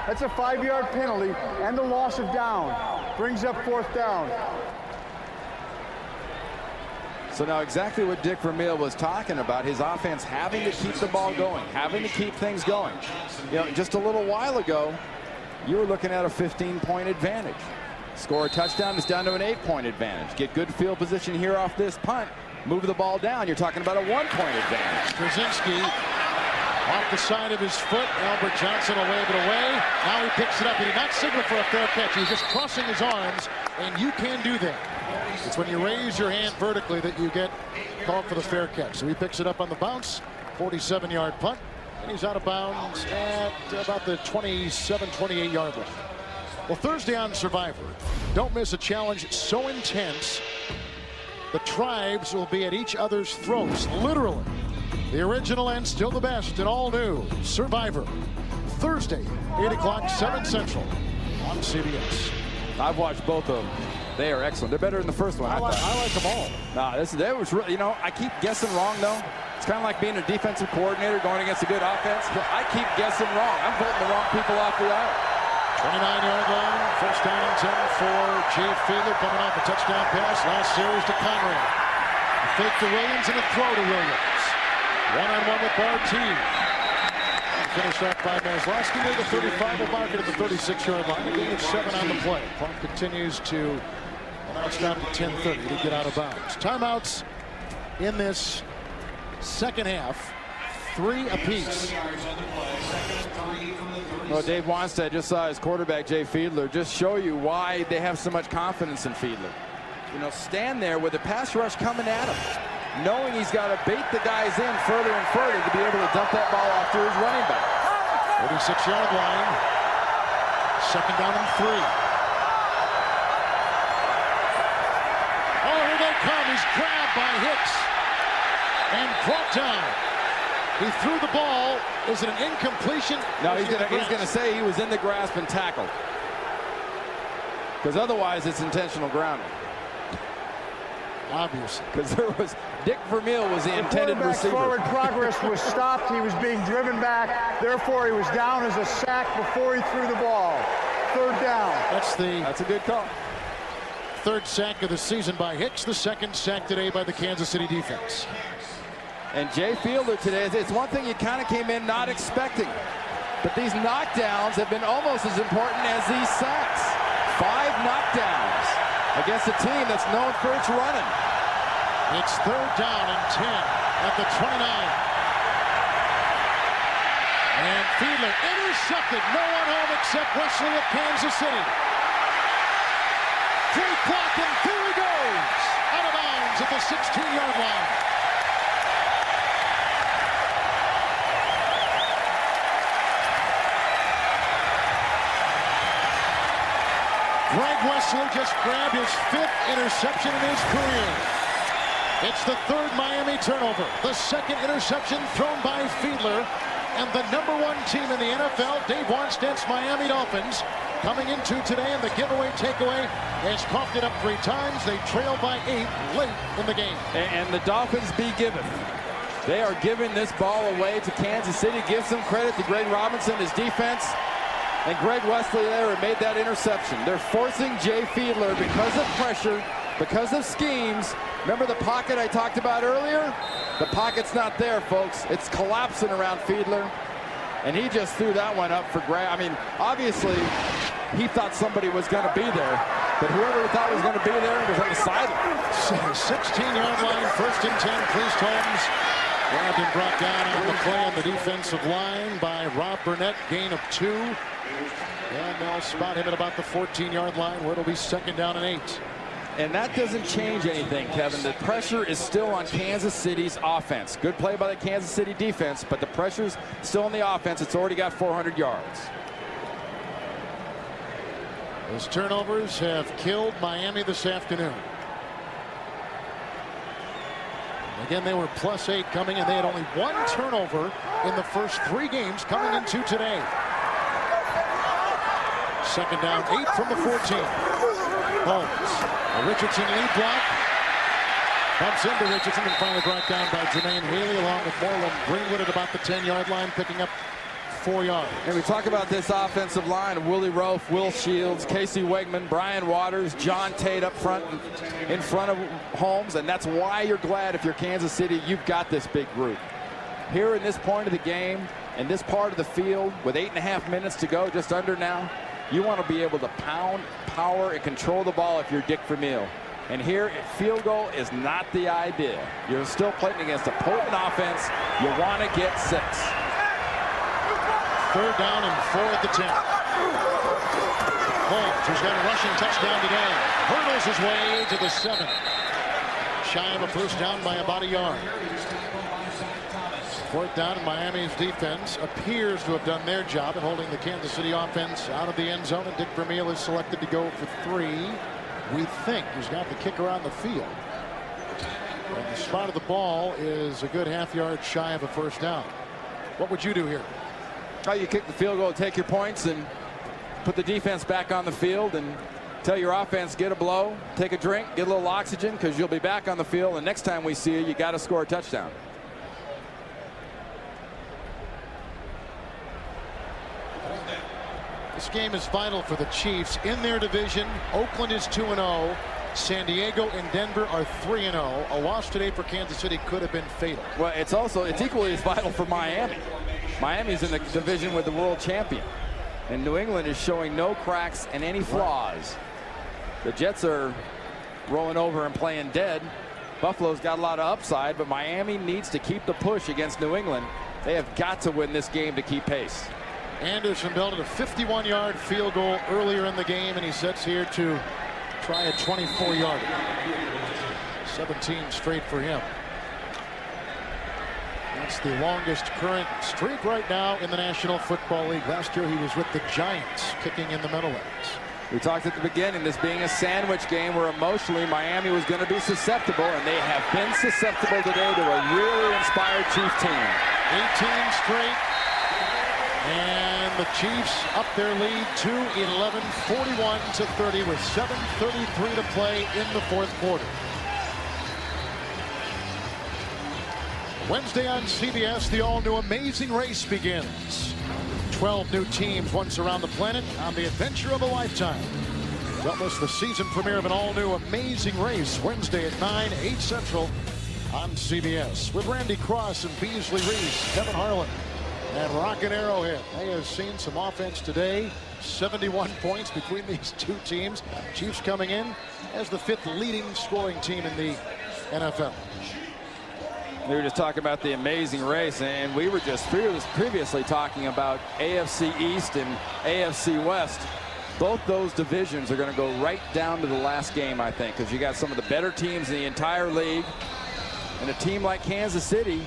That's a 5-yard penalty and the loss of down. Brings up 4th down. So now exactly what Dick Vermeil was talking about, his offense having to keep the ball going, having to keep things going. Just a little while ago, you were looking at a 15-point advantage. Score a touchdown, it's down to an 8-point advantage. Get good field position here off this punt. Move the ball down. You're talking about a 1-point advantage. Krasinski Off the side of his foot, Albert Johnson will wave it away. Now he picks it up. He did not signal for a fair catch. He was just crossing his arms, and you can do that. It's when you raise your hand vertically that you get called for the fair catch. So he picks it up on the bounce, 47-yard punt, and he's out of bounds at about the 27, 28-yard line. Well, Thursday on Survivor, don't miss a challenge so intense the tribes will be at each other's throats, literally. The original and still the best and all new Survivor. Thursday, 8 o'clock, 7 Central on CBS. I've watched both of them. They are excellent. They're better than the first one. I like them all. Nah, that was really, you know, I keep guessing wrong though. It's kind of like being a defensive coordinator going against a good offense. I keep guessing wrong. I'm voting the wrong people off the aisle. 29-yard line, first down and 10 for Jay Fiedler coming off a touchdown pass. Last series to Conrad. A fake to Williams and a throw to Williams. One-on-one with Bartee. Finished off by Maslowski near the 35. Will mark it at the 36-yard line. A gain of 7 on the play. Clock continues to announce down to 10:30 to get out of bounds. Timeouts in this second half. 3 apiece. Well, Dave Wanstead just saw his quarterback, Jay Fiedler, just show you why they have so much confidence in Fiedler. You know, stand there with the pass rush coming at him, knowing he's got to bait the guys in further and further to be able to dump that ball off to his running back. 36-yard line. Second down and 3. Oh, here they come. He's grabbed by Hicks and brought down. He threw the ball. Is it an incompletion? No, he's going to say he was in the grasp and tackled. Because otherwise it's intentional grounding. Obviously. Because there was, Dick Vermeil was the intended receiver. Forward progress was stopped. He was being driven back. Therefore, he was down as a sack before he threw the ball. Third down. That's a good call. Third sack of the season by Hicks. The second sack today by the Kansas City defense. And Jay Fiedler today, it's one thing you kind of came in not expecting. But these knockdowns have been almost as important as these sacks. 5 knockdowns against a team that's known for its running. It's third down and 10 at the 29. And Fiedler intercepted. No one home except Wesley of Kansas City. Great block, and there he goes. Out of bounds at the 16-yard line. Greg Wesley just grabbed his 5th interception in his career. It's the 3rd Miami turnover. The 2nd interception thrown by Fiedler. And the #1 team in the NFL, Dave Wanstead's Miami Dolphins, coming into today in the giveaway takeaway, has coughed it up 3 times. They trail by 8 late in the game. And the Dolphins be given. They are giving this ball away to Kansas City. Give some credit to Greg Robinson, his defense. And Greg Wesley there made that interception. They're forcing Jay Fiedler because of pressure, because of schemes. Remember the pocket I talked about earlier? The pocket's not there, folks. It's collapsing around Fiedler. And he just threw that one up for grab. I mean, obviously, he thought somebody was going to be there. But whoever he thought was going to be there was on the sideline. 16-yard line, first and 10, Priest Holmes. Grabbed and brought down on the play on the defensive line by Rob Burnett. Gain of 2. And they'll spot him at about the 14-yard line where it'll be second down and 8. And that doesn't change anything, Kevin. The pressure is still on Kansas City's offense. Good play by the Kansas City defense, but the pressure's still on the offense. It's already got 400 yards. Those turnovers have killed Miami this afternoon. Again, they were +8 coming, and they had only 1 turnover in the first 3 games coming into today. Second down, 8 from the 14. Holmes, a Richardson lead block. Bumps into Richardson and finally brought down by Jermaine Haley along with Moreland Greenwood at about the 10-yard line, picking up 4 yards. And we talk about this offensive line of Willie Roaf, Will Shields, Casey Wegman, Brian Waters, John Tate up front in front of Holmes, and that's why you're glad if you're Kansas City, you've got this big group. Here in this point of the game, in this part of the field, with 8.5 minutes to go, just under now, you want to be able to pound, power, and control the ball if you're Dick Vermeil. And here, field goal is not the idea. You're still playing against a potent offense. You want to get 6. 3rd down and 4 at the 10. Holmes, who's got a rushing touchdown today, hurdles his way to the 7. Shy of a first down by about a yard. 4th down, and Miami's defense appears to have done their job in holding the Kansas City offense out of the end zone, and Dick Vermeil is selected to go for 3. We think he's got the kicker on the field. And the spot of the ball is a good half yard shy of a first down. What would you do here? Oh, you kick the field goal, take your points, and put the defense back on the field, and tell your offense, get a blow, take a drink, get a little oxygen, because you'll be back on the field, and next time we see you, you got to score a touchdown. This game is vital for the Chiefs in their division. Oakland is 2-0. San Diego and Denver are 3-0. A loss today for Kansas City could have been fatal. Well, it's equally as vital for Miami. Miami's in the division with the world champion, and New England is showing no cracks and any flaws. The Jets are rolling over and playing dead. Buffalo's got a lot of upside, but Miami needs to keep the push against New England. They have got to win this game to keep pace. Anderson belted a 51-yard field goal earlier in the game, and he sets here to try a 24-yarder. 17 straight for him. That's the longest current streak right now in the National Football League. Last year he was with the Giants, kicking in the Meadowlands. We talked at the beginning, this being a sandwich game where emotionally Miami was going to be susceptible, and they have been susceptible today to a really inspired Chief team. 18 straight. And the Chiefs up their lead to 11, 41-30 with 7:33 to play in the 4th quarter. Wednesday on CBS, the all-new Amazing Race begins. 12 new teams once around the planet on the adventure of a lifetime. Don't miss the season premiere of an all-new Amazing Race Wednesday at 9, 8 Central on CBS. With Randy Cross and Beasley Reese, Kevin Harlan, and Rocket Arrowhead. They have seen some offense today. 71 points between these two teams. Chiefs coming in as the 5th leading scoring team in the NFL. We were just talking about the amazing race, and we were just previously talking about AFC East and AFC West. Both those divisions are going to go right down to the last game, I think, because you got some of the better teams in the entire league, and a team like Kansas City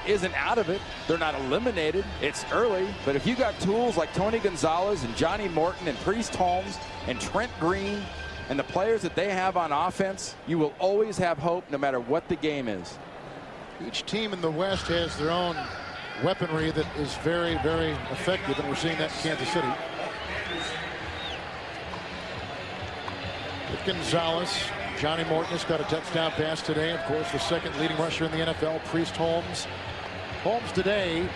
isn't out of it. They're not eliminated. It's early, but if you got tools like Tony Gonzalez and Johnny Morton and Priest Holmes and Trent Green and the players that they have on offense, you will always have hope no matter what the game is. Each team in the West has their own weaponry that is very, very effective, and we're seeing that in Kansas City. With Gonzalez, Johnny Morton has got a touchdown pass today. Of course, the 2nd leading rusher in the NFL, Priest Holmes. Holmes today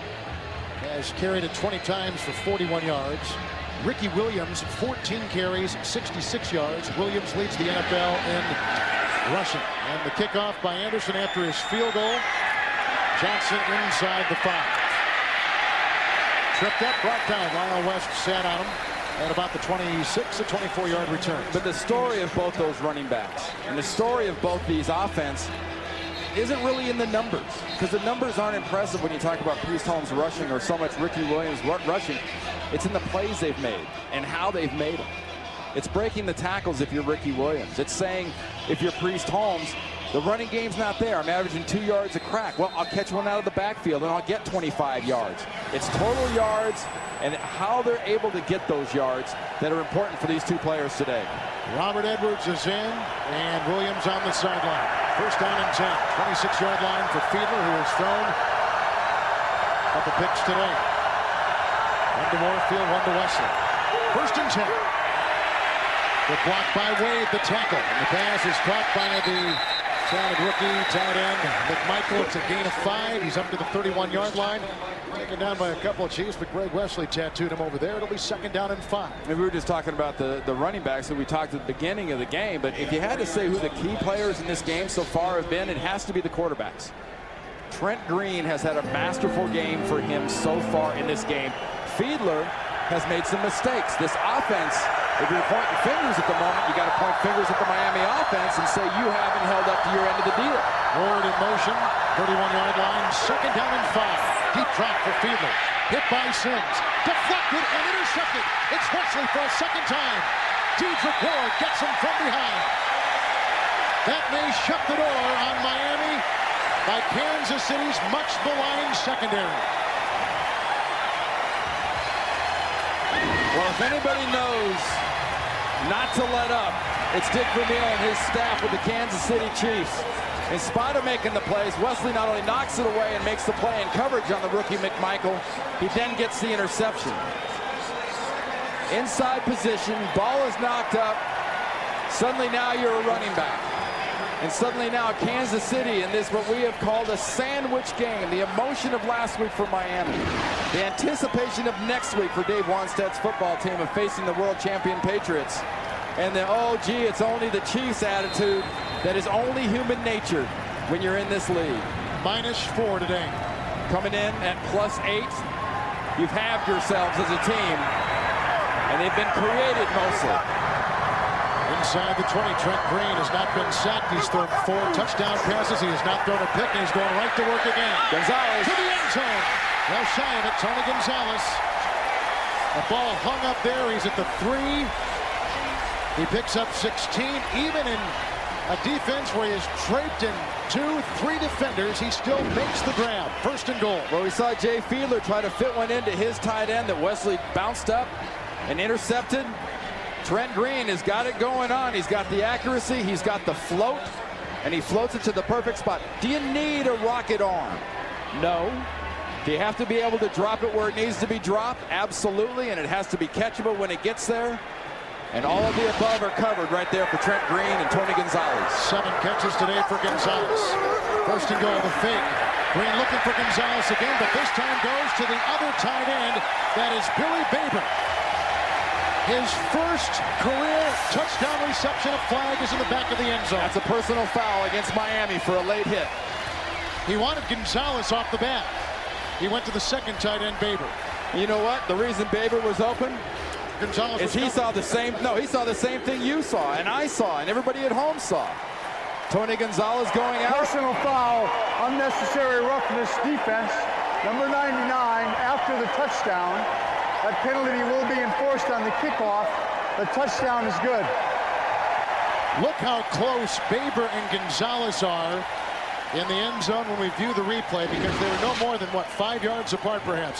has carried it 20 times for 41 yards. Ricky Williams, 14 carries, 66 yards. Williams leads the NFL in rushing. And the kickoff by Anderson after his field goal. Johnson inside the 5. Tripped up, brought down. Lyle West sat on him at about the 26 to 24-yard return. But the story of both those running backs and the story of both these offense isn't really in the numbers, because the numbers aren't impressive when you talk about Priest Holmes rushing or so much Ricky Williams rushing. It's in the plays they've made and how they've made them. It's breaking the tackles if you're Ricky Williams. It's saying if you're Priest Holmes, the running game's not there. I'm averaging 2 yards a crack. Well, I'll catch one out of the backfield and I'll get 25 yards. It's total yards and how they're able to get those yards that are important for these two players today. Robert Edwards is in, and Williams on the sideline. First down and 10. 26-yard line for Fiedler, who has thrown a couple picks today. One to Moorfield, one to Wesley. First and 10. Good block by Wade, the tackle. And the pass is caught by the talented rookie tight end McMichael. It's a gain of 5. He's up to the 31-yard line. Taken down by a couple of Chiefs, but Greg Wesley tattooed him over there. It'll be 2nd down and 5. And we were just talking about the running backs that we talked at the beginning of the game, but if you had to say who the key players in this game so far have been, it has to be the quarterbacks. Trent Green has had a masterful game for him so far in this game. Fiedler has made some mistakes. This offense If you're pointing fingers at the moment, you got to point fingers at the Miami offense and say you haven't held up to your end of the deal. Ward in motion, 31-yard line, 2nd down and 5. Deep drop for Fiedler. Hit by Sims. Deflected and intercepted. It's Wesley for a second time. Dedrick Ward gets him from behind. That may shut the door on Miami by Kansas City's much maligned secondary. Well, if anybody knows not to let up, it's Dick Vermeil and his staff with the Kansas City Chiefs. In spite of making the plays, Wesley not only knocks it away and makes the play in coverage on the rookie McMichael, he then gets the interception. Inside position, ball is knocked up. Suddenly now you're a running back. And suddenly now Kansas City in this what we have called a sandwich game. The emotion of last week for Miami. The anticipation of next week for Dave Wanstead's football team of facing the world champion Patriots. And the, oh, gee, it's only the Chiefs attitude that is only human nature when you're in this league. -4 today. Coming in at +8. You've halved yourselves as a team. And they've been created mostly. Inside the 20, Trent Green has not been sacked. He's thrown 4 touchdown passes. He has not thrown a pick, and he's going right to work again. Gonzalez to the end zone. Well shy of it, Tony Gonzalez. The ball hung up there. He's at the 3. He picks up 16, even in a defense where he is draped in 2-3 defenders. He still makes the grab. 1st and goal. Well, we saw Jay Fiedler try to fit one into his tight end that Wesley bounced up and intercepted. Trent Green has got it going on. He's got the accuracy, he's got the float, and he floats it to the perfect spot. Do you need a rocket arm? No. Do you have to be able to drop it where it needs to be dropped? Absolutely, and it has to be catchable when it gets there. And all of the above are covered right there for Trent Green and Tony Gonzalez. 7 catches today for Gonzalez. 1st and goal, the fake. Green looking for Gonzalez again, but this time goes to the other tight end. That is Billy Baber. His first career touchdown reception. A flag is in the back of the end zone. That's a personal foul against Miami for a late hit. He wanted Gonzalez off the bat. He went to the 2nd tight end, Baber. You know what? The reason Baber was open Gonzalez is he saw the same. No, he saw the same thing you saw, and I saw, and everybody at home saw. Tony Gonzalez going out. Personal foul, unnecessary roughness defense. Number 99 after the touchdown. That penalty will be enforced on the kickoff. The touchdown is good. Look how close Baber and Gonzalez are in the end zone when we view the replay, because they were no more than, 5 yards apart perhaps.